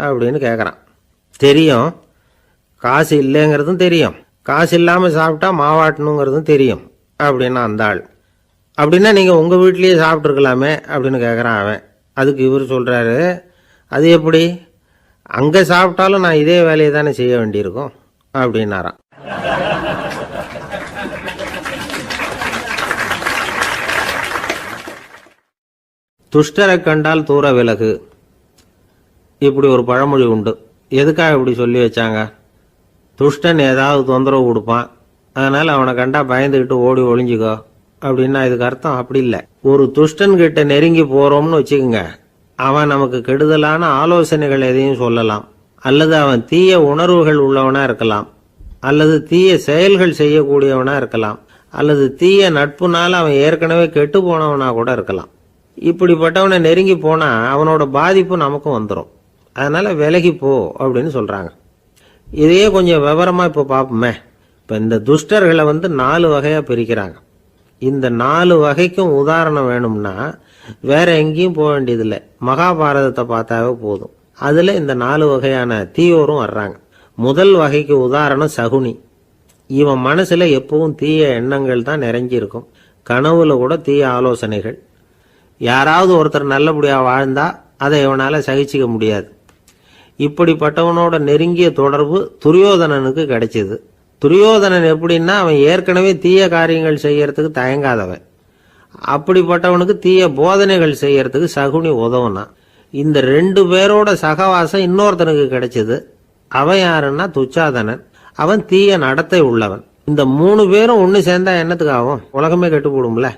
அப்படின்னு கேட்குறான். தெரியும், காசு இல்லைங்கிறதும் தெரியும், காசு இல்லாமல் சாப்பிட்டா மாவாட்டணுங்கிறதும் தெரியும் அப்படின்னா அந்த ஆள். அப்படின்னா நீங்கள் உங்கள் வீட்லேயே சாப்பிட்ருக்கலாமே அப்படின்னு கேட்குறான் அவன். அதுக்கு இவர் சொல்கிறாரு, அது எப்படி, அங்கே சாப்பிட்டாலும் நான் இதே வேலையை தானே செய்ய வேண்டியிருக்கும் அப்படின்னாராம். துஷ்டரை கண்டால் தூர விலகு, இப்படி ஒரு பழமொழி உண்டு. எதுக்காக இப்படி சொல்லி வச்சாங்க? துஷ்டன் ஏதாவது தொந்தரவு கொடுப்பான், அதனால் அவனை கண்டா பயந்துக்கிட்டு ஓடி ஒளிஞ்சிக்கோ அப்படின்னா இதுக்கு அர்த்தம் அப்படி இல்லை. ஒரு துஷ்டன் கிட்ட நெருங்கி போகிறோம்னு வச்சுக்கோங்க, அவன் நமக்கு கெடுதலான ஆலோசனைகள் எதையும் சொல்லலாம், அல்லது அவன் தீய உணர்வுகள் உள்ளவனாக இருக்கலாம், அல்லது தீய செயல்கள் செய்யக்கூடியவனாக இருக்கலாம், அல்லது தீய நட்புனால அவன் ஏற்கனவே கெட்டு போனவனா கூட இருக்கலாம். இப்படிப்பட்டவனை நெருங்கி போனால் அவனோட பாதிப்பு நமக்கும் வந்துடும். அதனால் விலகி போ அப்படின்னு சொல்கிறாங்க. இதையே கொஞ்சம் விவரமாக இப்போ பார்ப்போமே. இப்போ இந்த துஷ்டர்களை 4 வகையாக பிரிக்கிறாங்க. இந்த 4 வகைக்கும் உதாரணம் வேணும்னா வேற எங்கேயும் போக வேண்டியதில்லை, மகாபாரதத்தை பார்த்தாவே போதும். அதில் இந்த 4 வகையான தீயோரும் வர்றாங்க. முதல் வகைக்கு உதாரணம் சகுனி. இவன் மனசில் எப்பவும் தீய எண்ணங்கள் தான் நிறைஞ்சிருக்கும். கனவுல கூட தீய ஆலோசனைகள். யாராவது ஒருத்தர் நல்லபடியாக வாழ்ந்தா அதை இவனால் சகிச்சிக்க முடியாது. இப்படிப்பட்டவனோட நெருங்கிய தொடர்பு துரியோதனனுக்கு கிடைச்சிது. துரியோதனன் எப்படின்னா அவன் ஏற்கனவே தீய காரியங்கள் செய்யறதுக்கு தயங்காதவன். அப்படிப்பட்டவனுக்கு தீய போதனைகள் செய்யறதுக்கு சகுனி உதவுனான். இந்த 2 பேரோட சகவாசம் இன்னொருத்தனுக்கு கிடைச்சது. அவன் யாருன்னா துச்சாதனன். அவன் தீய நடத்தை உள்ளவன். இந்த 3 பேரும் ஒன்று சேர்ந்தா என்னத்துக்கு ஆகும்? உலகமே கெட்டு போடும்ல.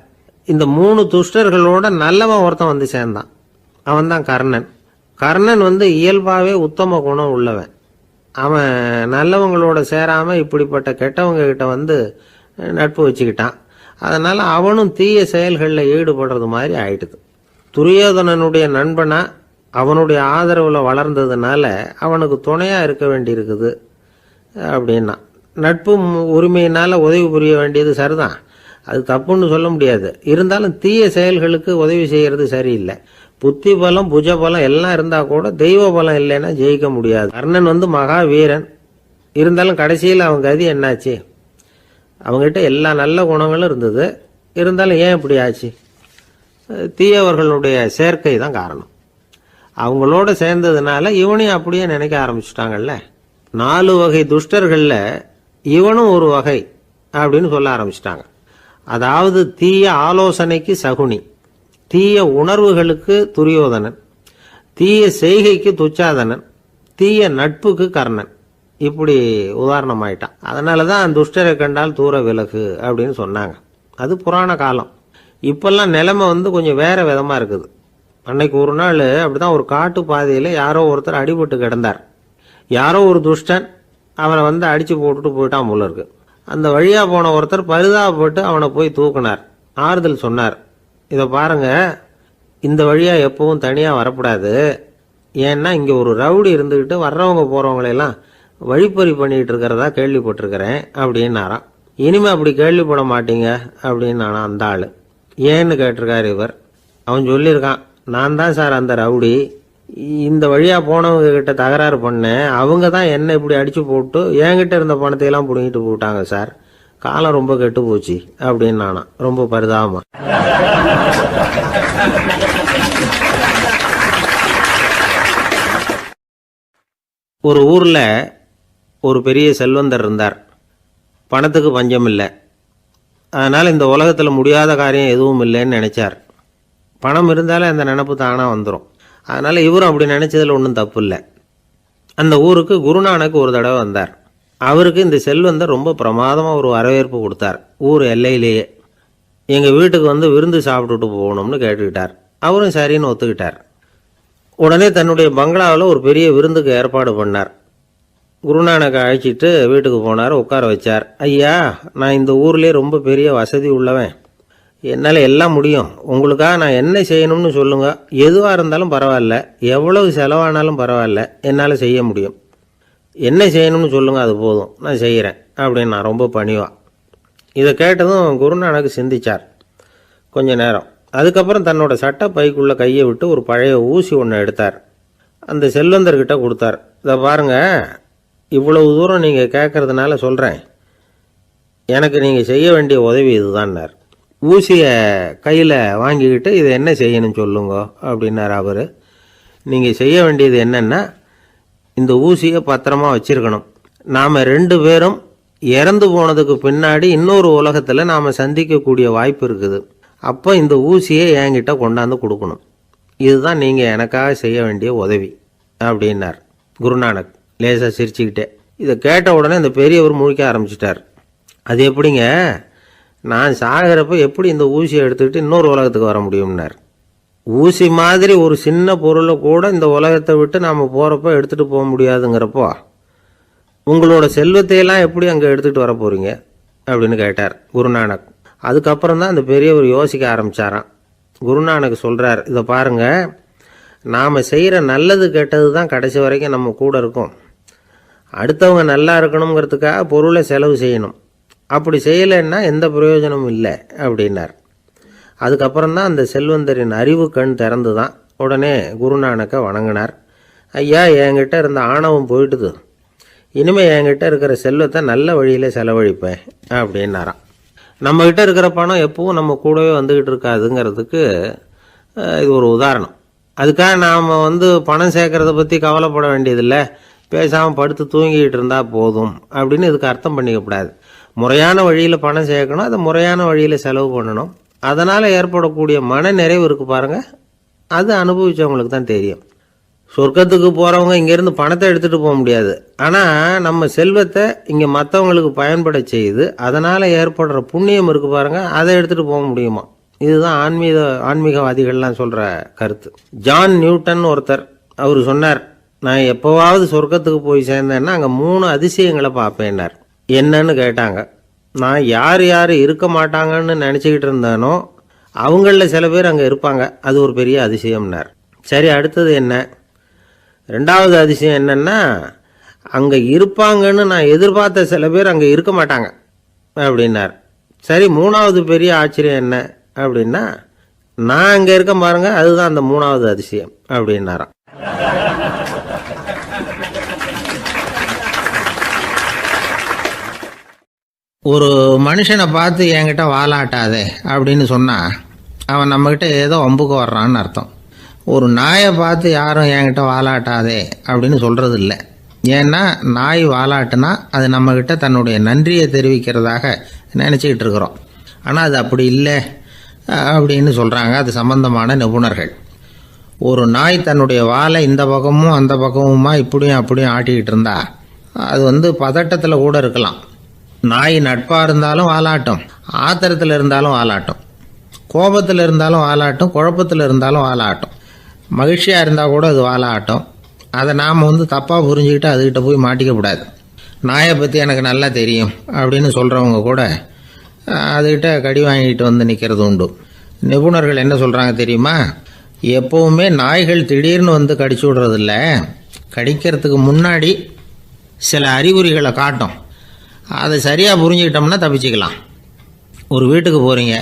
இந்த 3 துஷ்டர்களோட நல்லவன் ஒருத்தன் சேர்ந்தான். அவன் தான் கர்ணன். கர்ணன் இயல்பாகவே உத்தம குணம் உள்ளவன். அவன் நல்லவங்களோட சேராமல் இப்படிப்பட்ட கெட்டவங்க கிட்ட நட்பு வச்சுக்கிட்டான். அதனால் அவனும் தீய செயல்களில் ஈடுபடுறது மாதிரி ஆயிடுது. துரியோதனனுடைய நண்பனா அவனுடைய ஆதரவில் வளர்ந்ததுனால அவனுக்கு துணையாக இருக்க வேண்டியிருக்குது அப்படின்னா. நட்பு உரிமையினால் உதவி புரிய வேண்டியது சரிதான், அது தப்புன்னு சொல்ல முடியாது. இருந்தாலும் தீய செயல்களுக்கு உதவி செய்கிறது சரியில்லை. புத்தி பலம் புஜ பலம் எல்லாம் இருந்தால் கூட தெய்வ பலம் இல்லைன்னா ஜெயிக்க முடியாது. கர்ணன் மகா வீரன். இருந்தாலும் கடைசியில் அவன் கதி என்னாச்சு? அவங்ககிட்ட எல்லா நல்ல குணங்களும் இருந்தது. இருந்தாலும் ஏன் இப்படி ஆச்சு? தீயவர்களுடைய சேர்க்கை தான் காரணம். அவங்களோட சேர்ந்ததுனால இவனையும் அப்படியே நினைக்க ஆரம்பிச்சுட்டாங்கல்ல. 4 வகை துஷ்டர்களில் இவனும் ஒரு வகை அப்படின்னு சொல்ல ஆரம்பிச்சிட்டாங்க. அதாவது தீய ஆலோசனைக்கு சகுனி, தீய உணர்வுகளுக்கு துரியோதனன், தீய செய்கைக்கு துச்சாதனன், தீய நட்புக்கு கர்ணன். இப்படி உதாரணமாயிட்டான். அதனால தான் துஷ்டரை கண்டால் தூர விலகு அப்படின்னு சொன்னாங்க. அது புராண காலம். இப்பெல்லாம் நிலைமை கொஞ்சம் வேற விதமாக இருக்குது. அன்னைக்கு ஒரு நாள் அப்படிதான் ஒரு காட்டு பாதையில் யாரோ ஒருத்தர் அடிபட்டு கிடந்தார். யாரோ ஒரு துஷ்டன் அவனை அடித்து போட்டுட்டு போயிட்டான் போல இருக்கு. அந்த வழியாக போன ஒருத்தர் பரிதாபப்பட்டு அவனை போய் தூக்குனார். ஆறுதல் சொன்னார், இதை பாருங்க, இந்த வழியாக எப்பவும் தனியாக வரக்கூடாது. ஏன்னா இங்கே ஒரு ரவுடி இருந்துக்கிட்டு வர்றவங்க போகிறவங்களெல்லாம் வழிப்பறி பண்ணிகிட்டு இருக்கிறதா கேள்விப்பட்டிருக்கிறேன் அப்படின்னாராம். இனிமேல் அப்படி கேள்விப்பட மாட்டீங்க அப்படின்னு அந்த ஆள். ஏன்னு கேட்டிருக்காரு இவர். அவன் சொல்லியிருக்கான், நான் தான் சார் அந்த ரவுடி. இந்த வழியாக போனவங்க கிட்ட தகராறு பண்ணேன். அவங்க தான் என்ன இப்படி அடித்து போட்டு என்கிட்ட இருந்த பணத்தையெல்லாம் பிடிங்கிட்டு போட்டாங்க சார். காலம் ரொம்ப கெட்டு போச்சு அப்படின்னு நானா ரொம்ப பரிதாபமா. ஒரு ஊரில் ஒரு பெரிய செல்வந்தர் இருந்தார். பணத்துக்கு பஞ்சம் இல்லை. அதனால் இந்த உலகத்தில் முடியாத காரியம் எதுவும் இல்லைன்னு நினைச்சார். பணம் இருந்தாலும் அந்த நினப்பு தானாக வந்துடும். அதனால் இவரும் அப்படி நினச்சதில் ஒன்றும் தப்பு இல்லை. அந்த ஊருக்கு குருநானக் ஒரு தடவை வந்தார். அவருக்கு இந்த செல்வந்தர் ரொம்ப பிரமாதமாக ஒரு வரவேற்பு கொடுத்தார். ஊர் எல்லையிலேயே எங்கள் வீட்டுக்கு வந்து விருந்து சாப்பிட்டுட்டு போகணும்னு கேட்டுக்கிட்டார். அவரும் சரின்னு ஒத்துக்கிட்டார். உடனே தன்னுடைய பங்களாவில் ஒரு பெரிய விருந்துக்கு ஏற்பாடு பண்ணார். குருநானக்கை அழைச்சிட்டு வீட்டுக்கு போனார், உட்கார வச்சார். ஐயா, நான் இந்த ஊர்லேயே ரொம்ப பெரிய வசதி உள்ளவன், என்னால் எல்லாம் முடியும், உங்களுக்காக நான் என்ன செய்யணும்னு சொல்லுங்கள், எதுவாக இருந்தாலும் பரவாயில்ல, எவ்வளவு செலவானாலும் பரவாயில்ல, என்னால் செய்ய முடியும், என்ன செய்யணும்னு சொல்லுங்கள், அது போதும், நான் செய்கிறேன் அப்படின்னு நான் ரொம்ப பணிவா. இதை கேட்டதும் குருநானக் சிந்திச்சார் கொஞ்ச நேரம். அதுக்கப்புறம் தன்னோட சட்டை பைக்குள்ளே கையை விட்டு ஒரு பழைய ஊசி ஒன்று எடுத்தார். அந்த செல்வந்தர்கிட்ட கொடுத்தார். இதை பாருங்கள், இவ்வளவு தூரம் நீங்கள் கேட்கறதுனால சொல்கிறேன், எனக்கு நீங்கள் செய்ய வேண்டிய உதவி இதுதான்னார். ஊசியை கையில் வாங்கிக்கிட்டு இதை என்ன செய்யணும்னு சொல்லுங்க அப்படின்னார் அவர். நீங்கள் செய்ய வேண்டியது என்னென்னா, இந்த ஊசியை பத்திரமா வச்சிருக்கணும். நாம் 2 பேரும் இறந்து போனதுக்கு பின்னாடி இன்னொரு உலகத்தில் நாம் சந்திக்கக்கூடிய வாய்ப்பு இருக்குது. அப்போ இந்த ஊசியை என்கிட்ட கொண்டாந்து கொடுக்கணும். இதுதான் நீங்கள் எனக்காக செய்ய வேண்டிய உதவி அப்படின்னார் குருநானக் லேசாக சிரிச்சுக்கிட்டே. இதை கேட்ட உடனே இந்த பெரியவர் முழிக்க ஆரம்பிச்சிட்டார். அது எப்படிங்க, நான் சாகிறப்ப எப்படி இந்த ஊசியை எடுத்துக்கிட்டு இன்னொரு உலகத்துக்கு வர முடியும்னார். ஊசி மாதிரி ஒரு சின்ன பொருளை கூட இந்த உலகத்தை விட்டு நாம் போகிறப்ப எடுத்துகிட்டு போக முடியாதுங்கிறப்போ உங்களோட செல்வத்தையெல்லாம் எப்படி அங்கே எடுத்துகிட்டு வர போகிறீங்க அப்படின்னு கேட்டார் குருநானக். அதுக்கப்புறம் தான் அந்த பெரியவர் யோசிக்க ஆரம்பித்தாராம். குருநானக் சொல்கிறார், இதை பாருங்கள், நாம் செய்கிற நல்லது கெட்டது தான் கடைசி வரைக்கும் நம்ம கூட இருக்கும். அடுத்தவங்க நல்லா இருக்கணுங்கிறதுக்காக பொருளை செலவு செய்யணும், அப்படி செய்யலைன்னா எந்த பிரயோஜனமும் இல்லை அப்படின்னார். அதுக்கப்புறம் தான் அந்த செல்வந்தரின் அறிவு கண் திறந்து தான். உடனே குருநானக்கை வணங்கினார். ஐயா, என்கிட்ட இருந்த ஆணவம் போயிட்டுது, இனிமேல் என்கிட்ட இருக்கிற செல்வத்தை நல்ல வழியில் செலவழிப்பேன் அப்படின்னாராம். நம்மக்கிட்ட இருக்கிற பணம் எப்பவும் நம்ம கூடவே வந்துக்கிட்டு இருக்காதுங்கிறதுக்கு இது ஒரு உதாரணம். அதுக்காக நாம் பணம் சேர்க்கறத பற்றி கவலைப்பட வேண்டியதில்லை, பேசாமல் படுத்து தூங்கிக்கிட்டு இருந்தால் போதும் அப்படின்னு இதுக்கு அர்த்தம் பண்ணிக்கப்படாது. முறையான வழியில் பணம் சேர்க்கணும், அதை முறையான வழியில் செலவு பண்ணணும். அதனால் ஏற்படக்கூடிய மன நிறைவு இருக்குது பாருங்கள், அது அனுபவித்தவங்களுக்கு தான் தெரியும். சொர்க்கத்துக்கு போகிறவங்க இங்கேருந்து பணத்தை எடுத்துகிட்டு போக முடியாது, ஆனால் நம்ம செல்வத்தை இங்கே மற்றவங்களுக்கு பயன்பட செய்து அதனால் ஏற்படுற புண்ணியம் இருக்குது பாருங்கள், அதை எடுத்துகிட்டு போக முடியுமா. இதுதான் ஆன்மீகவாதிகள்லாம் சொல்கிற கருத்து. ஜான் நியூட்டன் ஒருத்தர், அவர் சொன்னார், நான் எப்போவாவது சொர்க்கத்துக்கு போய் சேர்ந்தேன்னா அங்கே 3 அதிசயங்களை பார்ப்பேன்னார். என்னன்னு கேட்டாங்க. நான் யார் யார் இருக்க மாட்டாங்கன்னு நினச்சிக்கிட்டு இருந்தேனோ அவங்களில் சில பேர் அங்கே இருப்பாங்க, அது ஒரு பெரிய அதிசயம்னார். சரி, அடுத்தது என்ன? 2வது அதிசயம் என்னென்னா, அங்கே இருப்பாங்கன்னு நான் எதிர்பார்த்த சில பேர் அங்கே இருக்க மாட்டாங்க அப்படின்னார். சரி, 3வது பெரிய ஆச்சரியம் என்ன அப்படின்னா, நான் அங்கே இருக்க பாருங்க, அதுதான் அந்த 3வது அதிசயம் அப்படின்னாராம். ஒரு மனுஷனை பார்த்து என்கிட்ட வாலாட்டாதே அப்படின்னு சொன்னால் அவன் நம்மக்கிட்ட ஏதோ வம்புக்கு வர்றான்னு அர்த்தம். ஒரு நாயை பார்த்து யாரும் என்கிட்ட வாலாட்டாதே அப்படின்னு சொல்கிறது இல்லை. ஏன்னா நாய் வாலாட்டுனா அது நம்மக்கிட்ட தன்னுடைய நன்றியை தெரிவிக்கிறதாக நினச்சிக்கிட்டு இருக்கிறோம். ஆனால் அது அப்படி இல்லை அப்படின்னு சொல்கிறாங்க அது சம்பந்தமான நிபுணர்கள். ஒரு நாய் தன்னுடைய வாலை இந்த பக்கமும் அந்த பக்கமுமா இப்படியும் அப்படியும் ஆட்டிக்கிட்டு இருந்தா அது பதட்டத்தில் கூட இருக்கலாம். நாய் நட்பாக இருந்தாலும் வாலாட்டும், ஆத்திரத்தில் இருந்தாலும் வாலாட்டும், கோபத்தில் இருந்தாலும் வாலாட்டும், குழப்பத்தில் இருந்தாலும் வாலாட்டும், மகிழ்ச்சியாக இருந்தால் கூட அது வாலாட்டும். அதை நாம் தப்பாக புரிஞ்சுக்கிட்டு அதுக்கிட்ட போய் மாட்டிக்கக்கூடாது. நாயை பற்றி எனக்கு நல்லா தெரியும் அப்படின்னு சொல்கிறவங்க கூட அதுக்கிட்ட கடி வாங்கிட்டு நிற்கிறது உண்டு. நிபுணர்கள் என்ன சொல்கிறாங்க தெரியுமா? எப்போவுமே நாய்கள் திடீர்னு கடிச்சு விடுறதில்ல, கடிக்கிறதுக்கு முன்னாடி சில அறிகுறிகளை காட்டும். அதை சரியாக புரிஞ்சுக்கிட்டோம்னா தப்பிச்சிக்கலாம். ஒரு வீட்டுக்கு போகிறீங்க,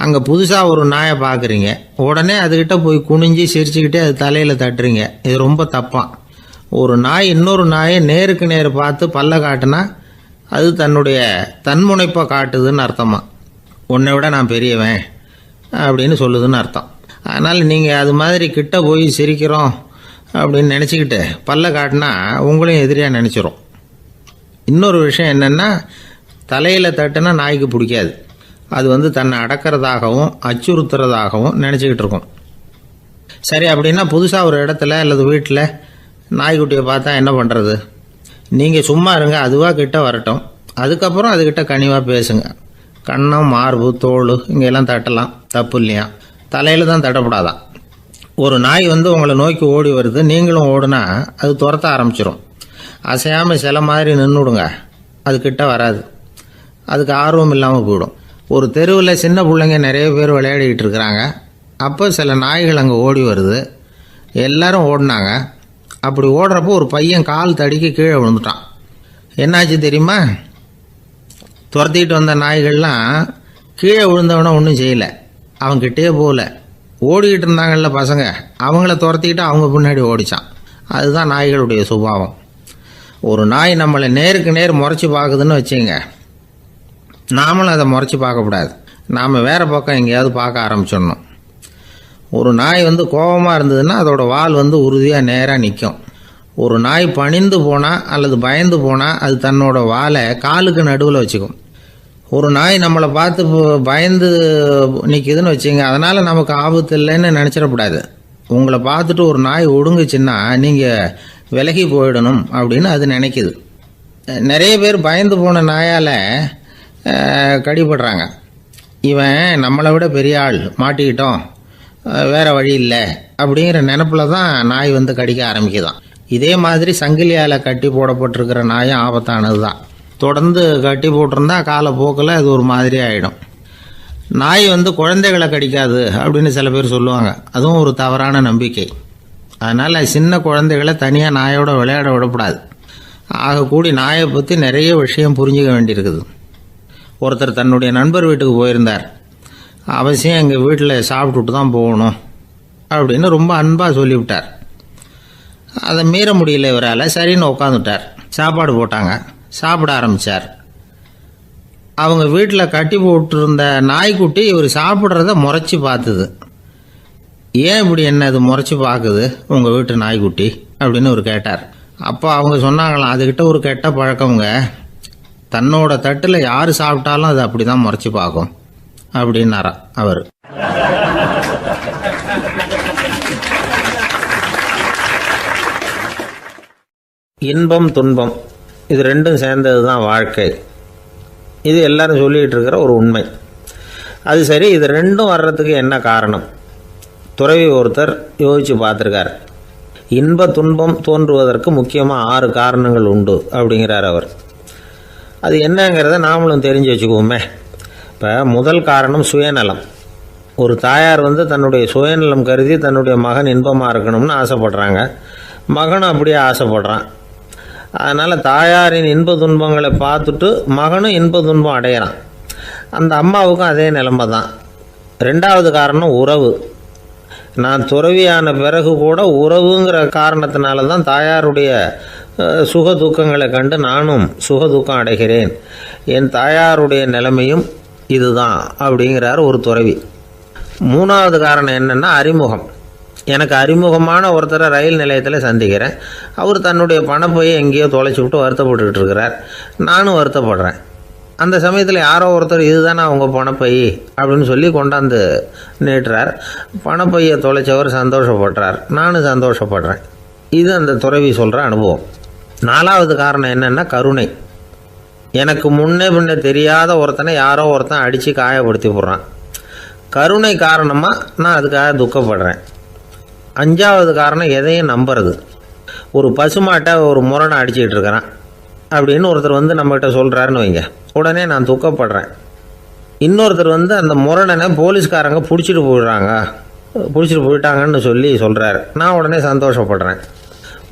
அங்கே புதுசாக ஒரு நாயை பார்க்குறீங்க, உடனே அதுக்கிட்ட போய் குனிஞ்சு சிரிச்சுக்கிட்டே அது தலையில் தட்டுறீங்க. இது ரொம்ப தப்பான். ஒரு நாய் இன்னொரு நாயை நேருக்கு நேர் பார்த்து பல்ல காட்டுனா அது தன்னுடைய தன்முனைப்பை காட்டுதுன்னு அர்த்தமா. உன்னை விட நான் பெரியவன் அப்படின்னு சொல்லுதுன்னு அர்த்தம். அதனால் நீங்கள் அது மாதிரி கிட்ட போய் சிரிக்கிறோம் அப்படின்னு நினச்சிக்கிட்டு பல்ல காட்டினா உங்களையும் எதிரியாக நினச்சிரும். இன்னொரு விஷயம் என்னென்னா, தலையில் தட்டுனா நாய்க்கு பிடிக்காது. அது தன்னை அடக்கிறதாகவும் அச்சுறுத்துறதாகவும் நினச்சிக்கிட்டு இருக்கும். சரி, அப்படின்னா புதுசாக ஒரு இடத்துல அல்லது வீட்டில் நாய்க்குட்டியை பார்த்தா என்ன பண்ணுறது? நீங்கள் சும்மா இருங்க, அதுவாக கிட்ட வரட்டும். அதுக்கப்புறம் அதுக்கிட்ட கனிவாக பேசுங்க. கன்னம், மார்பு, தோல் இங்கெல்லாம் தட்டலாம், தப்பு இல்லையா? தலையில் தான் தட்டப்படாதான். ஒரு நாய் வந்து உங்களை நோக்கி ஓடி வருது, நீங்களும் ஓடுனா அது துரத்த ஆரம்பிச்சிடும். அசையாமல் சில மாதிரி நின்றுடுங்க, அது கிட்ட வராது. அதுக்கு ஆர்வம் இல்லாமல் போயிடும். ஒரு தெருவில் சின்ன பிள்ளைங்க நிறைய பேர் விளையாடிக்கிட்டு இருக்கிறாங்க. அப்போ சில நாய்கள் அங்கே ஓடி வருது. எல்லாரும் ஓடினாங்க. அப்படி ஓடுறப்போ ஒரு பையன் கால் தடிக்க கீழே விழுந்துட்டான். என்னாச்சு தெரியுமா? துரத்திக்கிட்டு வந்த நாய்கள்லாம் கீழே விழுந்தவன ஒன்றும் செய்யலை, அவன்கிட்டே போகல. ஓடிக்கிட்டு இருந்தாங்கல்ல பசங்க, அவங்கள துரத்திக்கிட்டு அவங்க பின்னாடி ஓடிச்சான். அதுதான் நாய்களுடைய சுபாவம். ஒரு நாய் நம்மளை நேருக்கு நேர் முறைச்சி பார்க்குதுன்னு வச்சுங்க, நாமளும் அதை முறைச்சி பார்க்கக்கூடாது. நாம் வேறு பக்கம் எங்கேயாவது பார்க்க ஆரம்பிச்சிடணும். ஒரு நாய் வந்து கோபமாக இருந்ததுன்னா அதோட வால் வந்து உறுதியாக நேராக நிற்கும். ஒரு நாய் பணிந்து போனால் அல்லது பயந்து போனால் அது தன்னோட வாலை காலுக்கு நடுவில் வச்சுக்கும். ஒரு நாய் நம்மளை பார்த்து பயந்து நிற்கிதுன்னு வச்சுங்க, அதனால் நமக்கு ஆபத்து இல்லைன்னு நினச்சிடக்கூடாது. உங்களை பார்த்துட்டு ஒரு நாய் ஒடுங்குச்சுன்னா நீங்கள் விலகி போயிடணும் அப்படின்னு அது நினைக்குது. நிறைய பேர் பயந்து போன நாயால் கடிபடுறாங்க. இவன் நம்மளை விட பெரிய ஆள், மாட்டிக்கிட்டோம், வேறு வழி இல்லை அப்படிங்கிற நினப்பில் தான் நாய் வந்து கடிக்க ஆரம்பிக்குதான். இதே மாதிரி சங்கிலியால் கட்டி போடப்பட்டிருக்கிற நாயும் ஆபத்தானது தான். தொடர்ந்து கட்டி போட்டிருந்தா காலப்போக்கில் அது ஒரு மாதிரி ஆகிடும். நாய் வந்து குழந்தைகளை கடிக்காது அப்படின்னு சில பேர் சொல்லுவாங்க. அதுவும் ஒரு தவறான நம்பிக்கை. அதனால் சின்ன குழந்தைகளை தனியாக நாயோட விளையாட விடக்கூடாது. ஆகக்கூடி நாயை பற்றி நிறைய விஷயம் புரிஞ்சுக்க வேண்டியிருக்குது. ஒருத்தர் தன்னுடைய நண்பர் வீட்டுக்கு போயிருந்தார். அவசியம் எங்கள் வீட்டில் சாப்பிட்டுட்டு தான் போகணும் அப்படின்னு ரொம்ப அன்பாக சொல்லிவிட்டார். அதை மீற முடியல இவரால். சரின்னு உட்காந்துட்டார். சாப்பாடு போட்டாங்க, சாப்பிட ஆரம்பித்தார். அவங்க வீட்டில் கட்டி போட்டிருந்த நாய்க்குட்டி இவர் சாப்பிட்றத முறைச்சி பார்த்துது. ஏன் இப்படி என்ன இது முறைச்சி பார்க்குது உங்கள் வீட்டு நாய்க்குட்டி அப்படின்னு அவர் கேட்டார். அப்போ அவங்க சொன்னாங்களாம், அதுக்கிட்ட ஒரு கெட்ட பழக்கங்க, தன்னோட தட்டில் யார் சாப்பிட்டாலும் அது அப்படி தான் முறைச்சி பார்க்கும் அப்படின்னாரா அவர். இன்பம் துன்பம் இது ரெண்டும் சேர்ந்தது தான் வாழ்க்கை. இது எல்லாரும் சொல்லிகிட்டு இருக்கிற ஒரு உண்மை. அது சரி, இது ரெண்டும் வர்றதுக்கு என்ன காரணம்? துறவி ஒருத்தர் யோசித்து பார்த்துருக்கார். இன்ப துன்பம் தோன்றுவதற்கு முக்கியமாக 6 காரணங்கள் உண்டு அப்படிங்கிறார் அவர். அது என்னங்கிறத நாமளும் தெரிஞ்சு வச்சுக்குவோமே. இப்போ முதல் காரணம் சுயநலம். ஒரு தாயார் வந்து தன்னுடைய சுயநலம் கருதி தன்னுடைய மகன் இன்பமாக இருக்கணும்னு ஆசைப்படுறாங்க. மகனும் அப்படியே ஆசைப்படுறான். அதனால் தாயாரின் இன்ப துன்பங்களை பார்த்துட்டு மகனும் இன்ப துன்பம் அடையிறான். அந்த அம்மாவுக்கும் அதே நிலைமை தான். 2வது காரணம் உறவு. நான் துறவியான பிறகு கூட உறவுங்கிற காரணத்தினால தான் தாயாருடைய சுக துக்கங்களை கண்டு நானும் சுக துக்கம் அடைகிறேன். என் தாயாருடைய நிலைமையும் இதுதான் அப்படிங்கிறார் ஒரு துறவி. 3வது காரணம் என்னென்னா அறிமுகம். எனக்கு அறிமுகமான ஒருத்தரை ரயில் நிலையத்தில் சந்திக்கிறேன். அவர் தன்னுடைய பணப்பையை எங்கேயோ தொலைச்சி விட்டு வருத்தப்பட்டுக்கிட்டு இருக்கிறார். நானும் வருத்தப்படுறேன். அந்த சமயத்தில் யாரோ ஒருத்தர் இதுதானே அவங்க பணப்பை அப்படின்னு சொல்லி கொண்டாந்து நீட்டுறார். பணப்பையை தொலைச்சவர் சந்தோஷப்படுறார், நானும் சந்தோஷப்படுறேன். இது அந்த துறவி சொல்கிற அனுபவம். 4வது காரணம் என்னென்னா கருணை. எனக்கு முன்னே பின்னே தெரியாத ஒருத்தனை யாரோ ஒருத்தன் அடித்து காயப்படுத்தி போடுறான். கருணை காரணமாக நான் அதுக்காக துக்கப்படுறேன். 5வது காரணம் எதையும் நம்புறது. ஒரு பசுமாட்டை ஒரு முரணை அடிச்சுக்கிட்டு இருக்கிறான் அப்படின்னு ஒருத்தர் வந்து நம்மகிட்ட சொல்கிறாருன்னு வைங்க, உடனே நான் துக்கப்படுறேன். இன்னொருத்தர் வந்து அந்த முரணனை போலீஸ்காரங்க பிடிச்சிட்டு போயிட்டாங்கன்னு சொல்கிறாரு, நான் உடனே சந்தோஷப்படுறேன்.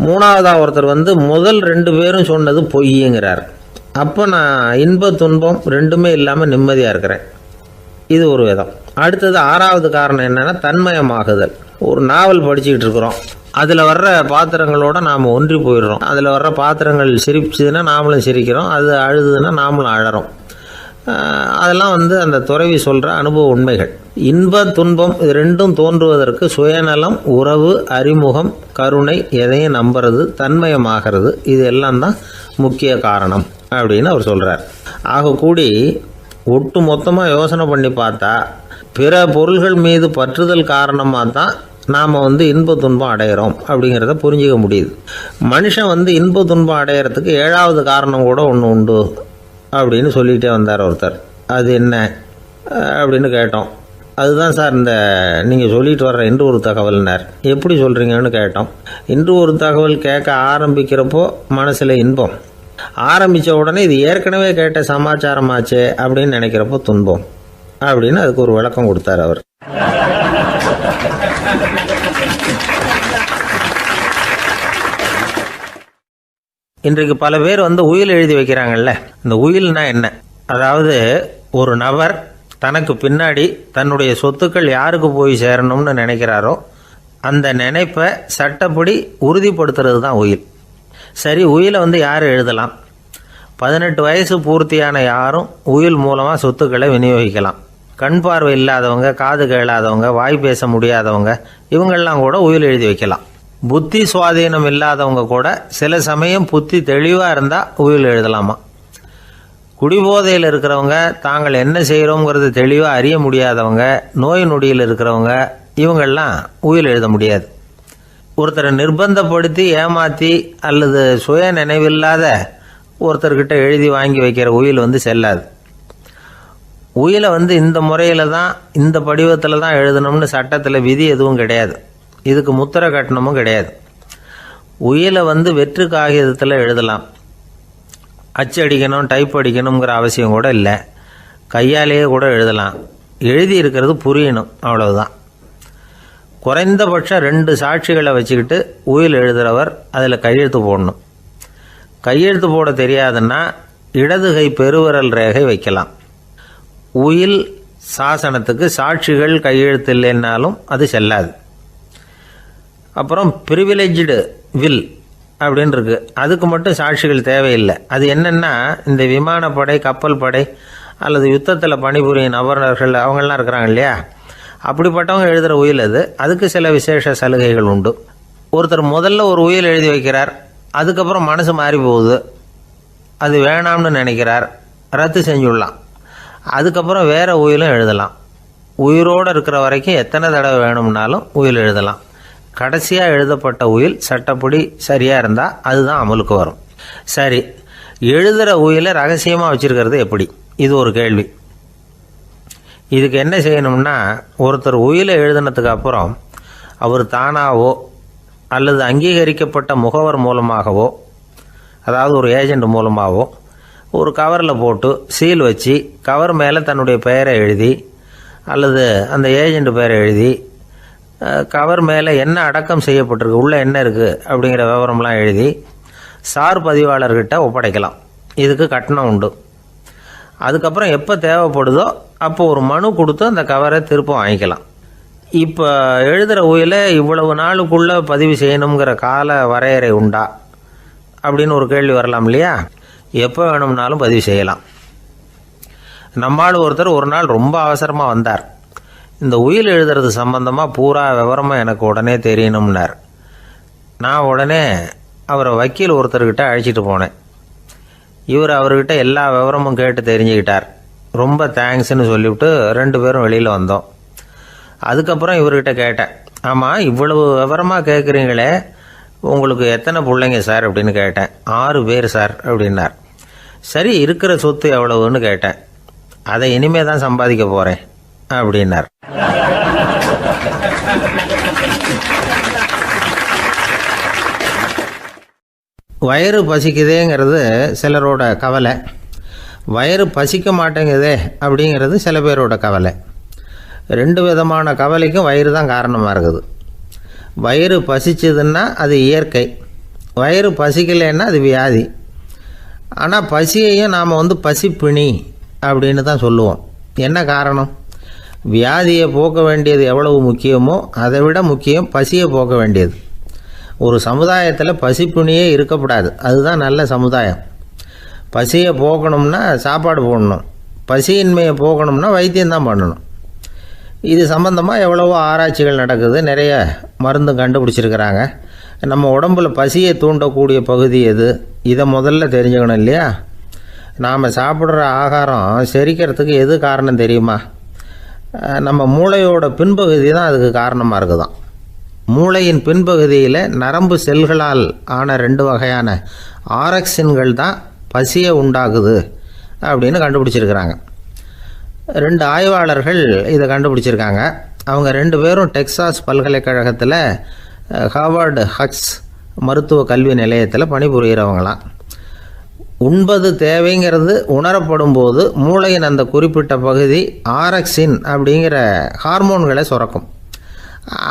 3வதாக ஒருத்தர் வந்து முதல் 2 பேரும் சொன்னது பொய்யுங்கிறார். அப்போ நான் இன்ப துன்பம் ரெண்டுமே இல்லாமல் நிம்மதியாக இருக்கிறேன். இது ஒரு விதம். அடுத்தது 6வது காரணம் என்னென்னா தன்மயமாகுதல். ஒரு நாவல் படிச்சுக்கிட்டு இருக்கிறோம், அதில் வர்ற பாத்திரங்களோட நாம் ஒன்றி போயிடுறோம். அதில் வர்ற பாத்திரங்கள் சிரிச்சுதுன்னா நாமளும் சிரிக்கிறோம், அது அழுதுன்னா நாமளும் அழறோம். அதெல்லாம் வந்து அந்த துறவி சொல்கிற அனுபவ உண்மைகள். இன்ப துன்பம் இது ரெண்டும் தோன்றுவதற்கு சுயநலம், உறவு, அறிமுகம், கருணை, எதையும் நம்புறது, தன்மயமாகிறது, இது எல்லாம் தான் முக்கிய காரணம் அப்படின்னு அவர் சொல்கிறார். ஆகக்கூடி ஒட்டு மொத்தமாக யோசனை பண்ணி பார்த்தா பிற பொருள்கள் மீது பற்றுதல் காரணமாக தான் நாம் இன்ப துன்பம் அடையிறோம் அப்படிங்கிறத புரிஞ்சிக்க முடியுது. மனுஷன் இன்ப துன்பம் அடையிறதுக்கு 7வது காரணம் கூட ஒன்று உண்டு அப்படின்னு சொல்லிகிட்டே வந்தார் ஒருத்தர். அது என்ன அப்படின்னு கேட்டோம். அதுதான் சார் இந்த நீங்கள் சொல்லிட்டு வர்ற இன்று ஒரு தகவல்னார். எப்படி சொல்கிறீங்கன்னு கேட்டோம். இன்று ஒரு தகவல் கேட்க ஆரம்பிக்கிறப்போ மனசில் இன்பம், ஆரம்பித்த உடனே இது ஏற்கனவே கேட்ட சமாச்சாரமாச்சே அப்படின்னு நினைக்கிறப்போ துன்பம் அப்படின்னு அதுக்கு ஒரு விளக்கம் கொடுத்தார் அவர். இன்றைக்கு பல பேர் உயில் எழுதி வைக்கிறாங்கல்ல. இந்த உயில்னா என்ன? அதாவது ஒரு நபர் தனக்கு பின்னாடி தன்னுடைய சொத்துக்கள் யாருக்கு போய் சேரணும்னு நினைக்கிறாரோ அந்த நினைப்பை சட்டப்படி உறுதிப்படுத்துறது தான் உயில். சரி, உயிலை யார் எழுதலாம்? 18 வயசு பூர்த்தியான யாரும் உயில் மூலமாக சொத்துக்களை விநியோகிக்கலாம். கண் பார்வை இல்லாதவங்க, காது கேளாதவங்க, வாய் பேச முடியாதவங்க, இவங்கெல்லாம் கூட உயில் எழுதி வைக்கலாம். புத்தி சுவாதீனம் இல்லாதவங்க கூட சில சமயம் புத்தி தெளிவாக இருந்தால் உயில் எழுதலாமா. குடிபோதையில் இருக்கிறவங்க, தாங்கள் என்ன செய்கிறோங்கிறது தெளிவாக அறிய முடியாதவங்க, நோய் நொடியில் இருக்கிறவங்க, இவங்கெல்லாம் உயில் எழுத முடியாது. ஒருத்தரை நிர்பந்தப்படுத்தி ஏமாற்றி அல்லது சுய நினைவில்லாத ஒருத்தர்கிட்ட எழுதி வாங்கி வைக்கிற உயில் செல்லாது. உயிலை இந்த முறையில் தான், இந்த படிவத்தில் தான் எழுதணும்னு சட்டத்தில் விதி எதுவும் கிடையாது. இதுக்கு முத்திரை கட்டணமும் கிடையாது. உயிலை வெற்று காகிதத்தில் எழுதலாம். அச்சு அடிக்கணும், டைப் அடிக்கணுங்கிற அவசியம் கூட இல்லை. கையாலேயே கூட எழுதலாம். எழுதி இருக்கிறது புரியணும், அவ்வளவுதான். குறைந்தபட்சம் 2 சாட்சிகளை வச்சுக்கிட்டு உயில் எழுதுகிறவர் அதில் கையெழுத்து போடணும். கையெழுத்து போட தெரியாதுன்னா இடது கை பெருவிரல் ரேகை வைக்கலாம். உயில் சாசனத்துக்கு சாட்சிகள் கையெழுத்து இல்லைன்னாலும் அது செல்லாது. அப்புறம் ப்ரிவிலேஜ்டு வில் அப்படின்னு இருக்கு. அதுக்கு மட்டும் சாட்சிகள் தேவையில்லை. அது என்னென்னா, இந்த விமானப்படை, கப்பல் படை அல்லது யுத்தத்தில் பணிபுரியும் நபர்கள் அவங்கெல்லாம் இருக்கிறாங்க இல்லையா, அப்படிப்பட்டவங்க எழுதுகிற உயில் அது. அதுக்கு சில விசேஷ சலுகைகள் உண்டு. ஒருத்தர் முதல்ல ஒரு உயில் எழுதி வைக்கிறார், அதுக்கப்புறம் மனசு மாறி போகுது, அது வேணாம்னு நினைக்கிறார், ரத்து செஞ்சுடலாம். அதுக்கப்புறம் வேற உயிலும் எழுதலாம். உயிரோடு இருக்கிற வரைக்கும் எத்தனை தடவை வேணும்னாலும் உயில் எழுதலாம். கடைசியாக எழுதப்பட்ட உயில் சட்டப்படி சரியாக இருந்தால் அதுதான் அமலுக்கு வரும். சரி, எழுதுகிற உயிலை ரகசியமாக வச்சுருக்கிறது எப்படி? இது ஒரு கேள்வி. இதுக்கு என்ன செய்யணும்னா, ஒருத்தர் உயிலை எழுதினதுக்கு அப்புறம் அவர் தானாவோ அல்லது அங்கீகரிக்கப்பட்ட முகவர் மூலமாகவோ, அதாவது ஒரு ஏஜெண்ட் மூலமாகவோ, ஒரு கவரில் போட்டு சீல் வச்சு கவர் மேலே தன்னுடைய பெயரை எழுதி அல்லது அந்த ஏஜெண்ட் பெயரை எழுதி கவர் மேலே என்ன அடக்கம் செய்யப்பட்டிருக்கு, உள்ளே என்ன இருக்குது அப்படிங்கிற விவரம்லாம் எழுதி சார் பதிவாளர்கிட்ட ஒப்படைக்கலாம். இதுக்கு கட்டணம் உண்டு. அதுக்கப்புறம் எப்போ தேவைப்படுதோ அப்போ ஒரு மனு கொடுத்து அந்த கவரை திரும்ப வாங்கிக்கலாம். இப்போ எழுதுகிற உயிலை இவ்வளவு நாளுக்குள்ளே பதிவு செய்யணுங்கிற கால வரையறை உண்டா அப்படின்னு ஒரு கேள்வி வரலாம் இல்லையா? எப்போ வேணும்னாலும் பதிவு செய்யலாம். நம்மால் ஒருத்தர் ஒரு நாள் ரொம்ப அவசரமாக வந்தார். இந்த உயில் எழுதுறது சம்பந்தமாக பூரா விவரமாக எனக்கு உடனே தெரியணும்னார். நான் உடனே அவரை வக்கீல் ஒருத்தர்கிட்ட அழைச்சிட்டு போனேன். இவர் அவர்கிட்ட எல்லா விவரமும் கேட்டு தெரிஞ்சுக்கிட்டார். ரொம்ப தேங்க்ஸ்ன்னு சொல்லிவிட்டு 2 பேரும் வெளியில் வந்தோம். அதுக்கப்புறம் இவர்கிட்ட கேட்டேன், ஆமாம் இவ்வளவு விவரமாக கேட்குறீங்களே, உங்களுக்கு எத்தனை பிள்ளைங்க சார் அப்படின்னு கேட்டேன். 6 பேர் சார் அப்படின்னார். சரி, இருக்கிற சொத்து எவ்வளவுன்னு கேட்டேன். அதை இனிமே தான் சம்பாதிக்க போகிறேன் அப்படின்னார். வயிறு பசிக்குதேங்கிறது சிலரோட கவலை, வயிறு பசிக்க மாட்டேங்குதே அப்படிங்கிறது சில பேரோட கவலை. 2 விதமான கவலைக்கும் வயிறு தான் காரணமாக இருக்குது. வயிறு பசிச்சதுன்னா அது இயற்கை, வயிறு பசிக்கலைன்னா அது வியாதி. ஆனால் பசியையும் நாம் பசிப்பிணி அப்படின்னு தான் சொல்லுவோம். என்ன காரணம்? வியாதியை போக்க வேண்டியது எவ்வளவு முக்கியமோ அதை விட முக்கியம் பசியை போக்க வேண்டியது. ஒரு சமுதாயத்தில் பசிப்பிணியே இருக்கக்கூடாது, அதுதான் நல்ல சமுதாயம். பசியை போக்கணும்னா சாப்பாடு போடணும், பசியின்மையை போக்கணும்னா வைத்தியம்தான் பண்ணணும். இது சம்பந்தமாக எவ்வளவோ ஆராய்ச்சிகள் நடக்குது, நிறைய மருந்து கண்டுபிடிச்சிருக்கிறாங்க. நம்ம உடம்புல பசியை தூண்டக்கூடிய பகுதி எது, இதை முதல்ல தெரிஞ்சுக்கணும் இல்லையா? நாம் சாப்பிட்ற ஆகாரம் செரிக்கிறதுக்கு எது காரணம் தெரியுமா? நம்ம மூளையோட பின்பகுதி தான் அதுக்கு காரணமாக இருக்குதான். மூளையின் பின்பகுதியில் நரம்பு செல்களால் ஆன 2 வகையான ஆரக்சின்கள் தான் பசியை உண்டாகுது அப்படின்னு கண்டுபிடிச்சிருக்கிறாங்க. 2 ஆய்வாளர்கள் இதை கண்டுபிடிச்சிருக்காங்க. அவங்க 2 பேரும் டெக்சாஸ் பல்கலைக்கழகத்தில் ஹார்வர்டு ஹக்ஸ் மருத்துவ கல்வி நிலையத்தில் பணிபுரிகிறவங்களாம். உண்பது தேவைங்கிறது உணரப்படும் போது மூளையின் அந்த குறிப்பிட்ட பகுதி ஆரக்சின் அப்படிங்கிற ஹார்மோன்களை சுரக்கும்.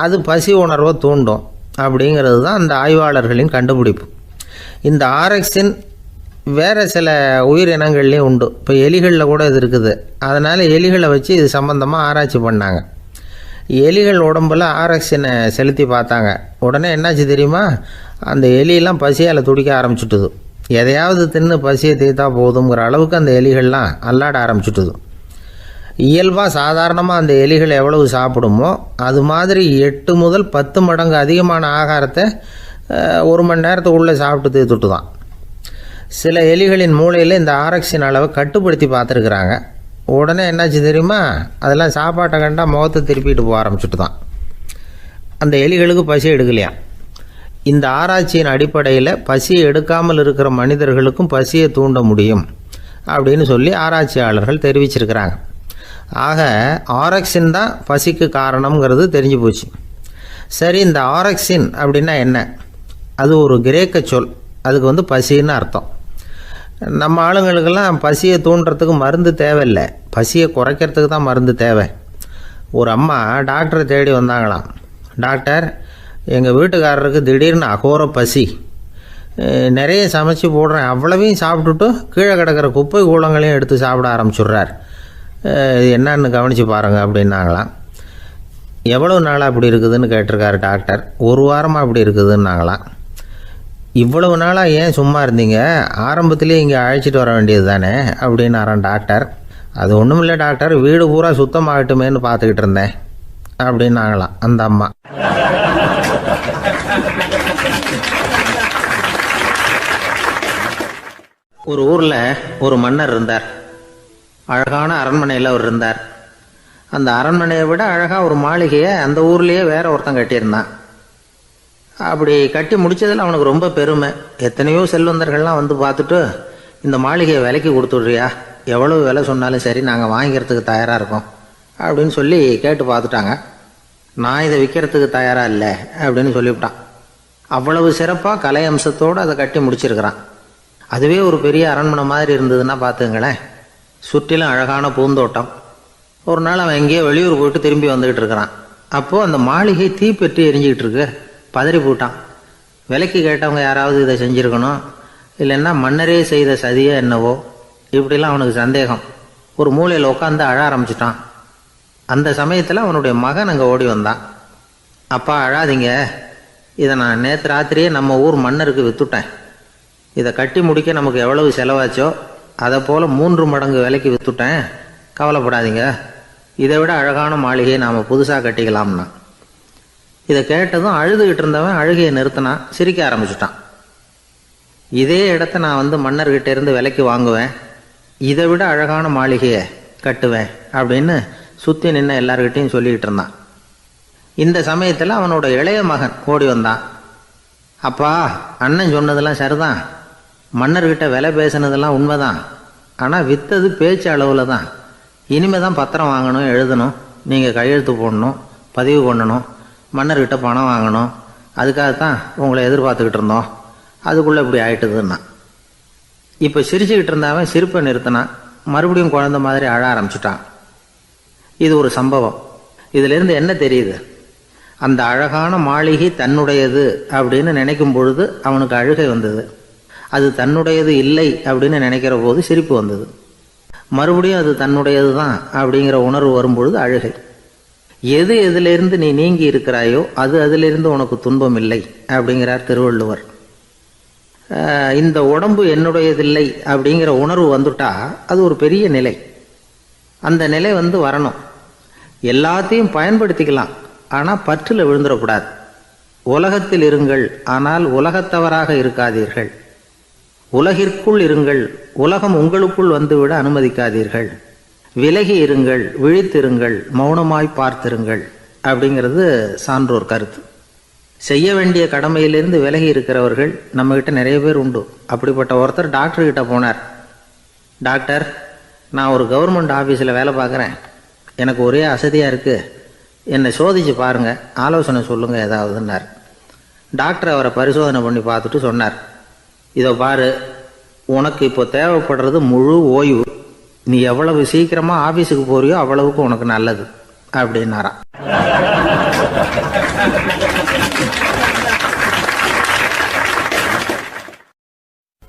அது பசி உணர்வை தூண்டும் அப்படிங்கிறது தான் அந்த ஆய்வாளர்களின் கண்டுபிடிப்பு. இந்த ஆரக்சின் வேறு சில உயிரினங்கள்லேயும் உண்டு. இப்போ எலிகளில் கூட இது இருக்குது. அதனால் எலிகளை வச்சு இது சம்மந்தமாக ஆராய்ச்சி பண்ணாங்க. எலிகள் உடம்பில் ஆரக்சினை செலுத்தி பார்த்தாங்க. உடனே என்னாச்சு தெரியுமா? அந்த எலியெல்லாம் பசியால் துடிக்க ஆரம்பிச்சுட்டுது. எதையாவது தின்னு பசியை தீர்த்தா போதுங்கிற அளவுக்கு அந்த எலிகள்லாம் அல்லாட ஆரம்பிச்சுட்டுது. இயல்பாக சாதாரணமாக அந்த எலிகள் எவ்வளவு சாப்பிடுமோ அது மாதிரி 8 முதல் 10 மடங்கு அதிகமான ஆகாரத்தை 1 மணி நேரத்துக்குள்ளே சாப்பிட்டு தீர்த்துட்டு தான். சில எலிகளின் மூளையில் இந்த ஆரக்சின் அளவை கட்டுப்படுத்தி பார்த்துருக்குறாங்க. உடனே என்னாச்சு தெரியுமா? அதெல்லாம் சாப்பாட்டை கண்டா முகத்தை திருப்பிட்டு போக ஆரம்பிச்சுட்டு தான். அந்த எலிகளுக்கு பசி எடுக்கலையாம். இந்த ஆராய்ச்சியின் அடிப்படையில் பசியை எடுக்காமல் இருக்கிற மனிதர்களுக்கும் பசியை தூண்ட முடியும் அப்படின்னு சொல்லி ஆராய்ச்சியாளர்கள் தெரிவிச்சிருக்கிறாங்க. ஆக ஆரக்சின் தான் பசிக்கு காரணம்ங்கிறது தெரிஞ்சு போச்சு. சரி, இந்த ஆரக்சின் அப்படின்னா என்ன? அது ஒரு கிரேக்க சொல். அதுக்கு பசின்னு அர்த்தம். நம்ம ஆளுங்களுக்கெல்லாம் பசியை தூண்டுறதுக்கு மருந்து தேவையில்லை, பசியை குறைக்கிறதுக்கு தான் மருந்து தேவை. ஒரு அம்மா டாக்டரை தேடி வந்தாங்களாம். டாக்டர், எங்கள் வீட்டுக்காரருக்கு திடீர்னு அகோர பசி, நிறைய சமைச்சு போடுறேன், அவ்வளவையும் சாப்பிட்டுட்டு கீழே கிடக்கிற குப்பை கூலங்களையும் எடுத்து சாப்பிட ஆரம்பிச்சுட்றார், இது என்னன்னு கவனித்து பாருங்கள் அப்படின்னாங்களாம். எவ்வளோ நாளாக அப்படி இருக்குதுன்னு கேட்டிருக்காரு டாக்டர். 1 வாரமாக அப்படி இருக்குதுன்னாங்களாம். இவ்வளவு நாளாக ஏன் சும்மா இருந்தீங்க? ஆரம்பத்திலே இங்கே அழைச்சிட்டு வர வேண்டியது தானே அப்படின்னாரான் டாக்டர். அது ஒன்றும் இல்லை டாக்டர், வீடு பூரா சுத்தமாகட்டுமேன்னு பார்த்துக்கிட்டு இருந்தேன் அப்படின்னாங்களாம் அந்த அம்மா. ஒரு ஊரில் ஒரு மன்னர் இருந்தார். அழகான அரண்மனையில் அவர் இருந்தார். அந்த அரண்மனையை விட அழகாக ஒரு மாளிகையை அந்த ஊர்லேயே வேற ஒருத்தன் கட்டியிருந்தான். அப்படி கட்டி முடித்ததில் அவனுக்கு ரொம்ப பெருமை. எத்தனையோ செல்வந்தர்கள்லாம் வந்து பார்த்துட்டு, இந்த மாளிகையை விலைக்கு கொடுத்துட்றியா, எவ்வளவு விலை சொன்னாலும் சரி நாங்கள் வாங்கிக்கிறதுக்கு தயாராக இருக்கோம் அப்படின்னு சொல்லி கேட்டு பார்த்துட்டாங்க. நான் இதை விற்கிறதுக்கு தயாராக இல்லை அப்படின்னு சொல்லிவிட்டான். அவ்வளவு சிறப்பாக கலை அம்சத்தோடு அதை கட்டி முடிச்சிருக்கிறான். அதுவே ஒரு பெரிய அரண்மனை மாதிரி இருந்ததுன்னா பார்த்துங்களேன். சுற்றிலும் அழகான பூந்தோட்டம். ஒரு நாள் அவன் எங்கேயோ வெளியூர் போயிட்டு திரும்பி வந்துக்கிட்டு இருக்கிறான். அப்போது அந்த மாளிகை தீப்பெட்டி எரிஞ்சிக்கிட்டு இருக்கு. பதறி போட்டான். விலைக்கு கேட்டவங்க யாராவது இதை செஞ்சுருக்கணும், இல்லைன்னா மன்னரே செய்த சதியே என்னவோ, இப்படிலாம் அவனுக்கு சந்தேகம். ஒரு மூலையில் உட்காந்து அழ ஆரம்பிச்சிட்டான். அந்த சமயத்தில் அவனுடைய மகன் அங்கே ஓடி வந்தான். அப்பா அழாதீங்க, இதை நான் நேற்று ராத்திரியே நம்ம ஊர் மன்னருக்கு விற்றுட்டேன். இதை கட்டி முடிக்க நமக்கு எவ்வளவு செலவாச்சோ அதை போல் 3 மடங்கு விலைக்கு விற்றுட்டேன், கவலைப்படாதீங்க. இதை விட அழகான மாளிகையை நாம் புதுசாக கட்டிக்கலாம்னா. இதை கேட்டதும் அழுதுகிட்டு இருந்தவன் அழுகையை நிறுத்தினான், சிரிக்க ஆரம்பிச்சிட்டான். இதே இடத்த நான் மன்னர்கிட்ட இருந்து விலைக்கு வாங்குவேன், இதை விட அழகான மாளிகையை கட்டுவேன் அப்படின்னு சுற்றி நின்று எல்லார்கிட்டையும் சொல்லிக்கிட்டு இருந்தான். இந்த சமயத்தில் அவனோட இளைய மகன் ஓடி வந்தான். அப்பா, அண்ணன் சொன்னதெல்லாம் சரிதான், மன்னர்கிட்ட விலை பேசினதெல்லாம் உண்மைதான், ஆனால் விற்றது பேச்சு அளவில் தான். இனிமே தான் பத்திரம் வாங்கணும், எழுதணும், நீங்கள் கையெழுத்து போடணும், பதிவு பண்ணணும், மன்னர்கிட்ட பணம் வாங்கணும். அதுக்காகத்தான் உங்களை எதிர்பார்த்துக்கிட்டு இருந்தோம். அதுக்குள்ளே இப்படி ஆயிட்டுதுன்னா. இப்போ சிரிச்சுக்கிட்டு இருந்தவன் சிரிப்பை நிறுத்தினான். மறுபடியும் குழந்தை மாதிரி அழ ஆரம்பிச்சுட்டான். இது ஒரு சம்பவம். இதிலிருந்து என்ன தெரியுது? அந்த அழகான மாளிகை தன்னுடையது அப்படின்னு நினைக்கும் பொழுது அவனுக்கு அழுகை வந்தது. அது தன்னுடையது இல்லை அப்படின்னு நினைக்கிற போது சிரிப்பு வந்தது. மறுபடியும் அது தன்னுடையது தான் அப்படிங்கிற உணர்வு வரும்பொழுது அழுகை. எது எதிலிருந்து நீ நீங்கி இருக்கிறாயோ அது அதிலிருந்து உனக்கு துன்பம் இல்லை அப்படிங்கிறார் திருவள்ளுவர். இந்த உடம்பு என்னுடையதில்லை அப்படிங்கிற உணர்வு வந்துட்டா அது ஒரு பெரிய நிலை. அந்த நிலை வரணும். எல்லாத்தையும் பயன்படுத்திக்கலாம், ஆனால் பற்றில் விழுந்துடக்கூடாது. உலகத்தில் இருங்கள், ஆனால் உலகத்தவராக இருக்காதீர்கள். உலகிற்குள் இருங்கள், உலகம் உங்களுக்குள் வந்துவிட அனுமதிக்காதீர்கள். விலகி இருங்கள், விழித்திருங்கள், மௌனமாய் பார்த்திருங்கள் அப்படிங்கிறது சான்றோர் கருத்து. செய்ய வேண்டிய கடமையிலிருந்து விலகி இருக்கிறவர்கள் நம்மகிட்ட நிறைய பேர் உண்டு. அப்படிப்பட்ட ஒருத்தர் டாக்டர்கிட்ட போனார். டாக்டர், நான் ஒரு கவர்மெண்ட் ஆஃபீஸில் வேலை பார்க்குறேன், எனக்கு ஒரே அசதியாக இருக்குது, என்னை சோதிச்சு பாருங்கள், ஆலோசனை சொல்லுங்கள் ஏதாவதுன்னார். டாக்டர் அவரை பரிசோதனை பண்ணி பார்த்துட்டு சொன்னார், இதோ பாரு, உனக்கு இப்போ தேவைப்படுறது முழு ஓய்வு. நீ எவ்வளவு சீக்கிரமாக ஆஃபீஸுக்கு போறியோ அவ்வளவுக்கு உனக்கு நல்லது அப்படின்னாராம்.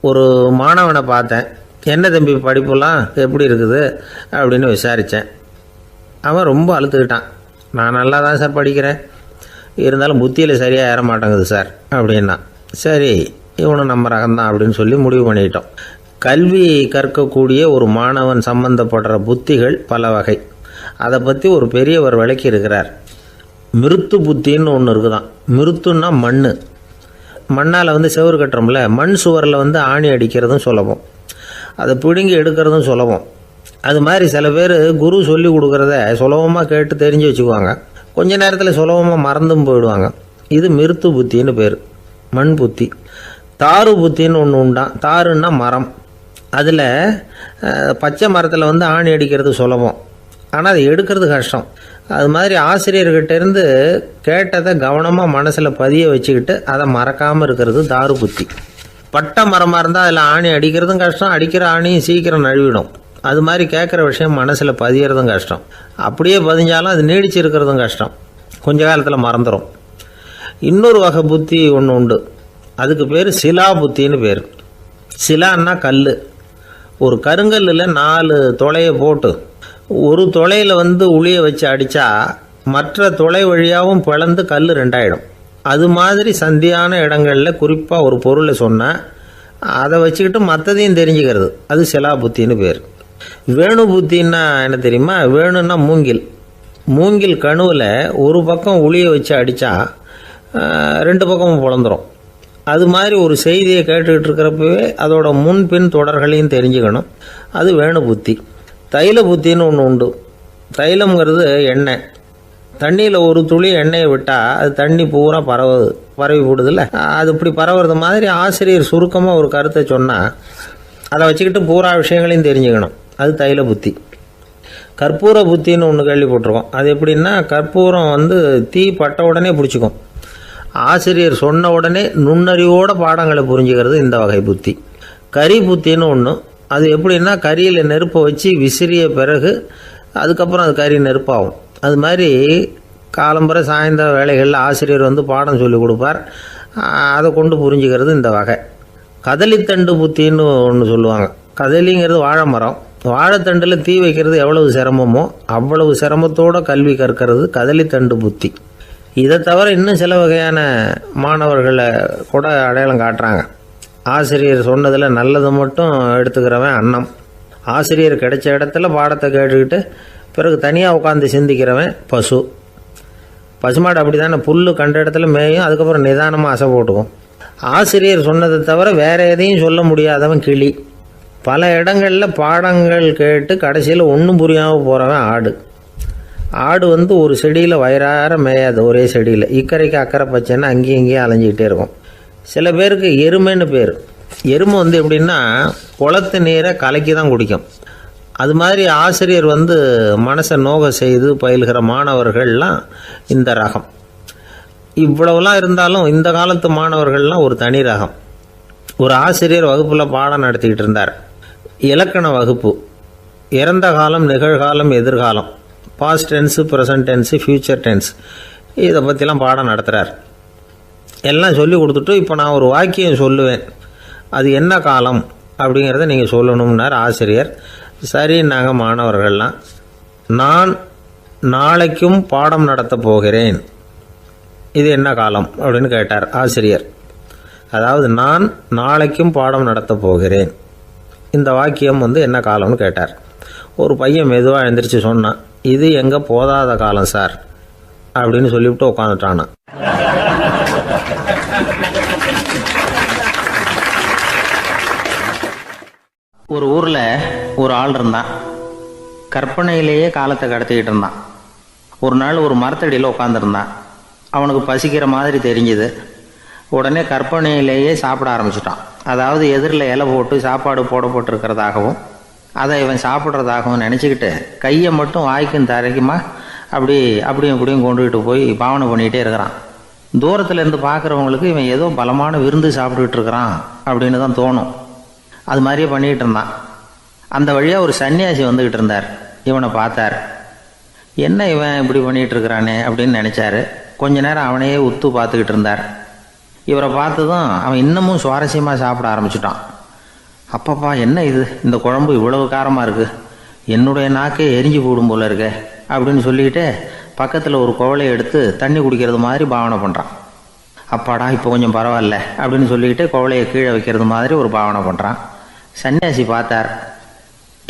ஒரு மாணவனை பார்த்தேன். என்ன தம்பி படிப்புலாம் எப்படி இருக்குது அப்படின்னு விசாரித்தேன். அவன் ரொம்ப அழுத்துக்கிட்டான். நான் நல்லா தான் சார் படிக்கிறேன், இருந்தாலும் புத்தியில் சரியாக ஏற மாட்டேங்குது சார் அப்படின்னா. சரி, இவனும் நம்ம ரகம்தான் அப்படின்னு சொல்லி முடிவு பண்ணிட்டோம். கல்வி கற்கக்கூடிய ஒரு மாணவன் சம்பந்தப்படுற புத்திகள் பல வகை. அதை பற்றி ஒரு பெரியவர் விளக்கி இருக்கிறார். மிருத்து புத்தின்னு ஒன்று இருக்குதான். மிருத்துன்னா மண்ணால் செவுறு கட்டுறோம்ல, மண் சுவரில் ஆணி அடிக்கிறதும் சுலபம், அதை பிடுங்கி எடுக்கிறதும் சுலபம். அது மாதிரி சில பேர் குரு சொல்லி கொடுக்குறத சுலபமாக கேட்டு தெரிஞ்சு வச்சுக்குவாங்க, கொஞ்ச நேரத்தில் சுலபமாக மறந்தும் போயிடுவாங்க. இது மிருத்து புத்தின்னு பேர், மண் புத்தி. தாரு புத்தின்னு ஒன்று உண்டான். தாருன்னா மரம். அதில் பச்சை மரத்தில் ஆணி அடிக்கிறது சுலபம், ஆனால் அதை எடுக்கிறது கஷ்டம். அது மாதிரி ஆசிரியர்கிட்டேருந்து கேட்டதை கவனமாக மனசில் பதிய வச்சுக்கிட்டு அதை மறக்காமல் இருக்கிறது தாரு புத்தி. பட்டை மரமாக இருந்தால் அதில் ஆணி அடிக்கிறதும் கஷ்டம், அடிக்கிற ஆணியும் சீக்கிரம் நழுவிடும். அது மாதிரி கேட்குற விஷயம் மனசில் பதியறதும் கஷ்டம். அப்படியே பதிஞ்சாலும் அது நீடிச்சு இருக்கிறதும் கஷ்டம், கொஞ்ச காலத்தில் மறந்துடும். இன்னொரு வகை புத்தி ஒன்று உண்டு, அதுக்கு பேர் சிலா புத்தின்னு பேர். சிலான்னா கல். ஒரு கருங்கல்லில் 4 துளையை போட்டு ஒரு துளையில் உளியை வச்சு அடித்தா மற்ற துளை வழியாகவும் பிளந்து கல் 2 ஆகிடும். அது மாதிரி சந்தியான இடங்களில் குறிப்பாக ஒரு பொருளை சொன்னால் அதை வச்சுக்கிட்டு மற்றதையும் தெரிஞ்சுக்கிறது, அது சிலா புத்தின்னு பேர். வேணு புத்தின்னா என்ன தெரியுமா? வேணுன்னா மூங்கில் கணுவில் ஒரு பக்கம் உளியை வச்சு அடித்தா 2 பக்கமும் பிளந்துடும். அது மாதிரி ஒரு செய்தியை கேட்டுக்கிட்டு இருக்கிறப்பவே அதோட முன்பின் தொடர்களையும் தெரிஞ்சுக்கணும், அது வேணு புத்தி. தைல புத்தின்னு ஒன்று உண்டு. தைலம்ங்கிறது எண்ணெய். தண்ணியில் ஒரு துளி எண்ணெயை விட்டால் அது தண்ணி பூரா பரவி போடுதில்ல, அது இப்படி பரவுறது மாதிரி ஆசிரியர் சுருக்கமாக ஒரு கருத்தை சொன்னால் அதை வச்சுக்கிட்டு பூரா விஷயங்களையும் தெரிஞ்சுக்கணும், அது தைல புத்தி. கற்பூர புத்தின்னு ஒன்று கேள்விப்பட்டிருக்கோம். அது எப்படின்னா, கற்பூரம் தீ பட்ட உடனே பிடிச்சிக்கும். ஆசிரியர் சொன்ன உடனே நுண்ணறிவோட பாடங்களை புரிஞ்சுக்கிறது இந்த வகை புத்தி. கரி புத்தின்னு ஒன்று. அது எப்படின்னா, கரியில் நெருப்பை வச்சு விசிறிய பிறகு அதுக்கப்புறம் அது கறி நெருப்பாகும். அது மாதிரி காலம்பரை சாயந்தர வேலைகளில் ஆசிரியர் பாடம் சொல்லி கொடுப்பார், அதை கொண்டு புரிஞ்சுக்கிறது இந்த வகை. கதலித்தண்டு புத்தின்னு ஒன்று சொல்லுவாங்க. கதலிங்கிறது வாழை மரம். வாழைத்தண்டில் தீ வைக்கிறது எவ்வளவு சிரமமோ அவ்வளவு சிரமத்தோடு கல்வி கற்கிறது கதலித்தண்டு புத்தி. இதை தவிர இன்னும் சில வகையான மாணவர்களை கூட அடையாளம் காட்டுறாங்க. ஆசிரியர் சொன்னதில் நல்லதை மட்டும் எடுத்துக்கிறவன் அன்னம். ஆசிரியர் கிடைச்ச இடத்துல பாடத்தை கேட்டுக்கிட்டு பிறகு தனியாக உட்காந்து சிந்திக்கிறவன் பசுமாடு அப்படி தானே, புல் கண்ட இடத்துல மேயும், அதுக்கப்புறம் நிதானமாக அசை போட்டுக்கும். ஆசிரியர் சொன்னதை தவிர வேறு எதையும் சொல்ல முடியாதவன் கிளி. பல இடங்களில் பாடங்கள் கேட்டு கடைசியில் ஒன்றும் புரியாமல் போகிறவன் ஆடு ஒரு செடியில் வயிறார மேயாது, ஒரே செடியில் இக்கரைக்கு அக்கறை பச்சைன்னா அங்கேயும் இங்கேயும் அலைஞ்சிக்கிட்டே இருக்கும். சில பேருக்கு எருமைன்னு பேர். எருமை எப்படின்னா குளத்து நீரை கலக்கி தான் குடிக்கும். அது மாதிரி ஆசிரியர் மனசை நோக செய்து பயில்கிற மாணவர்கள்லாம் இந்த ரகம். இவ்வளவுலாம் இருந்தாலும் இந்த காலத்து மாணவர்கள்லாம் ஒரு தனி ரகம். ஒரு ஆசிரியர் வகுப்பில் பாடம் நடத்திக்கிட்டு இருந்தார். இலக்கண வகுப்பு. இறந்த காலம், நிகழ்காலம், எதிர்காலம், past tense, present tense, future tense, இதை பற்றிலாம் பாடம் நடத்துகிறார். எல்லாம் சொல்லி கொடுத்துட்டு இப்போ நான் ஒரு வாக்கியம் சொல்லுவேன், அது என்ன காலம் அப்படிங்கிறத நீங்கள் சொல்லணும்னார் ஆசிரியர். சரி, நாங்கள் மாணவர்கள்லாம், நான் நாளைக்கும் பாடம் நடத்த போகிறேன், இது என்ன காலம் அப்படின்னு கேட்டார் ஆசிரியர். அதாவது நான் நாளைக்கும் பாடம் நடத்த போகிறேன், இந்த வாக்கியம் என்ன காலம்னு கேட்டார். ஒரு பையன் மெதுவாக எழுந்திரிச்சு சொன்னான், இது எங்கள் போதாத காலம் சார் அப்படின்னு சொல்லிவிட்டு உட்காந்துட்டானா. ஒரு ஊரில் ஒரு ஆள் இருந்தான். கற்பனையிலேயே காலத்தை கடத்திக்கிட்டு இருந்தான். ஒரு நாள் ஒரு மரத்தடியில் உட்காந்துருந்தான். அவனுக்கு பசிக்கிற மாதிரி தெரிஞ்சுது. உடனே கற்பனையிலேயே சாப்பிட ஆரம்பிச்சிட்டான். அதாவது எதிரில் இலை போட்டு சாப்பாடு போடப்பட்டிருக்கிறதாகவும் அதை இவன் சாப்பிட்றதாகவும் நினச்சிக்கிட்டு கையை மட்டும் வாய்க்கும் தரைக்குமா அப்படியும் இப்படியும் கொண்டுகிட்டு போய் பாவனை பண்ணிகிட்டே இருக்கிறான். தூரத்தில் இருந்து பார்க்குறவங்களுக்கு இவன் ஏதோ பலமான விருந்து சாப்பிட்டுக்கிட்டு இருக்கிறான் அப்படின்னு தான் தோணும். அது மாதிரியே பண்ணிக்கிட்டு இருந்தான். அந்த வழியாக ஒரு சன்னியாசி வந்துக்கிட்டு இருந்தார். இவனை பார்த்தார். என்ன இவன் இப்படி பண்ணிகிட்டு இருக்கிறானே அப்படின்னு நினச்சாரு. கொஞ்ச நேரம் அவனையே உத்து பார்த்துக்கிட்டு இருந்தார். இவரை பார்த்ததும் அவன் இன்னமும் சுவாரஸ்யமாக சாப்பிட ஆரம்பிச்சிட்டான். அப்பப்பா, என்ன இது, இந்த குழம்பு இவ்வளவு காரமாக இருக்குது, என்னுடைய நாக்கே எரிஞ்சு போடும் போல இருக்கே அப்படின்னு சொல்லிக்கிட்டு பக்கத்தில் ஒரு குவளையை எடுத்து தண்ணி குடிக்கிறது மாதிரி பாவனை பண்ணுறான். அப்பாடா, இப்போ கொஞ்சம் பரவாயில்ல அப்படின்னு சொல்லிக்கிட்டு குவளையை கீழே வைக்கிறது மாதிரி ஒரு பாவனை பண்ணுறான். சன்னியாசி பார்த்தார்.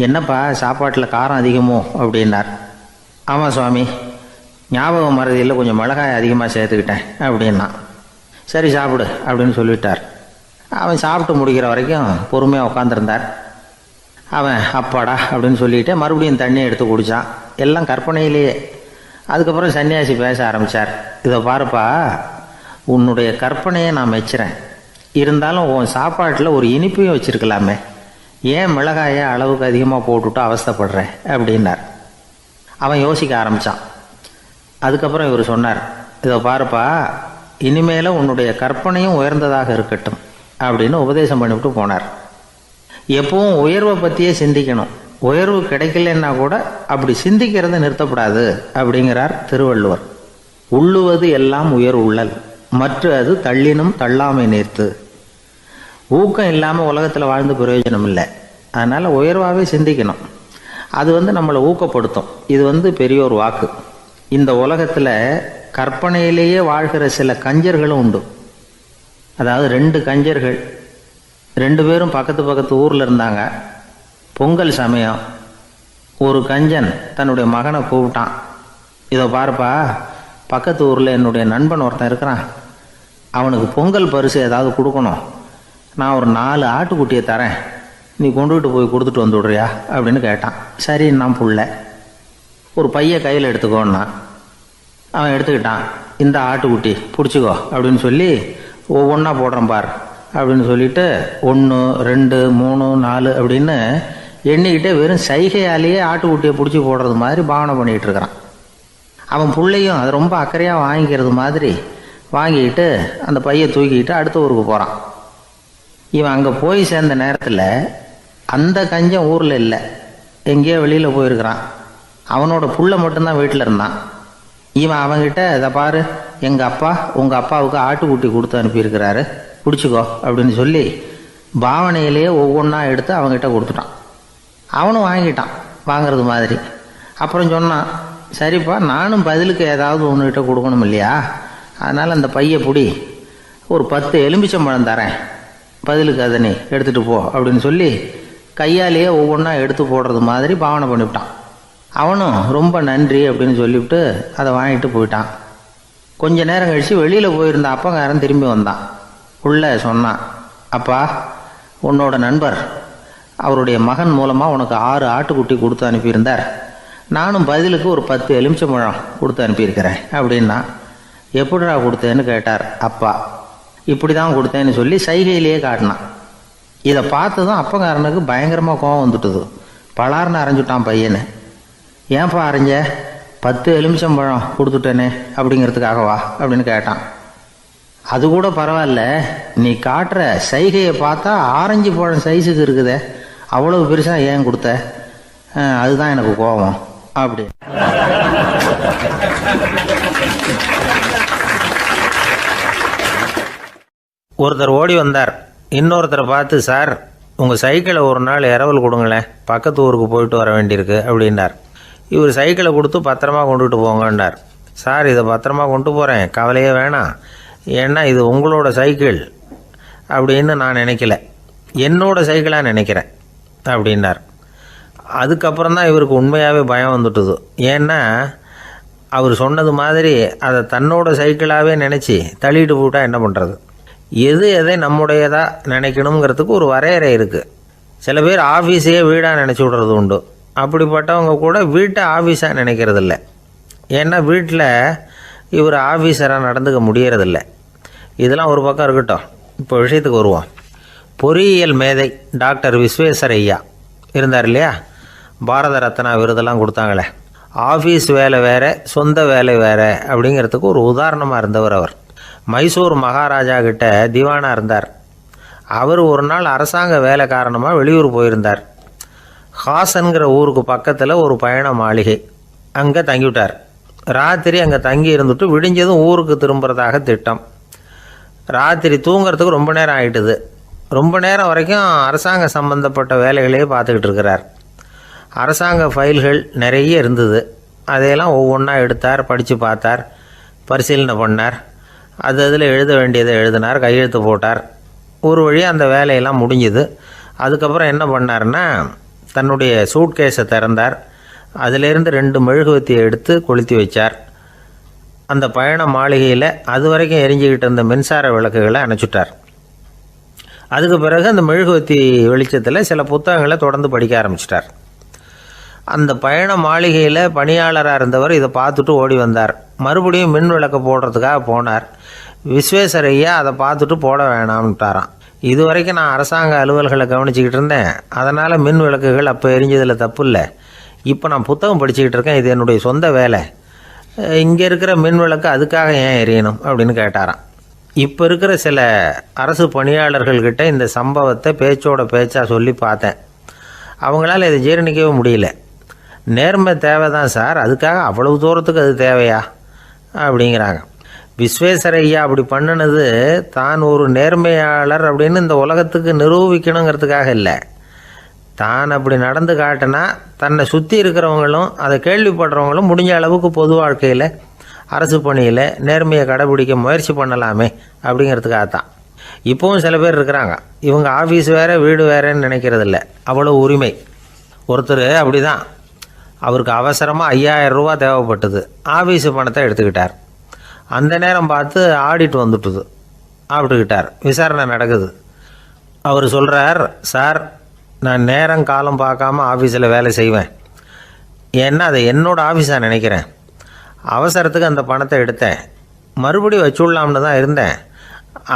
என்னப்பா, சாப்பாட்டில் காரம் அதிகமோ அப்படின்னார். ஆமாம் சுவாமி, ஞாபகம் மறதியில் கொஞ்சம் மிளகாய் அதிகமாக சேர்த்துக்கிட்டேன் அப்படின்னா. சரி சாப்பிடு அப்படின்னு சொல்லிட்டார். அவன் சாப்பிட்டு முடிக்கிற வரைக்கும் பொறுமையாக உட்காந்துருந்தார். அவன் அப்பாடா அப்படின்னு சொல்லிட்டு மறுபடியும் தண்ணியை எடுத்து குடித்தான். எல்லாம் கற்பனையிலேயே. அதுக்கப்புறம் சன்னியாசி பேச ஆரம்பித்தார். இதை பாருப்பா, உன்னுடைய கற்பனையை நான் மெச்சுறேன். இருந்தாலும் உன் சாப்பாட்டில் ஒரு இனிப்பையும் வச்சுருக்கலாமே, ஏன் மிளகாயை அளவுக்கு அதிகமாக போட்டுவிட்டு அவஸ்தைப்படுறேன் அப்படின்னார். அவன் யோசிக்க ஆரம்பித்தான். அதுக்கப்புறம் இவர் சொன்னார், இதை பாருப்பா, இனிமேல உன்னுடைய கற்பனையும் உயர்ந்ததாக இருக்கட்டும் அப்படின்னு உபதேசம் பண்ணிவிட்டு போனார். எப்பவும் உயர்வை பற்றியே சிந்திக்கணும். உயர்வு கிடைக்கலன்னா கூட அப்படி சிந்திக்கிறத நிறுத்தப்படாது அப்படிங்கிறார் திருவள்ளுவர். உள்ளுவது எல்லாம் உயர் உள்ளல், மற்ற அது தள்ளினும் தள்ளாமை நேர்த்து. ஊக்கம் இல்லாமல் உலகத்தில் வாழ்ந்து பிரயோஜனம் இல்லை. அதனால் உயர்வாகவே சிந்திக்கணும். அது நம்மளை ஊக்கப்படுத்தும். இது பெரியோர் வாக்கு. இந்த உலகத்தில் கற்பனையிலேயே வாழ்கிற சில கஞ்சர்களும் உண்டு. அதாவது 2 கஞ்சர்கள், 2 பேரும் பக்கத்து ஊரில் இருந்தாங்க. பொங்கல் சமயம் ஒரு கஞ்சன் தன்னுடைய மகனை கூப்பிட்டான். இதை பாருப்பா, பக்கத்து ஊரில் என்னுடைய நண்பன் ஒருத்தன் இருக்கிறான், அவனுக்கு பொங்கல் பரிசு ஏதாவது கொடுக்கணும். நான் ஒரு 4 ஆட்டுக்குட்டியை தரேன், நீ கொண்டுகிட்டு போய் கொடுத்துட்டு வந்து விடுறியா அப்படின்னு கேட்டான். சரி, நான் புள்ள ஒரு பைய கையில் எடுத்துக்கோன்னா. அவன் எடுத்துக்கிட்டான். இந்த ஆட்டுக்குட்டி பிடிச்சிக்கோ அப்படின்னு சொல்லி ஒவ்வொன்றா போடுறேன் பார் அப்படின்னு சொல்லிட்டு 1 2 3 4 அப்படின்னு எண்ணிக்கிட்டே வெறும் சைகையாலேயே ஆட்டுக்குட்டியை பிடிச்சி போடுறது மாதிரி பாவனை பண்ணிகிட்டு இருக்கிறான். அவன் பிள்ளையும் அதை ரொம்ப அக்கறையாக வாங்கிக்கிறது மாதிரி வாங்கிக்கிட்டு அந்த பையை தூக்கிக்கிட்டு அடுத்த ஊருக்கு போகிறான். இவன் அங்கே போய் சேர்ந்த நேரத்தில் அந்த கஞ்சன் ஊரில் இல்லை, எங்கேயோ வெளியில் போயிருக்கிறான். அவனோட புள்ள மட்டும்தான் வீட்டில் இருந்தான். இவன் அவன்கிட்ட, இதை பாரு, எங்கள் அப்பா உங்கள் அப்பாவுக்கு ஆட்டுக்குட்டி கொடுத்து அனுப்பியிருக்கிறாரு, பிடிச்சிக்கோ அப்படின்னு சொல்லி பாவனையிலேயே ஒவ்வொன்றா எடுத்து அவங்ககிட்ட கொடுத்துட்டான். அவனும் வாங்கிட்டான் வாங்கிறது மாதிரி. அப்புறம் சொன்னான், சரிப்பா, நானும் பதிலுக்கு ஏதாவது ஒன்றுகிட்ட கொடுக்கணும் இல்லையா, அதனால் அந்த பையை பிடி, ஒரு 10 எலுமிச்சம்பழம் தரேன், பதிலுக்கு அதை நீ எடுத்துகிட்டு போ அப்படின்னு சொல்லி கையாலேயே ஒவ்வொன்றா எடுத்து போடுறது மாதிரி பாவனை பண்ணிவிட்டான். அவனும் ரொம்ப நன்றி அப்படின்னு சொல்லிவிட்டு அதை வாங்கிட்டு போயிட்டான். கொஞ்ச நேரம் கழித்து வெளியில் போயிருந்த அப்பங்காரன் திரும்பி வந்தான். உள்ள சொன்னான், அப்பா, உன்னோட நண்பர் அவருடைய மகன் மூலமாக உனக்கு 6 ஆட்டுக்குட்டி கொடுத்து அனுப்பியிருந்தார், நானும் பதிலுக்கு ஒரு 10 எலுமிச்சம்பழம் கொடுத்து அனுப்பியிருக்கிறேன் அப்படின்னா. எப்படிடா கொடுத்தேன்னு கேட்டார் அப்பா. இப்படி தான் கொடுத்தேன்னு சொல்லி சைகையிலேயே காட்டினான். இதை பார்த்ததும் அப்பங்காரனுக்கு பயங்கரமாக கோபம் வந்துட்டுது. பலார்னு அரைஞ்சுட்டான் பையனை. ஏன்ப்பா அரைஞ்ச, 10 எலுமிச்சம்பழம் கொடுத்துட்டேனே அப்படிங்கிறதுக்காகவா அப்படின்னு கேட்டான். அது கூட பரவாயில்ல, நீ காட்டுற சைகையை பார்த்தா ஆரஞ்சு பழம் சைஸுக்கு இருக்குதே, அவ்வளவு பெருசாக ஏன் கொடுத்த, அதுதான் எனக்கு கோபம் அப்படி. ஒருத்தர் ஓடி வந்தார். இன்னொருத்தரை பார்த்து, சார், உங்கள் சைக்கிளை ஒரு நாள் இரவல் கொடுங்களேன், பக்கத்து ஊருக்கு போயிட்டு வர வேண்டியிருக்கு அப்படின்னார். இவர் சைக்கிளை கொடுத்து பத்திரமா கொண்டுகிட்டு போங்கன்னார். சார், இதை பத்திரமா கொண்டு போகிறேன், கவலையே வேணாம், ஏன்னா இது உங்களோட சைக்கிள் அப்படின்னு நான் நினைக்கல, என்னோட சைக்கிளாக நினைக்கிறேன் அப்படின்னார். அதுக்கப்புறம் தான் இவருக்கு உண்மையாகவே பயம் வந்துட்டுது. ஏன்னா அவர் சொன்னது மாதிரி அதை தன்னோட சைக்கிளாகவே நினச்சி தள்ளிட்டு போட்டால் என்ன பண்ணுறது. எதை நம்முடையதாக நினைக்கணுங்கிறதுக்கு ஒரு வரையறை இருக்குது. சில பேர் ஆஃபீஸையே வீடாக நினச்சி விடுறது உண்டு. அப்படிப்பட்டவங்க கூட வீட்டை ஆஃபீஸாக நினைக்கிறது இல்லை. ஏன்னா வீட்டில் இவர் ஆஃபீஸராக நடந்துக்க முடியறதில்ல. இதெல்லாம் ஒரு பக்கம் இருக்கட்டும். இப்போ விஷயத்துக்கு வருவோம். பொறியியல் மேதை டாக்டர் விஸ்வேஸ்வரய்யா இருந்தார் இல்லையா, பாரத ரத்னா விருதெல்லாம் கொடுத்தாங்களே. ஆஃபீஸ் வேலை வேறு, சொந்த வேலை வேறு அப்படிங்கிறதுக்கு ஒரு உதாரணமாக இருந்தவர் அவர். மைசூர் மகாராஜா கிட்ட திவானாக இருந்தார். அவர் ஒரு நாள் அரசாங்க வேலை காரணமாக வெளியூர் போயிருந்தார். ஹாசன்கிற ஊருக்கு பக்கத்தில் ஒரு பயண மாளிகை, அங்கே தங்கிவிட்டார். ராத்திரி அங்கே தங்கி இருந்துட்டு விடிஞ்சதும் ஊருக்கு திரும்புறதாக திட்டம். ராத்திரி தூங்கிறதுக்கு ரொம்ப நேரம் ஆகிட்டுது. ரொம்ப நேரம் வரைக்கும் அரசாங்க சம்பந்தப்பட்ட வேலைகளையே பார்த்துக்கிட்டு இருக்கிறார். அரசாங்க ஃபைல்கள் நிறைய இருந்தது. அதையெல்லாம் ஒவ்வொன்றா எடுத்தார், படித்து பார்த்தார், பரிசீலனை பண்ணார். அதில் எழுத வேண்டியதை எழுதினார், கையெழுத்து போட்டார். ஒரு வழியாக அந்த வேலையெல்லாம் முடிஞ்சுது. அதுக்கப்புறம் என்ன பண்ணார்னா, தன்னுடைய சூட்கேஸை திறந்தார். அதிலேருந்து 2 மெழுகுவத்தியை எடுத்து கொளுத்தி வச்சார். அந்த பயண மாளிகையில் அது வரைக்கும் எரிஞ்சிக்கிட்டு இருந்த மின்சார விளக்குகளை அணைச்சிட்டார். அதுக்கு பிறகு அந்த மெழுகுவத்தி வெளிச்சத்தில் சில புத்தகங்களை தொடர்ந்து படிக்க ஆரம்பிச்சிட்டார். அந்த பயண மாளிகையில் பணியாளராக இருந்தவர் இதை பார்த்துட்டு ஓடி வந்தார். மறுபடியும் மின் விளக்கை போடுறதுக்காக போனார். விஸ்வேஸ்வரய்யா அதை பார்த்துட்டு போட வேணாம்ட்டாராம். இது வரைக்கும் நான் அரசாங்க அலுவல்களை கவனிச்சிக்கிட்டு இருந்தேன், அதனால் மின் விளக்குகள் அப்போ எரிஞ்சதில் தப்பு இல்லை. இப்போ நான் புத்தகம் படிச்சுக்கிட்டு இருக்கேன், இது என்னுடைய சொந்த வேலை. இங்கே இருக்கிற மின் விளக்கு அதுக்காக ஏன் எரியணும் அப்படின்னு கேட்டாராம். இப்போ இருக்கிற சில அரசு பணியாளர்கள்கிட்ட இந்த சம்பவத்தை பேச்சோட பேச்சாக சொல்லி பார்த்தேன். அவங்களால இதை ஜீரணிக்கவே முடியல. நேர்மை தேவை தான் சார், அதுக்காக அவ்வளவு தூரத்துக்கு அது தேவையா அப்படிங்கிறாங்க. விஸ்வேஸ்வரய்யா அப்படி பண்ணினது தான் ஒரு நேர்மையாளர் அப்படின்னு இந்த உலகத்துக்கு நிரூபிக்கணுங்கிறதுக்காக இல்லை. தான் அப்படி நடந்து காட்டினா தன்னை சுற்றி இருக்கிறவங்களும் அதை கேள்விப்படுறவங்களும் முடிஞ்ச அளவுக்கு பொது வாழ்க்கையில், அரசு பணியில் நேர்மையை கடைபிடிக்க முயற்சி பண்ணலாமே அப்படிங்கிறதுக்காகத்தான். இப்போவும் சில பேர் இருக்கிறாங்க, இவங்க ஆஃபீஸ் வேறு வீடு வேறேன்னு நினைக்கிறதில்ல, அவ்வளோ உரிமை. ஒருத்தர் அப்படி தான், அவருக்கு அவசரமாக 5000 ரூபா தேவைப்பட்டது. ஆஃபீஸு பணத்தை எடுத்துக்கிட்டார். அந்த நேரம் பார்த்து ஆடிட் வந்துட்டுது. ஆப்பிட்டுக்கிட்டார். விசாரணை நடக்குது. அவர் சொல்கிறார், சார் நான் நேரம் காலம் பார்க்காம ஆஃபீஸில் வேலை செய்வேன். ஏன்னா அதை என்னோடய ஆஃபீஸாக நினைக்கிறேன். அவசரத்துக்கு அந்த பணத்தை எடுத்தேன், மறுபடியும் வச்சுடலாம்னு தான் இருந்தேன்.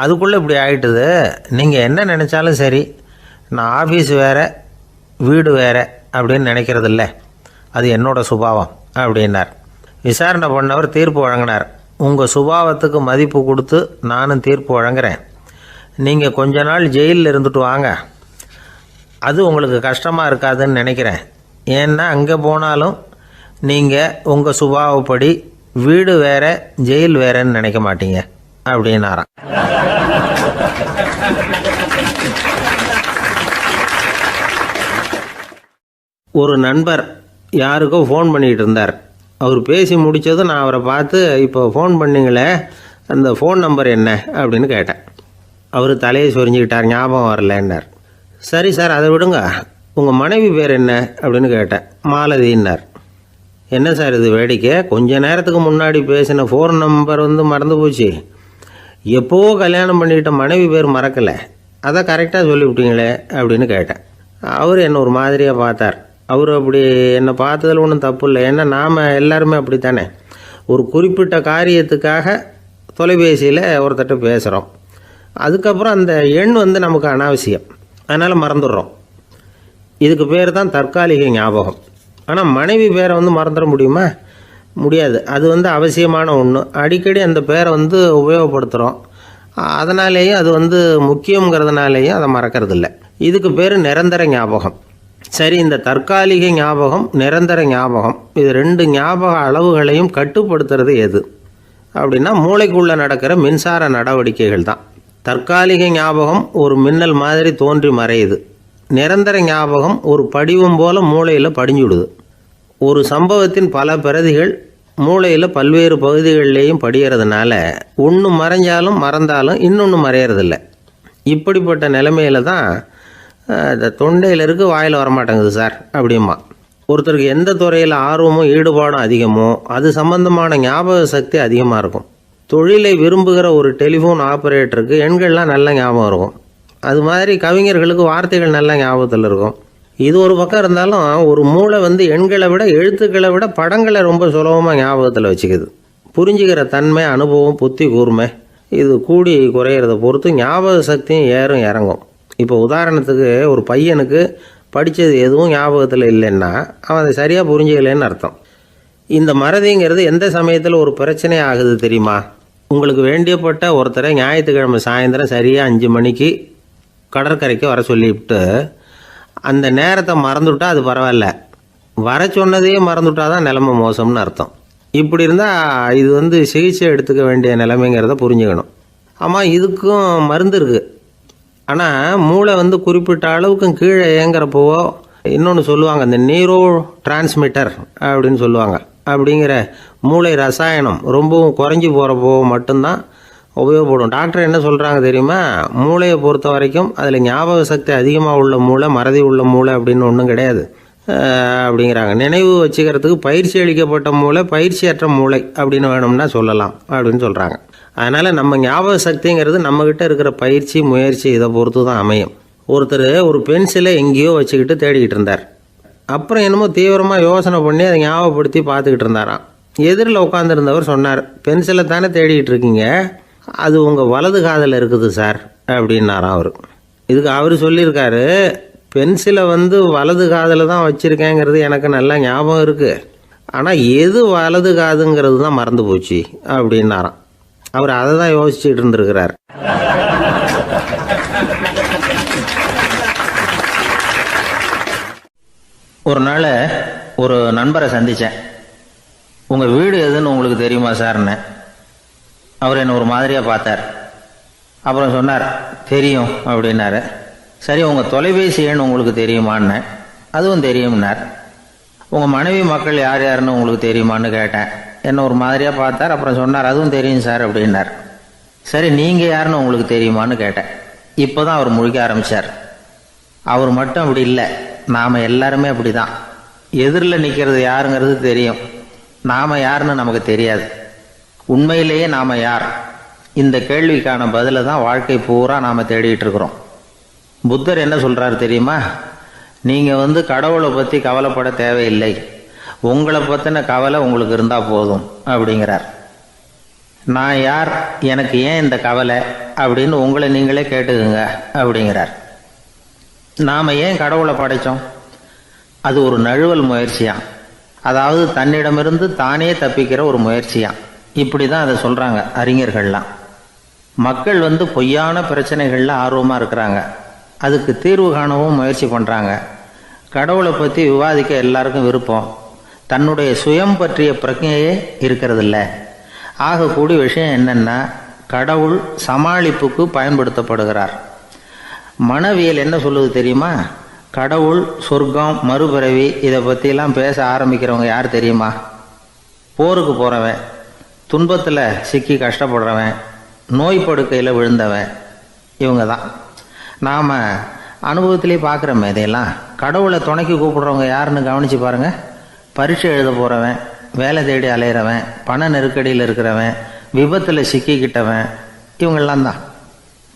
அதுக்குள்ளே இப்படி ஆகிட்டுது. நீங்கள் என்ன நினச்சாலும் சரி, நான் ஆஃபீஸ் வேறு வீடு வேறு அப்படின்னு நினைக்கிறதில்ல, அது என்னோட சுபாவம் அப்படின்னார். விசாரணை பண்ணவர் தீர்ப்பு வழங்கினார். உங்கள் சுபாவத்துக்கு மதிப்பு கொடுத்து நானும் தீர்ப்பு வழங்குறேன். நீங்கள் கொஞ்ச நாள் ஜெயிலில் இருந்துட்டு வாங்க, அது உங்களுக்கு கஷ்டமாக இருக்காதுன்னு நினைக்கிறேன். ஏன்னா அங்கே போனாலும் நீங்கள் உங்கள் சுபாவப்படி வீடு வேறு ஜெயில் வேறேன்னு நினைக்க மாட்டீங்க அப்படின்னாராம். ஒரு நண்பர் யாருக்கோ ஃபோன் பண்ணிகிட்டு இருந்தார். அவர் பேசி முடித்ததும் நான் அவரை பார்த்து, இப்போ ஃபோன் பண்ணிங்களே, அந்த ஃபோன் நம்பர் என்ன அப்படின்னு கேட்டேன். அவர் தலையை சொரிஞ்சுக்கிட்டார், ஞாபகம் வரலன்னார். சரி சார் அதை விடுங்க, உங்கள் மனைவி பேர் என்ன அப்படின்னு கேட்டேன். மாலதின்னார். என்ன சார் இது வேடிக்கை, கொஞ்ச நேரத்துக்கு முன்னாடி பேசின ஃபோன் நம்பர் மறந்து போச்சு. எப்போவோ கல்யாணம் பண்ணிக்கிட்ட மனைவி பேர் மறக்கலை, அதை கரெக்டாக சொல்லிவிட்டீங்களே அப்படின்னு கேட்டேன். அவர் என்ன ஒரு மாதிரியாக பார்த்தார். அவர் அப்படி என்னை பார்த்ததில் ஒன்றும் தப்பு இல்லை, ஏன்னா நாம் எல்லாருமே அப்படி தானே. ஒரு குறிப்பிட்ட காரியத்துக்காக தொலைபேசியில் ஒருத்தட்ட பேசுகிறோம், அதுக்கப்புறம் அந்த எண் நமக்கு அனாவசியம், அதனால் மறந்துடுறோம். இதுக்கு பேர் தான் தற்காலிக ஞாபகம். ஆனால் மனைவி பேரை மறந்துட முடியுமா? முடியாது. அது அவசியமான ஒன்று. அடிக்கடி அந்த பேரை உபயோகப்படுத்துகிறோம், அதனாலேயும் அது முக்கியங்கிறதுனாலேயும் அதை மறக்கறதில்ல. இதுக்கு பேர் நிரந்தர ஞாபகம். சரி, இந்த தற்காலிக ஞாபகம், நிரந்தர ஞாபகம், இது 2 ஞாபக அளவுகளையும் கட்டுப்படுத்துறது எது அப்படின்னா மூளைக்குள்ளே நடக்கிற மின்சார நடவடிக்கைகள் தான். தற்காலிக ஞாபகம் ஒரு மின்னல் மாதிரி தோன்றி மறையுது. நிரந்தர ஞாபகம் ஒரு படிவம் போல் மூளையில் படிஞ்சுடுது. ஒரு சம்பவத்தின் பல பிரதிகள் மூளையில் பல்வேறு பகுதிகளிலேயும் படிகிறதுனால ஒன்று மறைஞ்சாலும் மறந்தாலும் இன்னொன்று மறையறதில்ல. இப்படிப்பட்ட நிலைமையில தான் இந்த தொண்டையில் இருக்கு, வாயில் வரமாட்டேங்குது சார் அப்படிமா. ஒருத்தருக்கு எந்த துறையில் ஆர்வமும் ஈடுபாடும் அதிகமோ அது சம்பந்தமான ஞாபக சக்தி அதிகமாக இருக்கும். தொழிலை விரும்புகிற ஒரு டெலிஃபோன் ஆப்ரேட்டருக்கு எண்கள்லாம் நல்ல ஞாபகம் இருக்கும். அது மாதிரி கவிஞர்களுக்கு வார்த்தைகள் நல்ல ஞாபகத்தில் இருக்கும். இது ஒரு பக்கம் இருந்தாலும் ஒரு மூளை எண்களை விட எழுத்துக்களை விட படங்களை ரொம்ப சுலபமாக ஞாபகத்தில் வச்சுக்குது. புரிஞ்சுக்கிற தன்மை, அனுபவம், புத்தி கூர்மை இது கூடி குறையிறத பொறுத்து ஞாபக சக்தியும் ஏறும் இறங்கும். இப்போ உதாரணத்துக்கு ஒரு பையனுக்கு படித்தது எதுவும் ஞாபகத்தில் இல்லைன்னா அவன் அதை சரியாக புரிஞ்சுக்கலைன்னு அர்த்தம். இந்த மறதிங்கிறது எந்த சமயத்தில் ஒரு பிரச்சனை ஆகுது தெரியுமா? உங்களுக்கு வேண்டியப்பட்ட ஒருத்தரை ஞாயிற்றுக்கிழமை சாயந்தரம் சரியாக 5 மணிக்கு கடற்கரைக்கு வர சொல்லிவிட்டு அந்த நேரத்தை மறந்துவிட்டா அது பரவாயில்ல, வர சொன்னதையே மறந்துவிட்டா தான் நிலைமை மோசம்னு அர்த்தம். இப்படி இருந்தால் இது சிகிச்சை எடுத்துக்க வேண்டிய நிலைமைங்கிறத புரிஞ்சுக்கணும். ஆமாம், இதுக்கும் மருந்து இருக்குது. ஆனால் மூளை குறிப்பிட்ட அளவுக்கும் கீழே இயங்குறப்போவோ இன்னொன்று சொல்லுவாங்க, இந்த நியூரோ டிரான்ஸ்மிட்டர் அப்படின்னு சொல்லுவாங்க. அப்படிங்கிற மூளை ரசாயனம் ரொம்பவும் குறைஞ்சி போகிறப்போ மட்டும்தான் உபயோகப்படும். டாக்டர் என்ன சொல்கிறாங்க தெரியுமா? மூளையை பொறுத்த வரைக்கும் அதில் ஞாபக சக்தி அதிகமாக உள்ள மூளை, மறதி உள்ள மூளை அப்படின்னு ஒன்றும் கிடையாது அப்படிங்கிறாங்க. நினைவு வச்சுக்கிறதுக்கு பயிற்சி அளிக்கப்பட்ட மூளை, பயிற்சியற்ற மூளை அப்படின்னு வேணும்னா சொல்லலாம் அப்படின்னு சொல்கிறாங்க. அதனால் நம்ம ஞாபக சக்திங்கிறது நம்மக்கிட்ட இருக்கிற பயிற்சி, முயற்சி இதை பொறுத்து தான் அமையும். ஒருத்தர் ஒரு பென்சிலை எங்கேயோ வச்சுக்கிட்டு தேடிக்கிட்டு இருந்தார். அப்புறம் என்னமோ தீவிரமாக யோசனை பண்ணி அதை ஞாபகப்படுத்தி பார்த்துக்கிட்டு இருந்தாராம். எதிரில் உட்காந்துருந்தவர் சொன்னார், பென்சிலை தானே தேடிக்கிட்டு இருக்கீங்க, அது உங்கள் வலது காதில் இருக்குது சார் அப்படின்னாராம் அவர். இதுக்கு அவர் சொல்லியிருக்காரு, பென்சிலை வலது காதில் தான் வச்சுருக்கேங்கிறது எனக்கு நல்லா ஞாபகம் இருக்குது, ஆனால் எது வலது காதுங்கிறது தான் மறந்து போச்சு அப்படின்னாராம். அவர் அதை தான் யோசிச்சுட்டு இருந்திருக்கிறார். ஒரு நாள் ஒரு நண்பரை சந்தித்தேன். உங்கள் வீடு எதுன்னு உங்களுக்கு தெரியுமா சார்ன்னு. அவர் என்னை ஒரு மாதிரியாக பார்த்தார். அப்புறம் சொன்னார், தெரியும் அப்படின்னாரு. சரி, உங்கள் தொலைபேசி எண் உங்களுக்கு தெரியுமான்னு. அதுவும் தெரியும்னார். உங்கள் மனைவி மக்கள் யார் யாருன்னு உங்களுக்கு தெரியுமான்னு கேட்டேன். என்ன ஒரு மாதிரியாக பார்த்தார். அப்புறம் சொன்னார், அதுவும் தெரியும் சார் அப்படின்னார். சரி, நீங்கள் யாருன்னு உங்களுக்கு தெரியுமான்னு கேட்டேன். இப்போ தான் அவர் முழிக்க ஆரம்பித்தார். அவர் மட்டும் அப்படி இல்லை, நாம் எல்லாருமே அப்படி தான். எதிரில் நிற்கிறது யாருங்கிறது தெரியும், நாம் யாருன்னு நமக்கு தெரியாது. உண்மையிலேயே நாம் யார்? இந்த கேள்விக்கான பதிலை தான் வாழ்க்கை பூரா நாம் தேடிட்டு இருக்கிறோம். புத்தர் என்ன சொல்கிறாரு தெரியுமா? நீங்கள் கடவுளை பற்றி கவலைப்பட தேவையில்லை, உங்களை பற்றின கவலை உங்களுக்கு இருந்தால் போதும் அப்படிங்கிறார். நான் யார், எனக்கு ஏன் இந்த கவலை அப்படின்னு உங்களை நீங்களே கேட்டுக்குங்க அப்படிங்கிறார். நாம் ஏன் கடவுளை படைத்தோம்? அது ஒரு நழுவல் முயற்சியாம். அதாவது தன்னிடமிருந்து தானே தப்பிக்கிற ஒரு முயற்சியாம். இப்படி தான் அதை சொல்கிறாங்க அறிஞர்கள்லாம். மக்கள் பொய்யான பிரச்சனைகளில் ஆர்வமாக இருக்கிறாங்க, அதுக்கு தீர்வு காணவும் முயற்சி பண்ணுறாங்க. கடவுளை பற்றி விவாதிக்க எல்லாருக்கும் விருப்பம், தன்னுடைய சுயம் பற்றிய பிரஜையே இருக்கிறதில்ல. ஆகக்கூடிய விஷயம் என்னென்னா, கடவுள் சமாளிப்புக்கு பயன்படுத்தப்படுகிறார். மனவியல் என்ன சொல்லுது தெரியுமா? கடவுள், சொர்க்கம், மறுபிறவி இதை பற்றிலாம் பேச ஆரம்பிக்கிறவங்க யார் தெரியுமா? போருக்கு போகிறவன், துன்பத்தில் சிக்கி கஷ்டப்படுறவன், நோய் படுக்கையில் விழுந்தவன், இவங்க தான். நாம் அனுபவத்திலே பார்க்குறோமே இதையெல்லாம். கடவுளை துணைக்கு கூப்பிடுறவங்க யாருன்னு கவனித்து பாருங்கள். பரீட்சை எழுத போகிறவன், வேலை தேடி அலையிறவன், பண நெருக்கடியில் இருக்கிறவன், விபத்தில் சிக்கிக்கிட்டவன், இவங்கெல்லாம் தான்.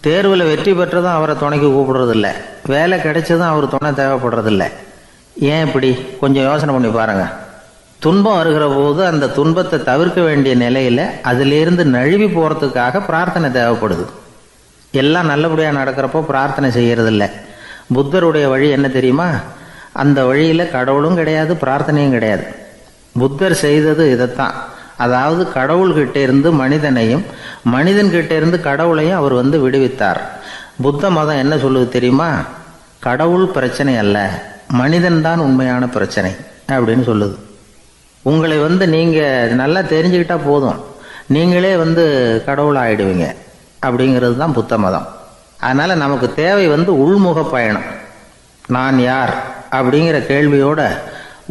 தேர்வில் வெற்றி பெற்றதும் அவரை துணைக்கு கூப்பிடுறதில்ல, வேலை கிடைச்சதும் அவர் துணை தேவைப்படுறதில்ல. ஏன் இப்படி? கொஞ்சம் யோசனை பண்ணி பாருங்கள். துன்பம் வருகிற போது அந்த துன்பத்தை தவிர்க்க வேண்டிய நிலையில் அதிலிருந்து நழுவி போகிறதுக்காக பிரார்த்தனை தேவைப்படுது. எல்லாம் நல்லபடியாக நடக்கிறப்போ பிரார்த்தனை செய்கிறதில்ல. புத்தருடைய வழி என்ன தெரியுமா? அந்த வழியில் கடவுளும் கிடையாது, பிரார்த்தனையும் கிடையாது. புத்தர் செய்தது இதைத்தான். அதாவது கடவுள்கிட்ட இருந்து மனிதனையும், மனிதன்கிட்ட இருந்து கடவுளையும் அவர் விடுவித்தார். புத்த மதம் என்ன சொல்லுது தெரியுமா? கடவுள் பிரச்சனை அல்ல, மனிதன்தான் உண்மையான பிரச்சனை அப்படின்னு சொல்லுது. உங்களை நீங்கள் நல்லா தெரிஞ்சுக்கிட்டா போதும், நீங்களே கடவுள் ஆகிடுவீங்க அப்படிங்கிறது தான் புத்த மதம். அதனால் நமக்கு தேவை உள்முக பயணம். நான் யார் அப்படிங்கிற கேள்வியோடு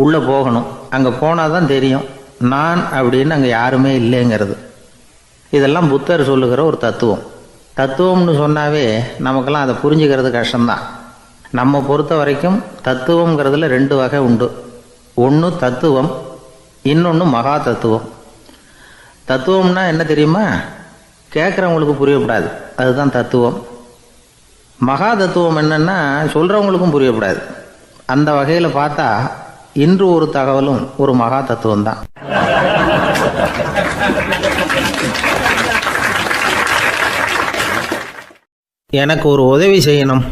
உள்ளே போகணும். அங்கே போனால் தான் தெரியும் நான் அப்படின்னு அங்கே யாருமே இல்லைங்கிறது. இதெல்லாம் புத்தர் சொல்லுகிற ஒரு தத்துவம். தத்துவம்னு சொன்னாவே நமக்கெல்லாம் அதை புரிஞ்சுக்கிறது கஷ்டம்தான். நம்ம பொறுத்த வரைக்கும் தத்துவங்கிறதுல 2 வகை உண்டு. ஒன்று தத்துவம், இன்னொன்று மகா தத்துவம். தத்துவம்னா என்ன தெரியுமா? கேட்குறவங்களுக்கு புரியப்படாது, அதுதான் தத்துவம். மகா தத்துவம் என்னன்னா சொல்கிறவங்களுக்கும் புரியப்படாது. அந்த வகையில் பார்த்தா இன்று ஒரு தகவலும் ஒரு மகா தத்துவம் தான். எனக்கு ஒரு உதவி செய்யணும்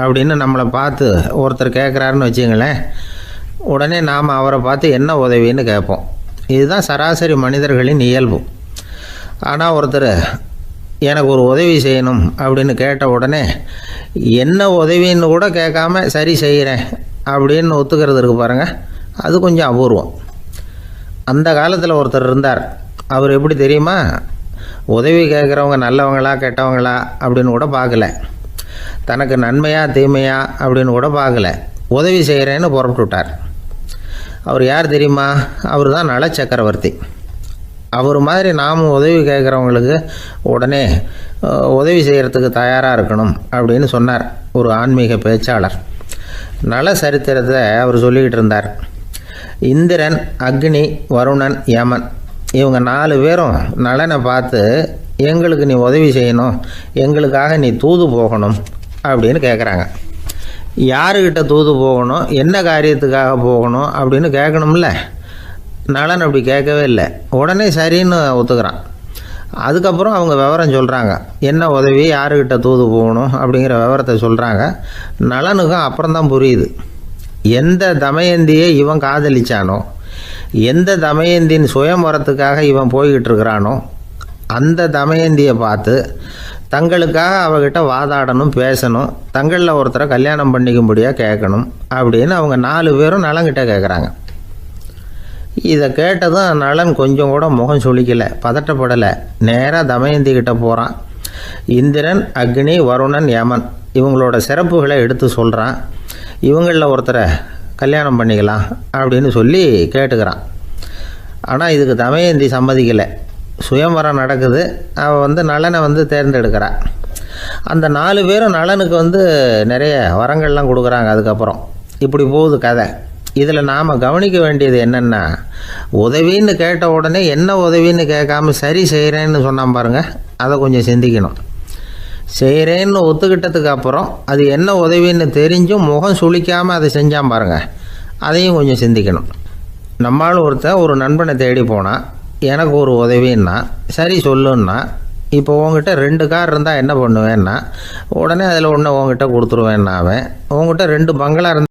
அப்படின்னு நம்மளை பார்த்து ஒருத்தர் கேட்குறாருன்னு வச்சுங்களேன், உடனே நாம் அவரை பார்த்து என்ன உதவின்னு கேட்போம். இதுதான் சராசரி மனிதர்களின் இயல்பு. ஆனால் ஒருத்தர் எனக்கு ஒரு உதவி செய்யணும் அப்படின்னு கேட்ட உடனே என்ன உதவின்னு கூட கேட்காம சரி செய்கிறேன் அப்படின்னு ஒத்துக்கிறது இருக்கு பாருங்கள், அது கொஞ்சம் அபூர்வம். அந்த காலத்தில் ஒருத்தர் இருந்தார். அவர் எப்படி தெரியுமா? உதவி கேட்குறவங்க நல்லவங்களா கெட்டவங்களா அப்படின்னு கூட பார்க்கல, தனக்கு நன்மையா தீமையா அப்படின்னு கூட பார்க்கல, உதவி செய்கிறேன்னு புறப்பட்டு விட்டார். அவர் யார் தெரியுமா? அவர் தான் நல சக்கரவர்த்தி. அவர் மாதிரி நாமும் உதவி கேட்குறவங்களுக்கு உடனே உதவி செய்கிறதுக்கு தயாராக இருக்கணும் அப்படின்னு சொன்னார் ஒரு ஆன்மீக பேச்சாளர். நல சரித்திரத்தை அவர் சொல்லிக்கிட்டு இருந்தார். இந்திரன், அக்னி, வருணன், யமன் இவங்க 4 பேரும் நலனை பார்த்து எங்களுக்கு நீ உதவி செய்யணும், எங்களுக்காக நீ தூது போகணும் அப்படின்னு கேட்குறாங்க. யாருக்கிட்ட தூது போகணும், என்ன காரியத்துக்காக போகணும் அப்படின்னு கேட்கணும்ல. நலன் அப்படி கேட்கவே இல்லை, உடனே சரின்னு ஒத்துக்கிறான். அதுக்கப்புறம் அவங்க விவரம் சொல்கிறாங்க, என்ன உதவி, யாருக்கிட்ட தூது போகணும் அப்படிங்கிற விவரத்தை சொல்கிறாங்க. நலனுக்கும் அப்புறம்தான் புரியுது, எந்த தமயந்தியை இவன் காதலிச்சானோ, எந்த தமயந்தின் சுயம்பரத்துக்காக இவன் போய்கிட்டு இருக்கிறானோ அந்த தமயந்தியை பார்த்து தங்களுக்காக அவகிட்ட வாதாடணும், பேசணும், தங்களில் ஒருத்தரை கல்யாணம் பண்ணிக்கும்படியாக கேட்கணும் அப்படின்னு அவங்க 4 பேரும் நலன்கிட்ட கேட்குறாங்க. இதை கேட்டதும் நலன் கொஞ்சம் கூட முகம் சுளிக்கலை, பதட்டப்படலை. நேராக தமயந்தி கிட்ட போகிறான். இந்திரன், அக்னி, வருணன், யமன் இவங்களோட சிறப்புகளை எடுத்து சொல்கிறான். இவங்களில் ஒருத்தரை கல்யாணம் பண்ணிக்கலாம் அப்படின்னு சொல்லி கேட்டுக்கிறான். ஆனால் இதுக்கு தமயந்தி சம்மதிக்கலை. சுயம்பரம் நடக்குது, அவள் நலனை தேர்ந்தெடுக்கிறாள். அந்த 4 பேரும் நலனுக்கு நிறைய வரங்கள்லாம் கொடுக்குறாங்க. அதுக்கப்புறம் இப்படி போகுது கதை. இதில் நாம் கவனிக்க வேண்டியது என்னென்னா, உதவின்னு கேட்ட உடனே என்ன உதவின்னு கேட்காம சரி செய்கிறேன்னு சொன்னான் பாருங்கள், அதை கொஞ்சம் சிந்திக்கணும். செய்கிறேன்னு ஒத்துக்கிட்டதுக்கு அப்புறம் அது என்ன உதவின்னு தெரிஞ்சும் முகம் சுளிக்காமல் அதை செஞ்சான் பாருங்கள், அதையும் கொஞ்சம் சிந்திக்கணும். நம்மால் ஒருத்தன் ஒரு நண்பனை தேடி போனால் எனக்கு ஒரு உதவின்னா சரி சொல்லுன்னா, இப்போ உங்ககிட்ட 2 கார் இருந்தால் என்ன பண்ணுவேன்னா உடனே அதில் ஒன்று உங்ககிட்ட கொடுத்துருவேன்னா, அவன் உங்ககிட்ட 2 பங்களா இருந்தால்